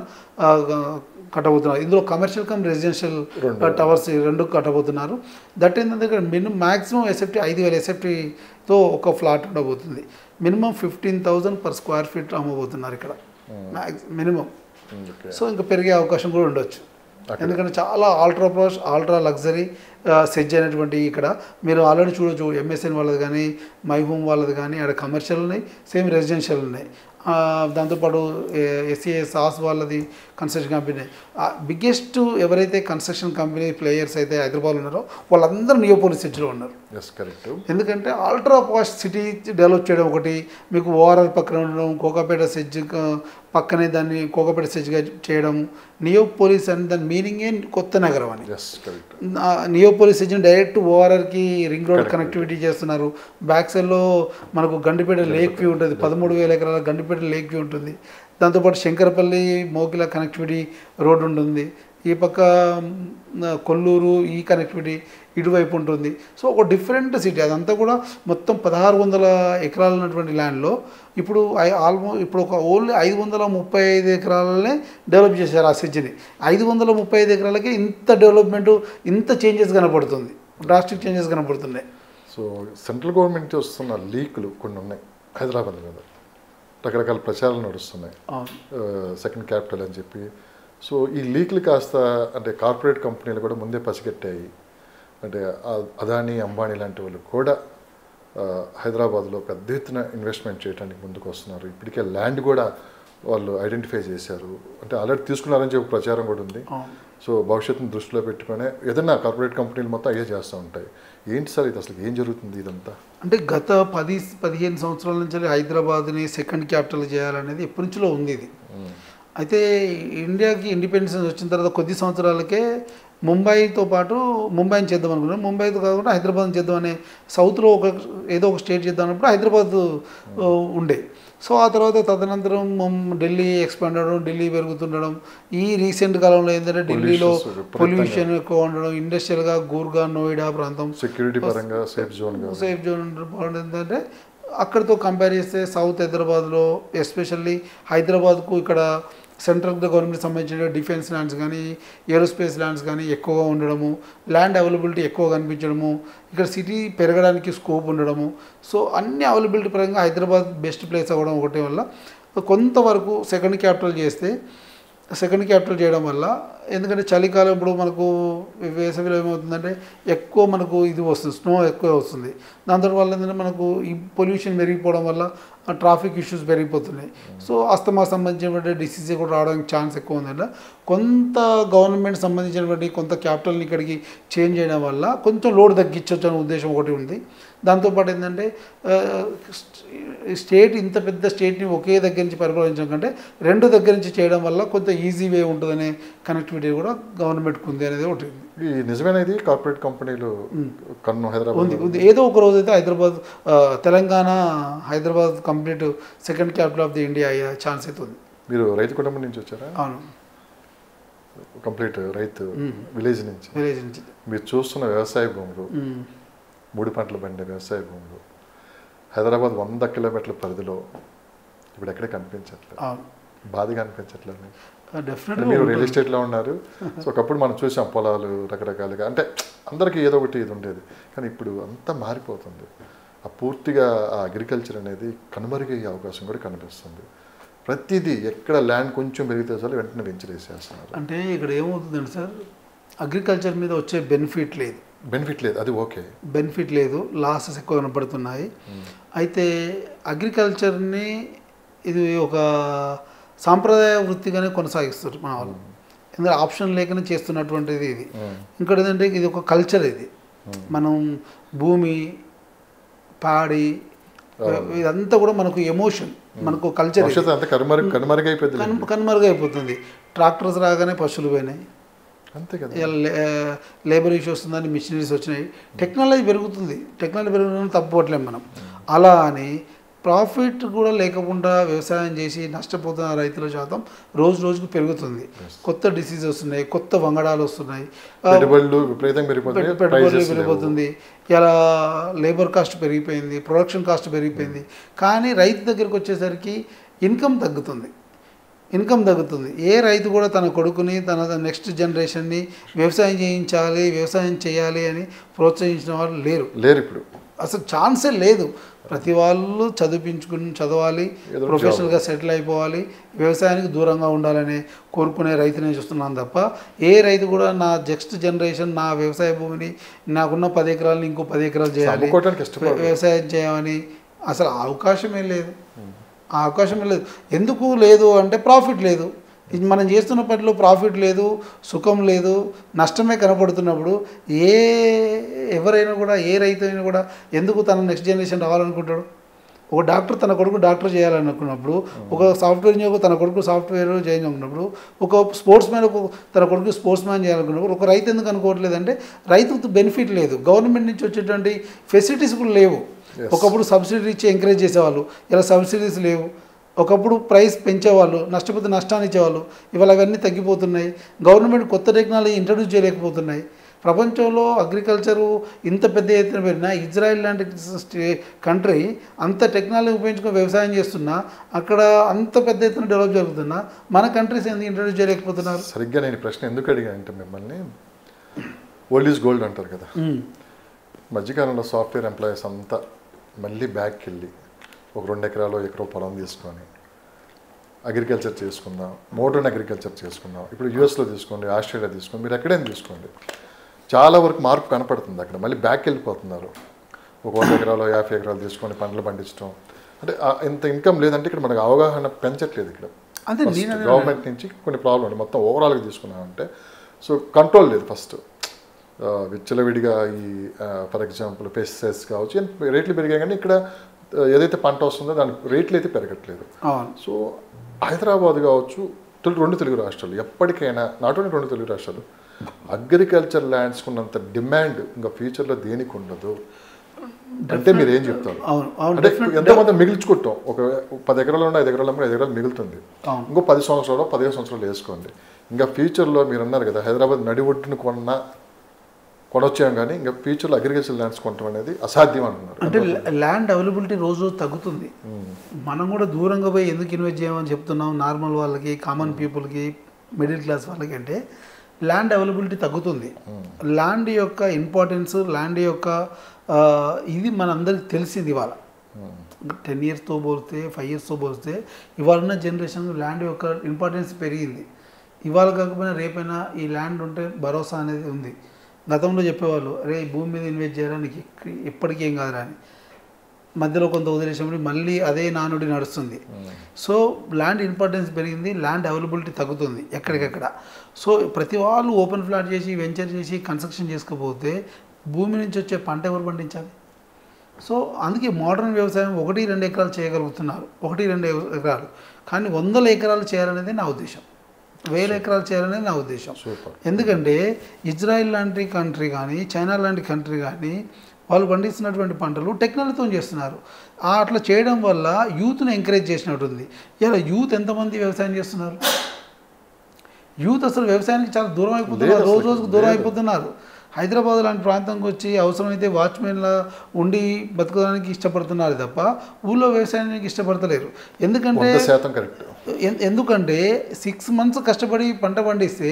కట్టబోతున్నారు. ఇందులో కమర్షియల్ కమ్ రెసిడెన్షియల్ టవర్స్ 2 కట్టబోతున్నారు. దట్ ఏంటంటే ఇక్కడ మ్యాక్సిమం ఎస్ఎఫ్టీ 5,000 ఎస్ఎఫ్టీతో ఒక ఫ్లాట్ ఉండబోతుంది. మినిమం 15,000 per square feet అమ్మబోతున్నారు ఇక్కడ మినిమం. సో ఇంకా పెరిగే అవకాశం కూడా ఉండొచ్చు. ఎందుకంటే చాలా ఆల్ట్రా లగ్జరీ సెజ్ అయినటువంటి ఇక్కడ మీరు ఆల్రెడీ చూడొచ్చు. ఎంఎస్ఎన్ వాళ్ళది కానీ, మై హోమ్ వాళ్ళది కానీ, అక్కడ కమర్షియల్ ఉన్నాయి, సేమ్ రెసిడెన్షియల్ ఉన్నాయి. దాంతోపాటు ఎస్సీఏ సాస్ వాళ్ళది కన్స్ట్రక్షన్ కంపెనీ. బిగ్గెస్ట్ ఎవరైతే కన్స్ట్రక్షన్ కంపెనీ ప్లేయర్స్ అయితే హైదరాబాద్లో ఉన్నారో వాళ్ళందరూ నియోపోలిస్ సెజ్లో ఉన్నారు. ఎందుకంటే ఆల్ట్రా పాష్ సిటీ డెవలప్ చేయడం ఒకటి, మీకు ఓఆర్ఆర్ పక్కన ఉండడం, కోకాపేట సెజ్ పక్కనే దాన్ని కోకాపేట సెజ్గా చేయడం. నియోపోలిస్ అని దాని మీనింగే కొత్త నగరం అని. నియోపోలిస్ సెజ్ని డైరెక్ట్ ఓఆర్ఆర్కి రింగ్ రోడ్ కనెక్టివిటీ చేస్తున్నారు. బ్యాక్ సైడ్లో మనకు గండిపేట లేక్ వ్యూ ఉంటుంది, 13,000 ఎకరాల గండిపేట లేక్ వ్యూ ఉంటుంది. దాంతోపాటు శంకరపల్లి మోకిల కనెక్టివిటీ రోడ్ ఉంటుంది. ఈ పక్క కొల్లూరు ఈ కనెక్టివిటీ ఇటువైపు ఉంటుంది. సో ఒక డిఫరెంట్ సిటీ. అదంతా కూడా మొత్తం 1,600 ఎకరాలు ఉన్నటువంటి ల్యాండ్లో ఇప్పుడు ఇప్పుడు ఒక ఓన్లీ 535 ఎకరాలనే డెవలప్ చేశారు ఆ సెజ్ని. 535 ఎకరాలకే ఇంత డెవలప్మెంటు, ఇంత చేంజెస్ కనపడుతుంది, డ్రాస్టిక్ చేంజెస్ కనపడుతున్నాయి. సో సెంట్రల్ గవర్నమెంట్ వస్తున్న లీకులు కొన్ని ఉన్నాయి హైదరాబాద్ మీద, రకరకాల ప్రచారాలు నడుస్తున్నాయి, సెకండ్ క్యాపిటల్ అని చెప్పి. సో ఈ లీక్లు కాస్త అంటే కార్పొరేట్ కంపెనీలు కూడా ముందే పసిగట్టాయి. అంటే అదానీ, అంబానీ లాంటి వాళ్ళు కూడా హైదరాబాద్లో పెద్ద ఎత్తున ఇన్వెస్ట్మెంట్ చేయడానికి ముందుకు వస్తున్నారు. ఇప్పటికే ల్యాండ్ కూడా వాళ్ళు ఐడెంటిఫై చేశారు. అంటే ఆల్రెడీ తీసుకున్నారని చెప్పి ప్రచారం కూడా ఉంది. సో భవిష్యత్తును దృష్టిలో పెట్టుకునే ఏదైనా కార్పొరేట్ కంపెనీలు మొత్తం అయ్యే చేస్తూ ఉంటాయి. ఏంటి సార్ ఇది, అసలు ఏం జరుగుతుంది ఇదంతా? అంటే గత 10-15 సంవత్సరాల నుంచి హైదరాబాద్ని సెకండ్ క్యాపిటల్ చేయాలనేది ఎప్పటి నుంచో ఉంది ఇది. అయితే ఇండియాకి ఇండిపెండెన్స్ వచ్చిన తర్వాత కొద్ది సంవత్సరాలకే ముంబైతో పాటు ముంబైని చేద్దాం అనుకున్నాం. ముంబైతో కాకుండా హైదరాబాద్ని చేద్దామనే, సౌత్లో ఏదో ఒక స్టేట్ చేద్దాం అన్నప్పుడు హైదరాబాద్ ఉండే. సో ఆ తర్వాత తదనంతరం ఢిల్లీ ఎక్స్పాండ్ అవ్వడం, ఢిల్లీ పెరుగుతుండడం. ఈ రీసెంట్ కాలంలో ఏంటంటే ఢిల్లీలో పొల్యూషన్ ఎక్కువ ఉండడం, ఇండస్ట్రియల్గా గుర్గాన్, నోయిడా ప్రాంతం సెక్యూరిటీ పరంగా సేఫ్ జోన్ ఏంటంటే అక్కడితో కంపేర్ చేస్తే సౌత్ హైదరాబాద్లో ఎస్పెషల్లీ హైదరాబాద్కు ఇక్కడ సెంట్రల్ గవర్నమెంట్ సంబంధించిన డిఫెన్స్ ల్యాండ్స్ కానీ ఏరోస్పేస్ ల్యాండ్స్ కానీ ఎక్కువగా ఉండడము, ల్యాండ్ అవైలబిలిటీ ఎక్కువ కనిపించడము, ఇక్కడ సిటీ పెరగడానికి స్కోప్ ఉండడము. సో అన్ని అవైలబిలిటీ పరంగా హైదరాబాద్ బెస్ట్ ప్లేస్ అవ్వడం ఒకటి వల్ల కొంతవరకు సెకండ్ క్యాపిటల్ చేయడం వల్ల, ఎందుకంటే చలికాలం ఇప్పుడు మనకు వేసవిలో ఏమవుతుందంటే ఎక్కువ మనకు ఇది వస్తుంది, స్నో ఎక్కువ వస్తుంది. దాంతో వల్ల ఏంటంటే మనకు ఈ పొల్యూషన్ పెరిగిపోవడం వల్ల ట్రాఫిక్ ఇష్యూస్ పెరిగిపోతున్నాయి. సో అస్తమా సంబంధించినటువంటి డిసీజ్ కూడా రావడానికి ఛాన్స్ ఎక్కువ ఉందంట. కొంత గవర్నమెంట్ సంబంధించినటువంటి కొంత క్యాపిటల్ని ఇక్కడికి చేంజ్ చేయడం వల్ల కొంచెం లోడ్ తగ్గించవచ్చు అనే ఉద్దేశం ఒకటి ఉంది. దాంతోపాటు ఏంటంటే స్టేట్ ఇంత పెద్ద స్టేట్ని ఒకే దగ్గర నుంచి పరిపాలించడం కంటే రెండు దగ్గర నుంచి చేయడం వల్ల కొంత ఈజీ వే ఉంటుందనే కనెక్టివిటీ కూడా గవర్నమెంట్కి ఉంది అనేది ఒకటి ఉంది. ఈ నిజమేనది కార్పొరేట్ కంపెనీలు కన్ను హైదరాబాద్ ఉంది. ఏదో ఒక రోజు అయితే Telangana Hyderabad complete second capital of the India అయ్యే ఛాన్స్ అయితే ఉంది. మీరు రైతు కుటుంబం నుంచి వచ్చారా? అవును, కంప్లీట్ రైతు విలేజ్ నుంచి. మీరు చూస్తున్న వ్యవసాయ భూములు, 3 పంటలు పండే వ్యవసాయ భూములు హైదరాబాద్ 100 కిలోమీటర్ల పరిధిలో ఇప్పుడు ఎక్కడే కనిపించట్లేదు. బాధగా అనిపించట్లేదు. డెఫినెట్గా మీరు రియల్ ఎస్టేట్లో ఉన్నారు. సో ఒకప్పుడు మనం చూసాం పొలాలు రకరకాలుగా, అంటే అందరికీ ఏదో ఒకటి ఇది ఉండేది. కానీ ఇప్పుడు అంతా మారిపోతుంది. ఆ పూర్తిగా ఆ అగ్రికల్చర్ అనేది కనుమరుగయ్యే అవకాశం కూడా కనిపిస్తుంది. ప్రతిదీ ఎక్కడ ల్యాండ్ కొంచెం పెరిగితే చాలు వెంటనే వెంచర్ వేసేస్తున్నారు. అంటే ఇక్కడ ఏమవుతుందండి సార్, అగ్రికల్చర్ మీద వచ్చే బెనిఫిట్ లేదు, అది ఓకే, బెనిఫిట్ లేదు, లాసెస్ ఎక్కువ కనపడుతున్నాయి. అయితే అగ్రికల్చర్ని ఇది ఒక సాంప్రదాయ వృత్తిగానే కొనసాగిస్తారు మన వాళ్ళు. ఎందుకంటే ఆప్షన్ లేకనే చేస్తున్నటువంటిది ఇది. ఇంకోటి ఏంటంటే ఇది ఒక కల్చర్. ఇది మనం భూమి, పాడి, ఇదంతా కూడా మనకు ఎమోషన్, మనకు కల్చర్ కనుమరుగైపోతుంది. ట్రాక్టర్స్ రాగానే పశువులు పోయినాయి, అంతే కదా. లేబర్ ఇష్యూ వస్తుందని మిషనరీస్ వచ్చినాయి. టెక్నాలజీ పెరుగుతుంది, టెక్నాలజీ పెరుగుతుందని తప్పుకోవట్లేము మనం. అలా అని ప్రాఫిట్ కూడా లేకుండా వ్యవసాయం చేసి నష్టపోతున్న రైతుల శాతం రోజు రోజుకు పెరుగుతుంది. కొత్త డిసీజ్ వస్తున్నాయి, కొత్త వంగడాలు వస్తున్నాయి, పెట్టుబడులు పెరిగిపోతుంది. ఇలా లేబర్ కాస్ట్ పెరిగిపోయింది, ప్రొడక్షన్ కాస్ట్ పెరిగిపోయింది. కానీ రైతు దగ్గరికి వచ్చేసరికి ఇన్కమ్ తగ్గుతుంది. ఏ రైతు కూడా తన కొడుకుని, తన నెక్స్ట్ జనరేషన్ని వ్యవసాయం చేయించాలి, వ్యవసాయం చేయాలి అని ప్రోత్సహించిన వాళ్ళు లేరు. ఇప్పుడు అసలు ఛాన్సే లేదు. ప్రతి వాళ్ళు చదవాలి, ప్రొఫెషనల్గా సెటిల్ అయిపోవాలి, వ్యవసాయానికి దూరంగా ఉండాలని కోరుకునే రైతునే చూస్తున్నాను తప్ప ఏ రైతు కూడా నా నెక్స్ట్ జనరేషన్ నా వ్యవసాయ భూమిని, నాకున్న 10 ఎకరాలని ఇంకో 10 ఎకరాలు చేయాలి, వ్యవసాయం చేయమని అసలు అవకాశమే లేదు. ఎందుకు లేదు అంటే ప్రాఫిట్ లేదు. మనం చేస్తున్న పనిలో ప్రాఫిట్ లేదు, సుఖం లేదు, నష్టమే కనపడుతున్నప్పుడు ఎవరైనా కూడా, ఏ రైతు అయినా కూడా ఎందుకు తన నెక్స్ట్ జనరేషన్ రావాలనుకుంటాడు? ఒక డాక్టర్ తన కొడుకు డాక్టర్ చేయాలనుకున్నప్పుడు, ఒక సాఫ్ట్వేర్ ఇంజనీర్ తన కొడుకు సాఫ్ట్వేర్ చేయాలనుకున్నప్పుడు, ఒక స్పోర్ట్స్ మ్యాన్ తన కొడుకు స్పోర్ట్స్ మ్యాన్ చేయాలనుకున్నప్పుడు, ఒక రైతు ఎందుకు అనుకోవట్లేదు అంటే రైతుకు బెనిఫిట్ లేదు. గవర్నమెంట్ నుంచి వచ్చేటువంటి ఫెసిలిటీస్ కూడా లేవు. ఒకప్పుడు సబ్సిడీ ఇచ్చి ఎంకరేజ్ చేసేవాళ్ళు, ఇలా సబ్సిడీస్ లేవు. ఒకప్పుడు ప్రైస్ పెంచేవాళ్ళు, నష్టపోతే నష్టాన్ని ఇచ్చేవాళ్ళు. ఇవాళ అవన్నీ తగ్గిపోతున్నాయి. గవర్నమెంట్ కొత్త టెక్నాలజీ ఇంట్రడ్యూస్ చేయలేకపోతున్నాయి. ప్రపంచంలో అగ్రికల్చరు ఇంత పెద్ద ఎత్తున పెరిగినా, ఇజ్రాయిల్ లాంటి కంట్రీ అంత టెక్నాలజీ ఉపయోగించుకొని వ్యవసాయం చేస్తున్నా, అక్కడ అంత పెద్ద ఎత్తున డెవలప్ జరుగుతున్నా, మన కంట్రీస్ ఎందుకు ఇంట్రడ్యూస్ చేయలేకపోతున్నారు? సరిగ్గా నేను ప్రశ్న ఎందుకు అడిగా అంటే, మిమ్మల్ని ఓల్డ్ ఈజ్ గోల్డ్ అంటారు కదా. మధ్యకాలంలో సాఫ్ట్వేర్ ఎంప్లాయీస్ అంతా మళ్ళీ బ్యాక్కి వెళ్ళి ఒక 2 ఎకరాలు ఎకరో పొలం తీసుకొని అగ్రికల్చర్ చేసుకుందాం, మోడర్న్ అగ్రికల్చర్ చేసుకుందాం. ఇప్పుడు యూఎస్లో తీసుకోండి, ఆస్ట్రేలియా తీసుకోండి, మీరు ఎక్కడైనా తీసుకోండి, చాలా వరకు మార్పు కనపడుతుంది. అక్కడ మళ్ళీ బ్యాక్ వెళ్ళిపోతున్నారు. ఒక 100 ఎకరాలు 50 ఎకరాలు తీసుకొని పంటలు పండించడం అంటే ఇంత ఇన్కమ్ లేదంటే ఇక్కడ మనకు అవగాహన పెంచట్లేదు. ఇక్కడ గవర్నమెంట్ నుంచి కొన్ని ప్రాబ్లం మొత్తం ఓవరాల్గా తీసుకున్నామంటే, సో కంట్రోల్ లేదు. ఫస్ట్ విచ్చలవిడిగా ఈ ఫర్ ఎగ్జాంపుల్ పెస్టిసైడ్స్ కావచ్చు, రేట్లు పెరిగాయి, కానీ ఇక్కడ ఏదైతే పంట వస్తుందో దాని రేట్లు అయితే పెరగట్లేదు. సో హైదరాబాద్ కావచ్చు, 2 తెలుగు రాష్ట్రాలు ఎప్పటికైనా, నాట్ ఓన్లీ 2 తెలుగు రాష్ట్రాలు, అగ్రికల్చర్ ల్యాండ్స్కి ఉన్నంత డిమాండ్ ఇంకా ఫ్యూచర్లో దేనికి ఉండదు అంటే మీరు ఏం చెప్తారు? అంటే ఎంతమంది మిగిల్చుకుంటాం, ఒక 10 ఎకరాలు ఉన్న 5 ఎకరాలు 5 ఎకరాలు మిగులుతుంది. ఇంకో 10 సంవత్సరాలు 15 సంవత్సరాలు వేసుకోండి. ఇంకా ఫ్యూచర్లో మీరు అన్నారు కదా, హైదరాబాద్ నడి ఒడ్డును కొన్న కొనొచ్చాం కానీ ఇంకా ఫ్యూచర్లో అగ్రికల్చర్ ల్యాండ్స్ కొనడం అనేది అసాధ్యం అంటున్నారు. అంటే ల్యాండ్ అవైలబిలిటీ రోజు రోజు తగ్గుతుంది. మనం కూడా దూరంగా పోయి ఎందుకు ఇన్వెస్ట్ చేయమని చెప్తున్నాం నార్మల్ వాళ్ళకి, కామన్ పీపుల్కి, మిడిల్ క్లాస్ వాళ్ళకి అంటే ల్యాండ్ అవైలబిలిటీ తగ్గుతుంది. ల్యాండ్ యొక్క ఇంపార్టెన్స్, ల్యాండ్ యొక్క ఇది మనందరికి తెలిసింది. ఇవాళ 10 yearsతో పోలిస్తే 5 yearsతో పోలిస్తే ఇవాళ ఉన్న జనరేషన్ ల్యాండ్ యొక్క ఇంపార్టెన్స్ పెరిగింది. ఇవాళ కాకపోయినా రేపైనా ఈ ల్యాండ్ ఉంటే భరోసా అనేది ఉంది. గతంలో చెప్పేవాళ్ళు అరే భూమి మీద ఇన్వెస్ట్ చేయడానికి ఎప్పటికీ ఏం కాదురా అని, మధ్యలో కొంత వదిలేసినప్పుడు మళ్ళీ అదే నానుడి నడుస్తుంది. సో ల్యాండ్ ఇంపార్టెన్స్ పెరిగింది, ల్యాండ్ అవైలబిలిటీ తగ్గుతుంది ఎక్కడికెక్కడ. సో ప్రతి వాళ్ళు ఓపెన్ ఫ్లాట్ చేసి వెంచర్ చేసి కన్స్ట్రక్షన్ చేసుకోకపోతే భూమి నుంచి వచ్చే పంట ఎవరు పండించాలి? సో అందుకే మోడర్న్ వ్యవసాయం 1-2 ఎకరాలు చేయగలుగుతున్నారు, 1-2 ఎకరాలు. కానీ 100 ఎకరాలు చేయాలనేది నా ఉద్దేశం, 1000 ఎకరాలు చేయాలనేది నా ఉద్దేశం. ఎందుకంటే ఇజ్రాయిల్ లాంటి కంట్రీ కానీ, చైనా లాంటి కంట్రీ కానీ వాళ్ళు పండిస్తున్నటువంటి పంటలు టెక్నాలజీతో చేస్తున్నారు. అట్లా చేయడం వల్ల యూత్ని ఎంకరేజ్ చేసినట్టుంది. ఇలా యూత్ ఎంతమంది వ్యవసాయం చేస్తున్నారు? యూత్ అసలు వ్యవసాయానికి చాలా దూరం అయిపోతున్నారు, రోజు రోజుకు దూరం అయిపోతున్నారు. హైదరాబాద్ లాంటి ప్రాంతానికి వచ్చి అవసరమైతే వాచ్మెన్లా ఉండి బతకడానికి ఇష్టపడుతున్నారు తప్ప ఊళ్ళో వ్యవసాయానికి ఇష్టపడతలేరు. ఎందుకంటే 6 months కష్టపడి పంట పండిస్తే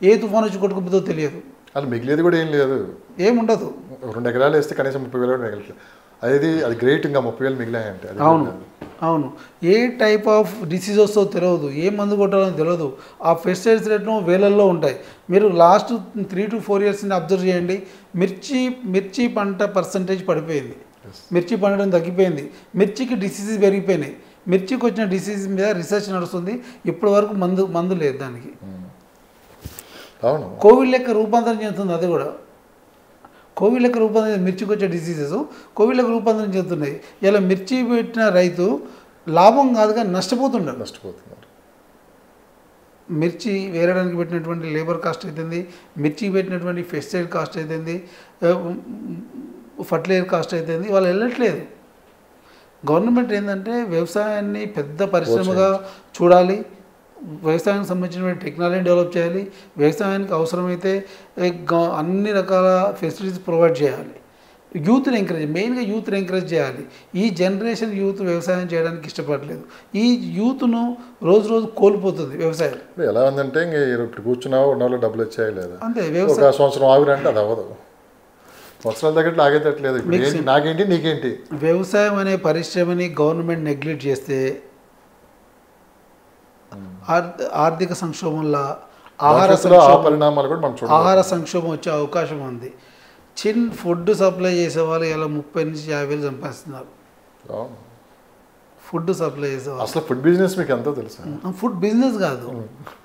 ఏ తుఫాను వచ్చి కొట్టుకుపోతుందో తెలియదు. అది మిగిలేదు కూడా ఏం లేదు, ఏముండదు. 2 ఎకరాలు వేస్తే కనీసం 30,000 మిగులుతుంది. అది గ్రేట్. ఇంకా 30,000 మిగిలాయంటే అవును. ఏ టైప్ ఆఫ్ డిసీజ్ వస్తుందో తెలియదు, ఏ మందు కొట్టాలో తెలియదు. ఆ పెస్టిసైడ్స్ రేట్లు వేలల్లో ఉంటాయి. మీరు లాస్ట్ 3 to 4 years అబ్జర్వ్ చేయండి. మిర్చి పంట పర్సంటేజ్ పడిపోయింది, మిర్చి పండడం తగ్గిపోయింది, మిర్చికి డిసీజెస్ పెరిగిపోయినాయి. మిర్చికి వచ్చిన డిసీజ్ మీద రీసెర్చ్ నడుస్తుంది. ఇప్పటి వరకు మందు లేదు దానికి. కోవిడ్ లెక్క రూపాంతరం చెందుతుంది. అది కూడా కోవిడ్ లెక్క రూపాంతరం, మిర్చికి వచ్చే డిసీజెస్ కోవిడ్ లెక్క రూపాంతరం చెందుతున్నాయి. ఇలా మిర్చి పెట్టిన రైతు లాభం కాదుగా నష్టపోతున్నారు. మిర్చి వేరడానికి పెట్టినటువంటి లేబర్ కాస్ట్ అవుతుంది, మిర్చికి పెట్టినటువంటి పెస్టిసైడ్ కాస్ట్ అవుతుంది, ఫర్టిలైజర్ కాస్ట్ అవుతుంది. వాళ్ళు వెళ్ళట్లేదు. గవర్నమెంట్ ఏంటంటే వ్యవసాయాన్ని పెద్ద పరిశ్రమగా చూడాలి, వ్యవసాయానికి సంబంధించిన టెక్నాలజీని డెవలప్ చేయాలి, వ్యవసాయానికి అవసరమైతే అన్ని రకాల ఫెసిలిటీస్ ప్రొవైడ్ చేయాలి, యూత్ని ఎంకరేజ్ చేయాలి. ఈ జనరేషన్ యూత్ వ్యవసాయం చేయడానికి ఇష్టపడలేదు. ఈ యూత్ను రోజు రోజు కోల్పోతుంది వ్యవసాయం. ఎలా ఉందంటే ఇప్పుడు కూర్చున్నావు ఉన్న డబ్బులు వచ్చాయి లేదా అంతే. వ్యవసాయం సంవత్సరం ఆగురంటే అది అవ్వదు, సంవత్సరాల దగ్గర ఆగేటట్లేదు. నాకేంటి నీకేంటి? వ్యవసాయం అనే పరిశ్రమని గవర్నమెంట్ నెగ్లెక్ట్ చేస్తే ఆర్థిక సంక్షోభంలో ఆహార సంక్షోభం వచ్చే అవకాశం ఉంది. ఫుడ్ సప్లై చేసే వాళ్ళు ఇలా 30,000 నుంచి 50,000 సంపాదిస్తున్నారు. ఫుడ్ సప్లై చేసేవాళ్ళు. అసలు ఫుడ్ బిజినెస్ మీకు ఎంతో తెలుసు? ఫుడ్ బిజినెస్ కాదు,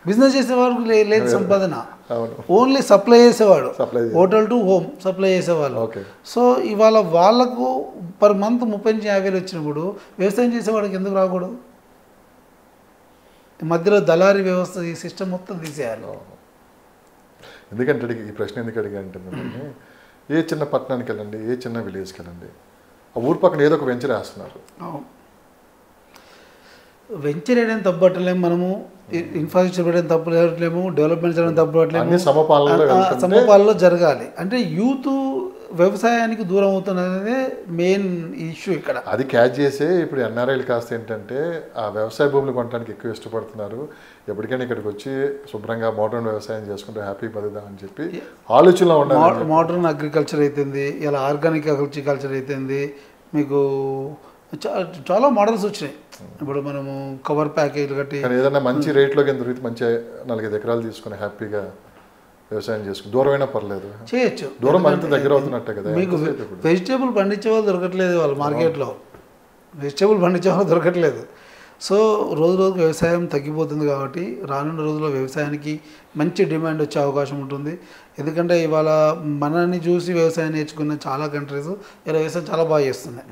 బిజినెస్ చేసేవాళ్ళకి లేదు సంపాదన, ఓన్లీ సప్లై చేసేవాడు, హోటల్ టు హోమ్ సప్లై చేసేవాళ్ళు. సో ఇవాళ వాళ్ళకు పర్ మంత్ 30,000 నుంచి 50,000 వచ్చినప్పుడు వ్యవసాయం చేసేవాడికి ఎందుకు రాకూడదు? మధ్యలో దళారీ వ్యవస్థ, ఈ సిస్టమ్ మొత్తం తీసేయాలి. ఎందుకంటే ఈ ప్రశ్న ఎందుకు అడిగానంటే, ఏ చిన్న పట్టణానికి వెళ్ళండి, ఏ చిన్న విలేజ్కి వెళ్ళండి, ఆ ఊరు పక్కన ఏదో ఒక వెంచర్ వేస్తున్నారు. వెంచర్ వేయడం తప్పట్లేము, మనము ఇన్ఫ్రాస్ట్రక్చర్ పెట్టడం తప్పలేము, డెవలప్మెంట్ చేయడం తప్పట్లేము, సమపాలలో జరగాలి. అంటే యూత్ వ్యవసాయానికి దూరం అవుతున్నదే మెయిన్ ఇష్యూ ఇక్కడ. అది క్యాచ్ చేసే ఇప్పుడు ఎన్ఆర్ఐలు కాస్త ఏంటంటే ఆ వ్యవసాయ భూములు కొనడానికి ఎక్కువ ఇష్టపడుతున్నారు. ఎప్పటికైనా ఇక్కడికి వచ్చి శుభ్రంగా మోడర్న్ వ్యవసాయం చేసుకుంటే హ్యాపీ బతుకుదాం అని చెప్పి ఆలోచనలో ఉండాలి. మోడర్న్ అగ్రికల్చర్ అయితుంది, ఇలా ఆర్గానిక్ అగ్రికల్చర్ అయితుంది, మీకు చాలా మోడల్స్ వచ్చినాయి. ఇప్పుడు మనము కవర్ ప్యాకేజ్ కట్టి ఏదైనా మంచి రేట్లోకి దొరికితే మంచి 4-5 ఎకరాలు తీసుకుని హ్యాపీగా వ్యవసాయం చేసుకుని దూరమైనా పర్లేదు చేయొచ్చు. దూరం మరింత దగ్గర అవుతున్నట్టే కదా. మీకు వెజిటేబుల్ పండించే వాళ్ళు దొరకట్లేదు, వాళ్ళు మార్కెట్లో వెజిటేబుల్ పండించే వాళ్ళు దొరకట్లేదు. సో రోజు రోజుకు వ్యవసాయం తగ్గిపోతుంది. కాబట్టి రానున్న రోజుల్లో వ్యవసాయానికి మంచి డిమాండ్ వచ్చే అవకాశం ఉంటుంది. ఎందుకంటే ఇవాళ మనల్ని చూసి వ్యవసాయం నేర్చుకున్న చాలా కంట్రీస్ ఇలా వ్యవసాయం చాలా బాగా చేస్తున్నాయి,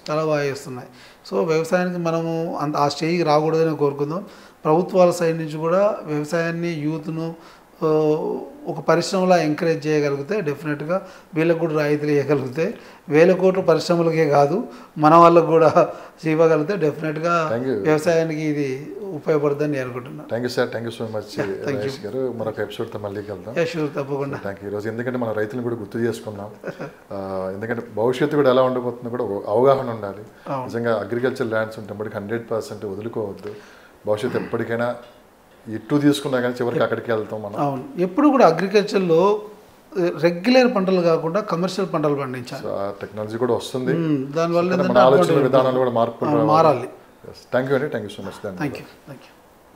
చాలా బాగా చేస్తున్నాయి. సో వ్యవసాయానికి మనము ఆ స్టేజ్కి రాకూడదని కోరుకుందాం. ప్రభుత్వాల సైడ్ నుంచి కూడా వ్యవసాయాన్ని, యూత్ను ఒక పరిశ్రమలా ఎంకరేజ్ చేయగలిగితే డెఫినెట్గా వీళ్ళకు కూడా రాయితీలు ఇవ్వగలిగితే 1000 కోట్ల పరిశ్రమలకే కాదు మన వాళ్ళకు కూడా ఇవ్వగలిగితే డెఫినెట్గా వ్యవసాయానికి ఇది ఉపయోగపడుతుందని నేను అనుకుంటున్నాను. Thank you sir, thank you so much Ramesh గారు. మరొక ఎపిసోడ్తో మళ్ళీ కలుద్దాం. షూర్, తప్పకుండా. Thank you. ఈరోజు ఎందుకంటే మన రైతులను కూడా గుర్తు చేసుకున్నాం. ఎందుకంటే భవిష్యత్తు కూడా ఎలా ఉండబోతుందో కూడా అవగాహన ఉండాలి. నిజంగా అగ్రికల్చర్ ల్యాండ్స్ ఉంటే మటుకు 100% వదులుకోవద్దు. భవిష్యత్తు ఎప్పటికైనా ఎటు తీసుకున్నా కానీ చివరికి అక్కడికి వెళ్తాం మనం. అవును, ఎప్పుడు కూడా అగ్రికల్చర్లో రెగ్యులర్ పంటలు కాకుండా కమర్షియల్ పంటలు పండించాలి. టెక్నాలజీ కూడా వస్తుంది, దానివల్ల మన ఆలోచన విధానాలు కూడా మార్పు మారాలి. థ్యాంక్ యూ అండి, thank you so much. Thank you.